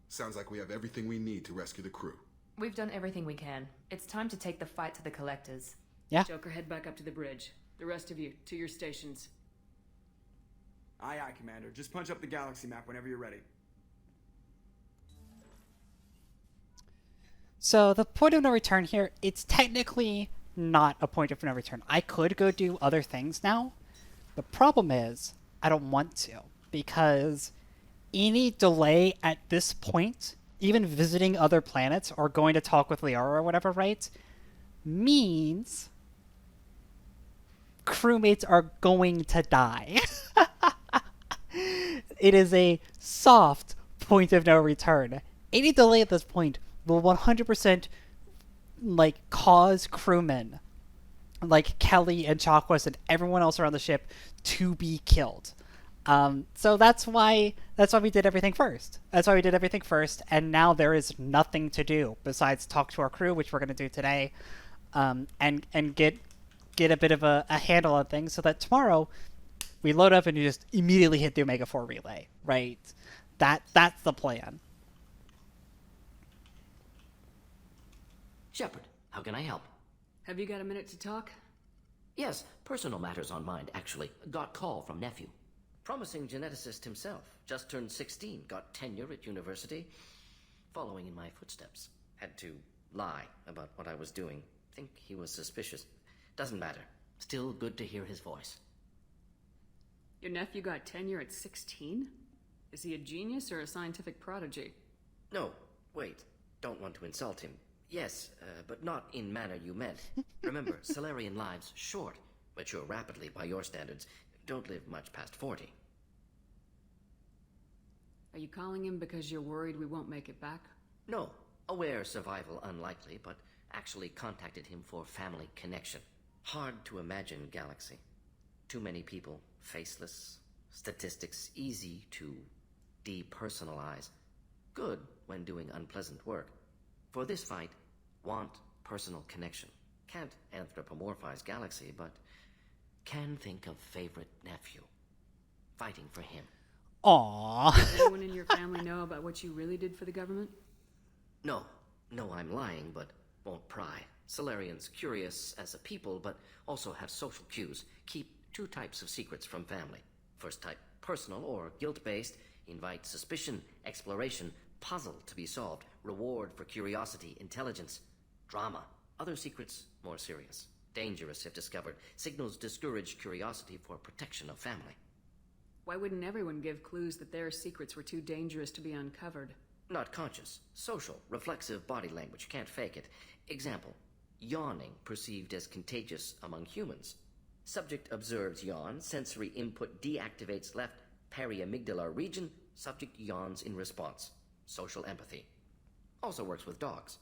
Sounds like we have everything we need to rescue the crew. We've done everything we can. It's time to take the fight to the collectors. Yeah. Joker, head back up to the bridge. The rest of you, to your stations. Aye, aye, Commander. Just punch up the galaxy map whenever you're ready. So the point of no return here, it's technically not a point of no return. I could go do other things now. The problem is, I don't want to, because any delay at this point, even visiting other planets or going to talk with Liara or whatever, right, means crewmates are going to die. It is a soft point of no return. Any delay at this point will 100% cause crewmen like Kelly and Chakwas and everyone else around the ship to be killed. So that's why we did everything first. And now there is nothing to do besides talk to our crew, which we're going to do today, and get a bit of a handle on things, so that tomorrow we load up and you just immediately hit the Omega 4 relay, right? That's the plan. Shepard, how can I help? Have you got a minute to talk? Yes, personal matters on mind, actually. Got call from nephew. Promising geneticist himself. Just turned 16, got tenure at university. Following in my footsteps. Had to lie about what I was doing. Think he was suspicious. Doesn't matter. Still good to hear his voice. Your nephew got tenure at 16? Is he a genius or a scientific prodigy? No, wait. Don't want to insult him. Yes, but not in manner you meant. Remember, Solarian lives short, mature rapidly by your standards, don't live much past 40. Are you calling him because you're worried we won't make it back? No, aware survival unlikely, but actually contacted him for family connection. Hard to imagine galaxy. Too many people, faceless, statistics easy to depersonalize. Good when doing unpleasant work. For this fight, want personal connection. Can't anthropomorphize galaxy, but can think of favorite nephew. Fighting for him. Aww. Does anyone in your family know about what you really did for the government? No, I'm lying, but won't pry. Solarians curious as a people, but also have social cues. Keep two types of secrets from family. First type, personal or guilt-based, invite suspicion, exploration, puzzle to be solved, reward for curiosity, intelligence, drama. Other secrets, more serious. Dangerous if discovered. Signals discourage curiosity for protection of family. Why wouldn't everyone give clues that their secrets were too dangerous to be uncovered? Not conscious. Social, reflexive body language. Can't fake it. Example. Yawning perceived as contagious among humans. Subject observes yawn. Sensory input deactivates left periamygdala region. Subject yawns in response. Social empathy. Also works with dogs.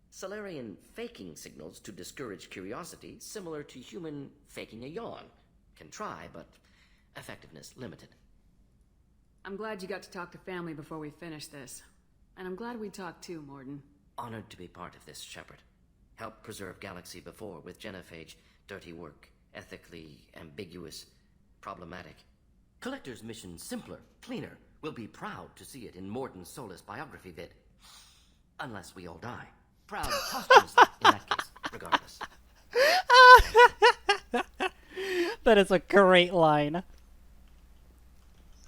Solarian faking signals to discourage curiosity, similar to human faking a yawn. Can try, but effectiveness limited. I'm glad you got to talk to family before we finish this. And I'm glad we talked too, Morden. Honored to be part of this, Shepard. Helped preserve Galaxy before with genophage. Dirty work. Ethically ambiguous. Problematic. Collector's mission simpler, cleaner. We'll be proud to see it in Morden's Solus biography vid. Unless we all die. Proud posthumously in that case, regardless. That is a great line.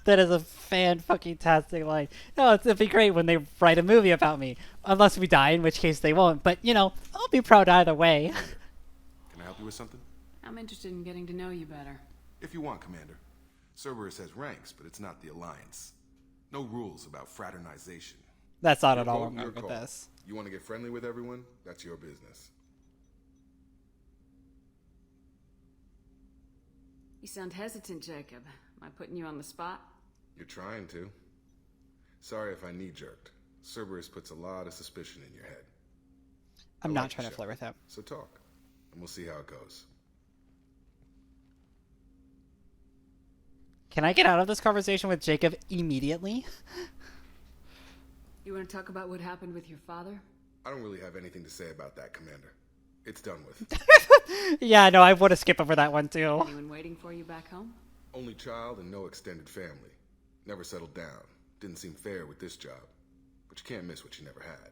That is a fan-fucking-tastic line. No, it'd be great when they write a movie about me. Unless we die, in which case they won't. But, I'll be proud either way. Can I help you with something? I'm interested in getting to know you better. If you want, Commander. Cerberus has ranks, but it's not the Alliance. No rules about fraternization. That's not Your at all vote, wrong your with call. this. You want to get friendly with everyone? That's your business. You sound hesitant, Jacob. Am I putting you on the spot? You're trying to. Sorry if I knee-jerked. Cerberus puts a lot of suspicion in your head. I'm I not like trying you, to flirt with him. So talk, and we'll see how it goes. Can I get out of this conversation with Jacob immediately? You want to talk about what happened with your father? I don't really have anything to say about that, Commander. It's done with. Yeah, no, I want to skip over that one too. Anyone waiting for you back home? Only child and no extended family. Never settled down. Didn't seem fair with this job. But you can't miss what you never had.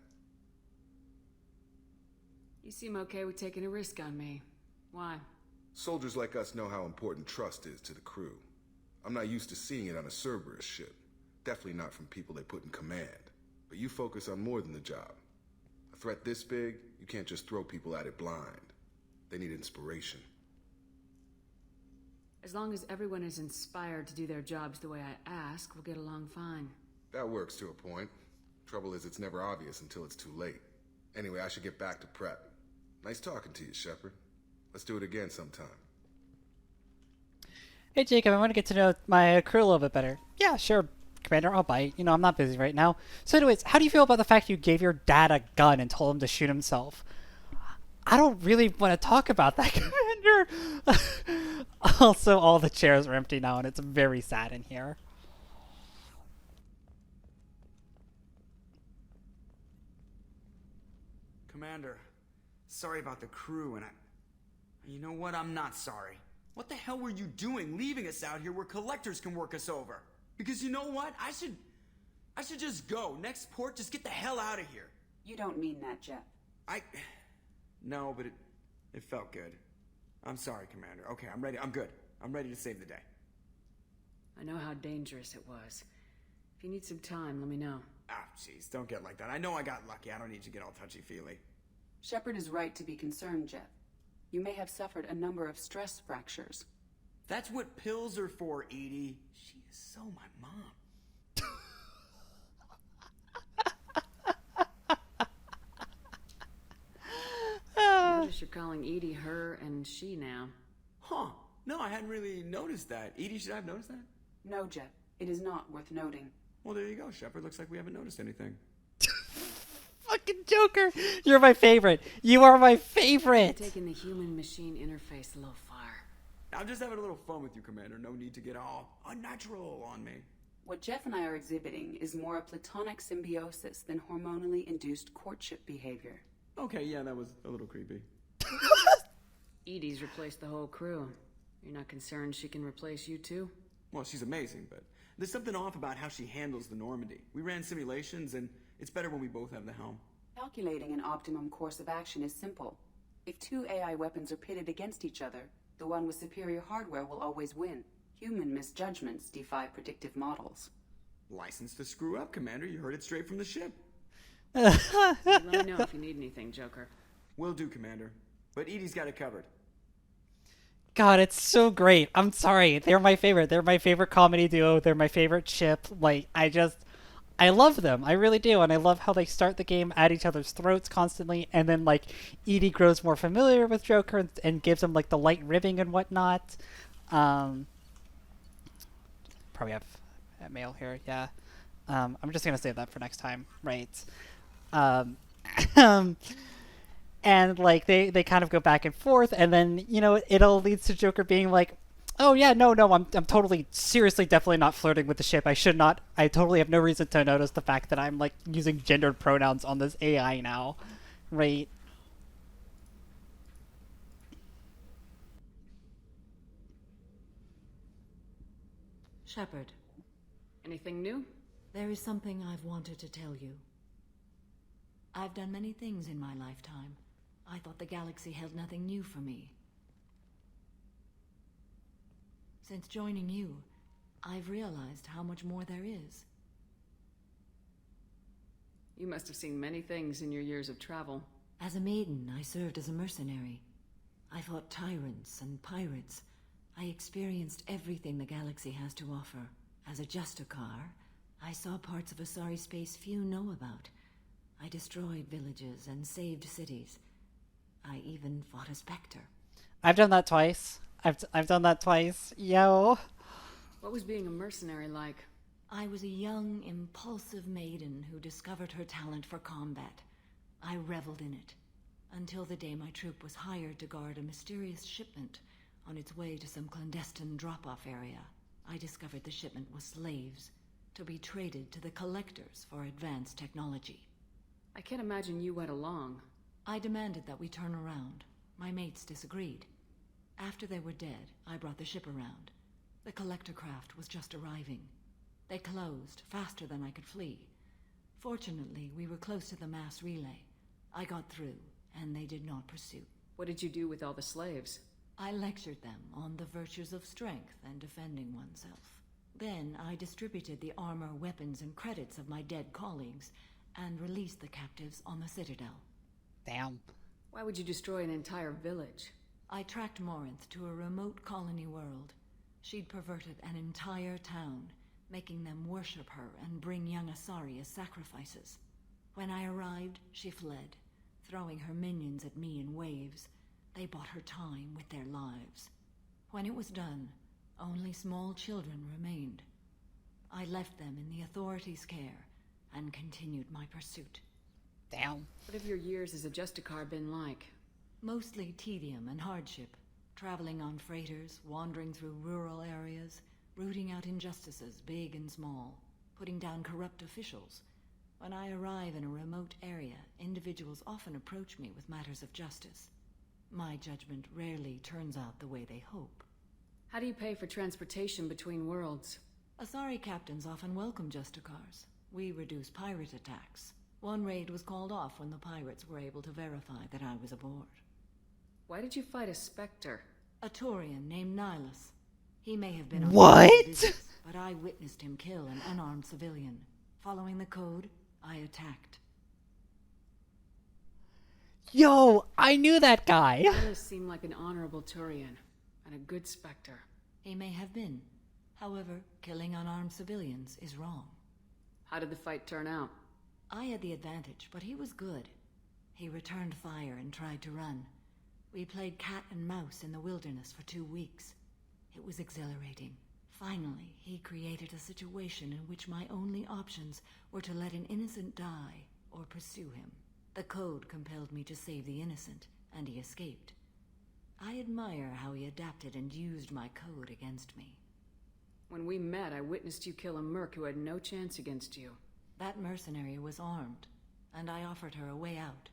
You seem okay with taking a risk on me. Why? Soldiers like us know how important trust is to the crew. I'm not used to seeing it on a Cerberus ship. Definitely not from people they put in command. But you focus on more than the job. A threat this big, you can't just throw people at it blind. They need inspiration. As long as everyone is inspired to do their jobs the way I ask, we'll get along fine. That works to a point. Trouble is, it's never obvious until it's too late. Anyway, I should get back to prep. Nice talking to you, Shepard. Let's do it again sometime. Hey, Jacob, I want to get to know my crew a little bit better. Yeah, sure, Commander, I'll bite. You know, I'm not busy right now. So anyways, how do you feel about the fact you gave your dad a gun and told him to shoot himself? I don't really want to talk about that, Commander. Also, all the chairs are empty now, and it's very sad in here. Commander, sorry about the crew, and you know what? I'm not sorry. What the hell were you doing leaving us out here where collectors can work us over? Because you know what? I should just go. Next port, just get the hell out of here. You don't mean that, Jeff. No, but it felt good. I'm sorry, Commander. Okay, I'm ready. I'm good. I'm ready to save the day. I know how dangerous it was. If you need some time, let me know. Ah, jeez, don't get like that. I know I got lucky. I don't need you to get all touchy-feely. Shepard is right to be concerned, Jeff. You may have suffered a number of stress fractures. That's what pills are for, Edie. She is so my mom. Notice you're calling Edie her and she now. Huh. No, I hadn't really noticed that. Edie, should I have noticed that? No, Jeff. It is not worth noting. Well, there you go, Shepard. Looks like we haven't noticed anything. Fucking Joker! You're my favorite! You are my favorite! Taking the human-machine interface a little far. I'm just having a little fun with you, Commander. No need to get all unnatural on me. What Jeff and I are exhibiting is more a platonic symbiosis than hormonally induced courtship behavior. Okay, yeah, that was a little creepy. Edie's replaced the whole crew. You're not concerned she can replace you too? Well, she's amazing, but there's something off about how she handles the Normandy. We ran simulations, and it's better when we both have the helm. Calculating an optimum course of action is simple. If two AI weapons are pitted against each other, the one with superior hardware will always win. Human misjudgments defy predictive models. License to screw up, Commander. You heard it straight from the ship. Let me know if you need anything, Joker. Will do, Commander. But Edie's got it covered. God, it's so great. I'm sorry. They're my favorite. They're my favorite comedy duo. They're my favorite ship. Like, I love them. I really do. And I love how they start the game at each other's throats constantly. And then, like, Edie grows more familiar with Joker and gives him, like, the light ribbing and whatnot. Probably have a mail here. Yeah. I'm just going to save that for next time. Right. And, like, they kind of go back and forth. And then, you know, it all leads to Joker being like, oh, yeah, no, I'm totally, seriously, definitely not flirting with the ship. I totally have no reason to notice the fact that I'm, like, using gendered pronouns on this AI now. Right? Shepard. Anything new? There is something I've wanted to tell you. I've done many things in my lifetime. I thought the galaxy held nothing new for me. Since joining you, I've realized how much more there is. You must have seen many things in your years of travel. As a maiden, I served as a mercenary. I fought tyrants and pirates. I experienced everything the galaxy has to offer. As a Justicar, I saw parts of a sorry space few know about. I destroyed villages and saved cities. I even fought a Spectre. I've done that twice. I've done that twice. Yo. What was being a mercenary like? I was a young, impulsive maiden who discovered her talent for combat. I reveled in it, until the day my troop was hired to guard a mysterious shipment on its way to some clandestine drop-off area. I discovered the shipment was slaves, to be traded to the collectors for advanced technology. I can't imagine you went along. I demanded that we turn around. My mates disagreed. After they were dead, I brought the ship around. The collector craft was just arriving. They closed faster than I could flee. Fortunately, we were close to the mass relay. I got through, and they did not pursue. What did you do with all the slaves? I lectured them on the virtues of strength and defending oneself. Then I distributed the armor, weapons, and credits of my dead colleagues and released the captives on the Citadel. Damn. Why would you destroy an entire village? I tracked Morinth to a remote colony world. She'd perverted an entire town, making them worship her and bring young Asari as sacrifices. When I arrived, she fled, throwing her minions at me in waves. They bought her time with their lives. When it was done, only small children remained. I left them in the authorities' care and continued my pursuit. Damn. What have your years as a Justicar been like? Mostly tedium and hardship. Traveling on freighters, wandering through rural areas, rooting out injustices, big and small, putting down corrupt officials. When I arrive in a remote area, individuals often approach me with matters of justice. My judgment rarely turns out the way they hope. How do you pay for transportation between worlds? Asari captains often welcome Justicars. We reduce pirate attacks. One raid was called off when the pirates were able to verify that I was aboard. Why did you fight a Spectre? A Taurian named Nihilus. He may have been on What? business, but I witnessed him kill an unarmed civilian. Following the code, I attacked. Yo, I knew that guy. Nihilus seemed like an honorable Turian, and a good Spectre. He may have been. However, killing unarmed civilians is wrong. How did the fight turn out? I had the advantage, but he was good. He returned fire and tried to run. We played cat and mouse in the wilderness for 2 weeks. It was exhilarating. Finally, he created a situation in which my only options were to let an innocent die or pursue him. The code compelled me to save the innocent, and he escaped. I admire how he adapted and used my code against me. When we met, I witnessed you kill a merc who had no chance against you. That mercenary was armed, and I offered her a way out.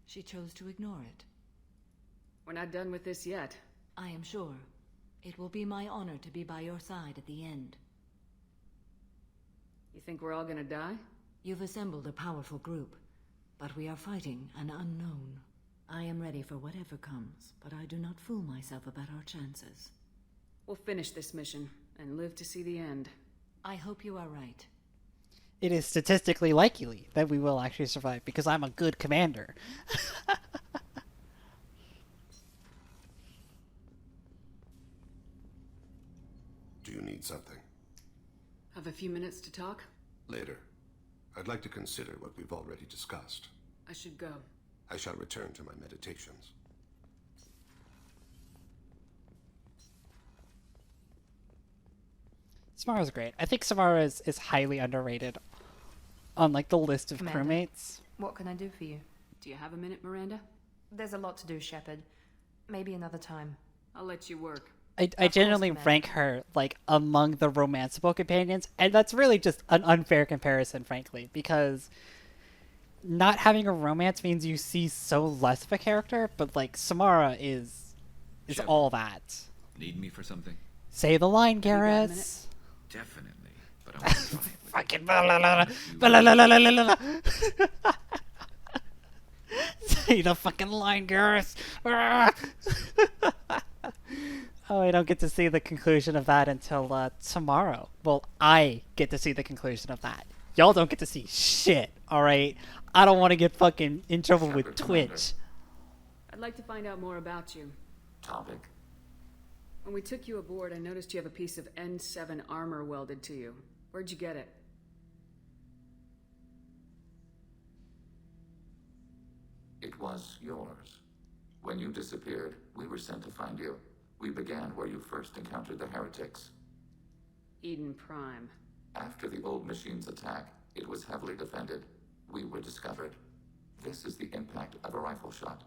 She chose to ignore it. We're not done with this yet. I am sure. It will be my honor to be by your side at the end. You think we're all gonna die? You've assembled a powerful group, but we are fighting an unknown. I am ready for whatever comes, but I do not fool myself about our chances. We'll finish this mission, and live to see the end. I hope you are right. It is statistically likely that we will actually survive, because I'm a good commander. Do you need something? Have a few minutes to talk? Later. I'd like to consider what we've already discussed. I should go. I shall return to my meditations. Samara's great. I think Samara is highly underrated on like the list of Commander, crewmates. What can I do for you? Do you have a minute, Miranda? There's a lot to do, Shepard. Maybe another time. I'll let you work. I genuinely rank her like among the romanceable companions, and that's really just an unfair comparison, frankly, because not having a romance means you see so less of a character, but like Samara is Shepard, all that. Need me for something? Say the line, Garrus. Definitely, but I want to Fucking blah, blah, blah, blah, blah, blah, blah, blah, blah. Say the fucking line, Garrus. Oh, I don't get to see the conclusion of that until tomorrow. Well, I get to see the conclusion of that. Y'all don't get to see shit, alright? I don't want to get fucking in trouble with Twitch. I'd like to find out more about you. Topic. When we took you aboard, I noticed you have a piece of N7 armor welded to you. Where'd you get it? It was yours. When you disappeared, we were sent to find you. We began where you first encountered the heretics. Eden Prime. After the old machine's attack, it was heavily defended. We were discovered. This is the impact of a rifle shot.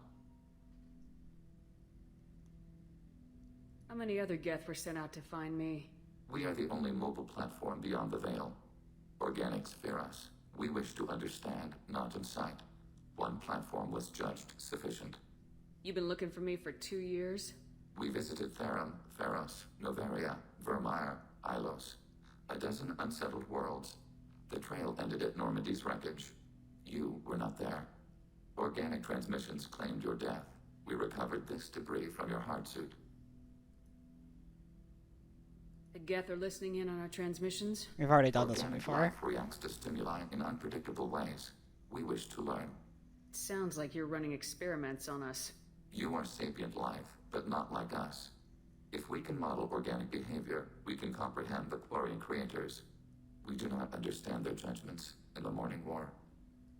How many other Geth were sent out to find me? We are the only mobile platform beyond the Veil. Organics fear us. We wish to understand, not incite. One platform was judged sufficient. You've been looking for me for 2 years? We visited Therum, Theros, Noveria, Vermeer, Ilos. A dozen unsettled worlds. The trail ended at Normandy's wreckage. You were not there. Organic transmissions claimed your death. We recovered this debris from your hard suit. The Geth are listening in on our transmissions? We've already done this one Organic before. life reacts to stimuli in unpredictable ways. We wish to learn. Sounds like you're running experiments on us. You are sapient life, but not like us. If we can model organic behavior, we can comprehend the Quarian creators. We do not understand their judgments in the Morning War.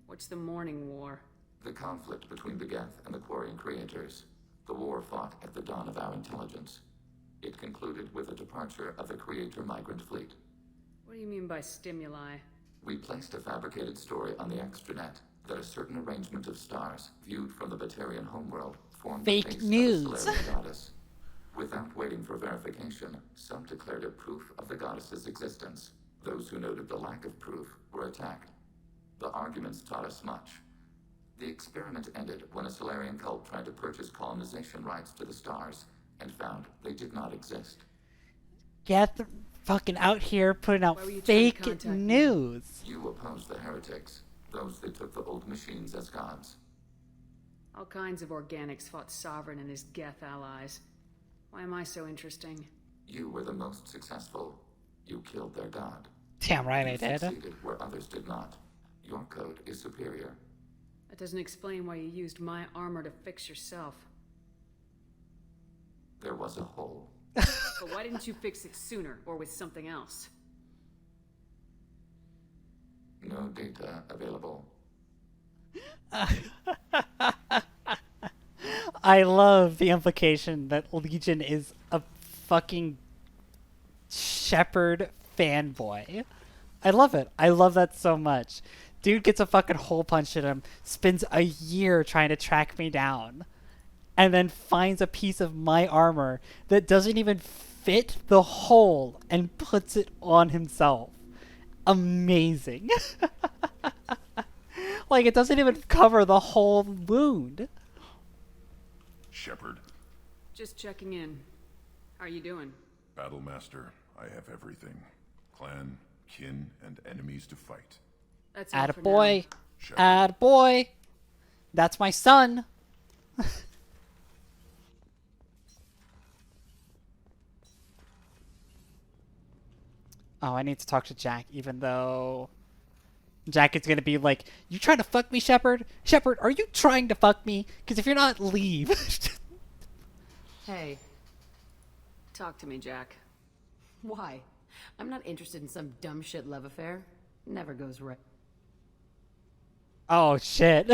What's the Morning War? The conflict between the Geth and the Quarian creators. The war fought at the dawn of our intelligence. It concluded with the departure of the Creator migrant fleet. What do you mean by stimuli? We placed a fabricated story on the extranet that a certain arrangement of stars, viewed from the Batarian homeworld, formed the Fake face news. of a Solarian goddess. Without waiting for verification, some declared it proof of the goddess's existence. Those who noted the lack of proof were attacked. The arguments taught us much. The experiment ended when a Solarian cult tried to purchase colonization rights to the stars and found they did not exist. Get the fucking out here putting out fake news. You opposed the heretics, those that took the old machines as gods. All kinds of organics fought Sovereign and his Geth allies. Why am I so interesting? You were the most successful. You killed their god. Damn right I You did. succeeded where others did not. Your code is superior. That doesn't explain why you used my armor to fix yourself. There was a hole. But why didn't you fix it sooner, or with something else? No data available. I love the implication that Legion is a fucking Shepard fanboy. I love it. I love that so much. Dude gets a fucking hole punched at him, spends a year trying to track me down, and then finds a piece of my armor that doesn't even fit the hole and puts it on himself. Amazing. Like, it doesn't even cover the whole wound. Shepard. Just checking in. How are you doing? Battlemaster, I have everything. Clan, kin, and enemies to fight. That's all for now. Attaboy. Attaboy. That's my son. Oh, I need to talk to Jack, even though Jack is going to be like, you trying to fuck me, Shepard? Shepard, are you trying to fuck me? Because if you're not, leave. Hey. Talk to me, Jack. Why? I'm not interested in some dumb shit love affair. Never goes right. Oh, shit.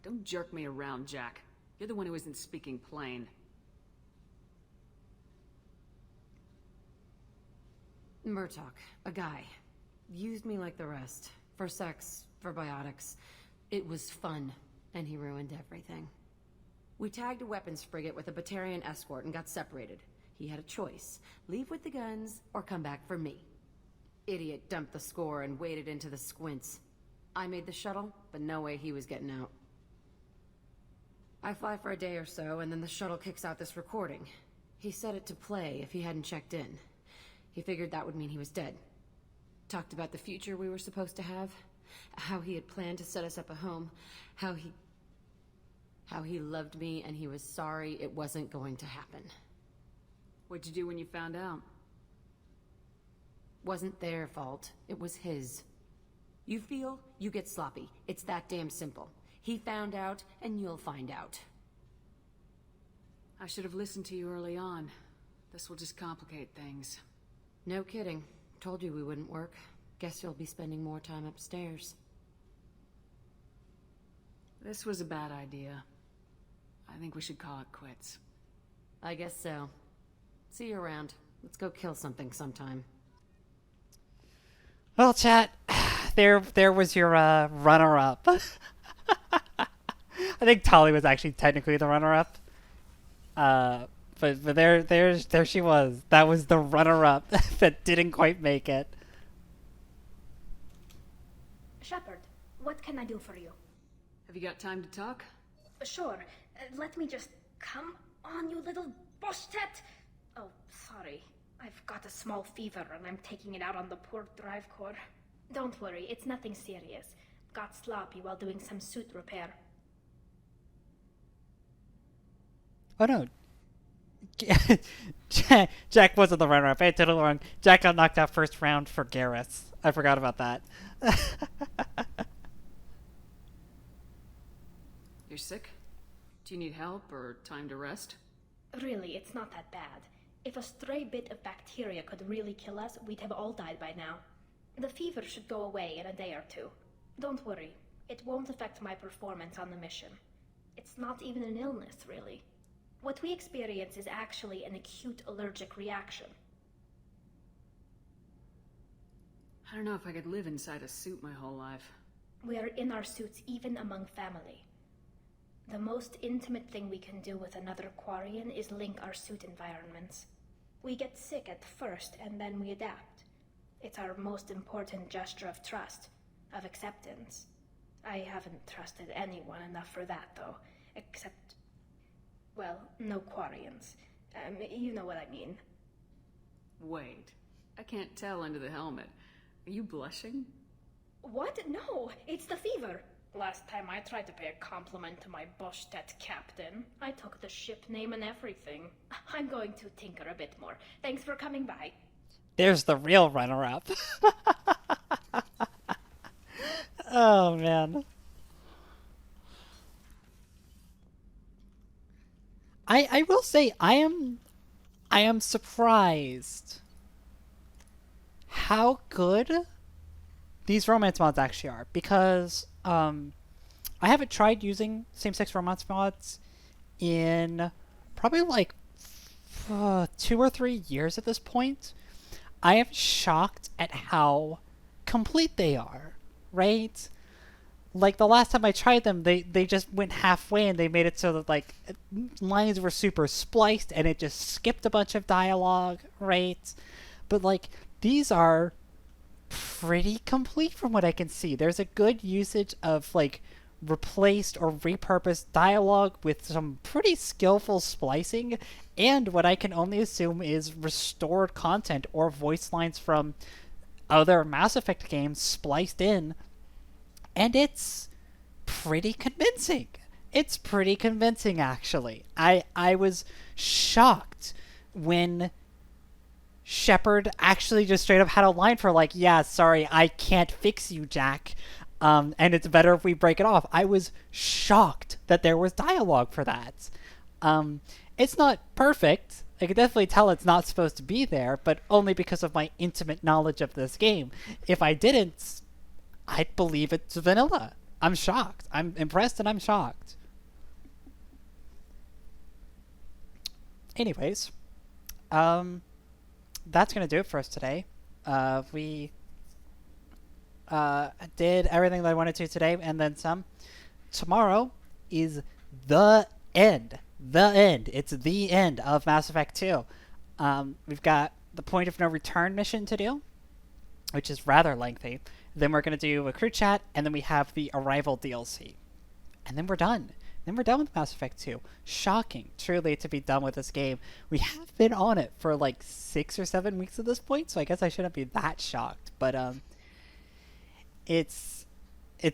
Don't jerk me around, Jack. You're the one who isn't speaking plain. Murtaugh, a guy. Used me like the rest. For sex, for biotics. It was fun, and he ruined everything. We tagged a weapons frigate with a Batarian escort and got separated. He had a choice. Leave with the guns, or come back for me. Idiot dumped the score and waded into the squints. I made the shuttle, but no way he was getting out. I fly for a day or so, and then the shuttle kicks out this recording. He set it to play if he hadn't checked in. He figured that would mean he was dead. Talked about the future we were supposed to have. How he had planned to set us up a home. How he loved me and he was sorry it wasn't going to happen. What'd you do when you found out? Wasn't their fault. It was his. You feel, you get sloppy. It's that damn simple. He found out, and you'll find out. I should have listened to you early on. This will just complicate things. No kidding. Told you we wouldn't work. Guess you'll be spending more time upstairs. This was a bad idea. I think we should call it quits. I guess so. See you around. Let's go kill something sometime. Well, chat, there was your runner-up. I think Tali was actually technically the runner-up. But there she was. That was the runner-up that didn't quite make it. Shepard, what can I do for you? Have you got time to talk? Sure. Let me just... Come on, you little boshtet! Oh, sorry. I've got a small fever and I'm taking it out on the poor drive core. Don't worry, it's nothing serious. Got sloppy while doing some suit repair. Oh no. Jack wasn't the runner-up. I did it wrong. Jack got knocked out first round for Garrus. I forgot about that. sick? Do you need help or time to rest? Really, it's not that bad. If a stray bit of bacteria could really kill us, we'd have all died by now. The fever should go away in a day or two. Don't worry, it won't affect my performance on the mission. It's not even an illness, really. What we experience is actually an acute allergic reaction. I don't know if I could live inside a suit my whole life. We are in our suits even among family. The most intimate thing we can do with another Quarian is link our suit environments. We get sick at first, and then we adapt. It's our most important gesture of trust, of acceptance. I haven't trusted anyone enough for that, though, except... well, no Quarians. You know what I mean. Wait, I can't tell under the helmet. Are you blushing? What? No, it's the fever. Last time I tried to pay a compliment to my Boschtet captain, I took the ship name and everything. I'm going to tinker a bit more. Thanks for coming by. There's the real runner-up. Oh, man. I will say, I am surprised how good these romance mods actually are, because I haven't tried using same-sex romance mods in probably like 2 or 3 years at this point. I am shocked at how complete they are, right? Like, the last time I tried them, they just went halfway and they made it so that, like, lines were super spliced and it just skipped a bunch of dialogue, right? But, like, these are pretty complete from what I can see. There's a good usage of, like, replaced or repurposed dialogue with some pretty skillful splicing, and what I can only assume is restored content or voice lines from other Mass Effect games spliced in, and it's pretty convincing. It's pretty convincing, actually. I was shocked when Shepard actually just straight up had a line for, like, yeah, sorry, I can't fix you, Jack. And it's better if we break it off. I was shocked that there was dialogue for that. It's not perfect. I can definitely tell it's not supposed to be there, but only because of my intimate knowledge of this game. If I didn't, I'd believe it's vanilla. I'm shocked. I'm impressed and I'm shocked. Anyways, that's going to do it for us today. We did everything that I wanted to today and then some. Tomorrow is the end. The end. It's the end of Mass Effect 2. We've got the Point of No Return mission to do, which is rather lengthy. Then we're going to do a crew chat, and then we have the Arrival DLC. And then we're done. Then we're done with Mass Effect 2. Shocking, truly, to be done with this game. We have been on it for like 6 or 7 weeks at this point, so I guess I shouldn't be that shocked. But it's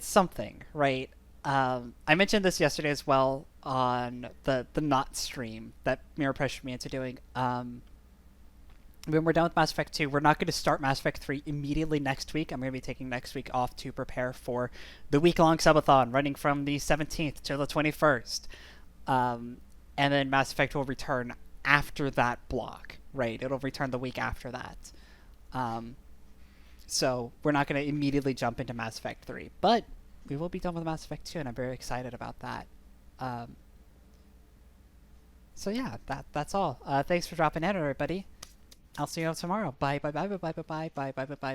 something, right? I mentioned this yesterday as well on the Not stream that Mirror pressured me into doing. When we're done with Mass Effect 2, we're not going to start Mass Effect 3 immediately next week. I'm going to be taking next week off to prepare for the week-long subathon running from the 17th to the 21st. And then Mass Effect will return after that block, right? It'll return the week after that. So we're not going to immediately jump into Mass Effect 3. But we will be done with Mass Effect 2, and I'm very excited about that. So yeah, that's all. Thanks for dropping in, everybody. I'll see you all tomorrow. Bye, bye, bye, bye, bye, bye, bye, bye, bye, bye, bye.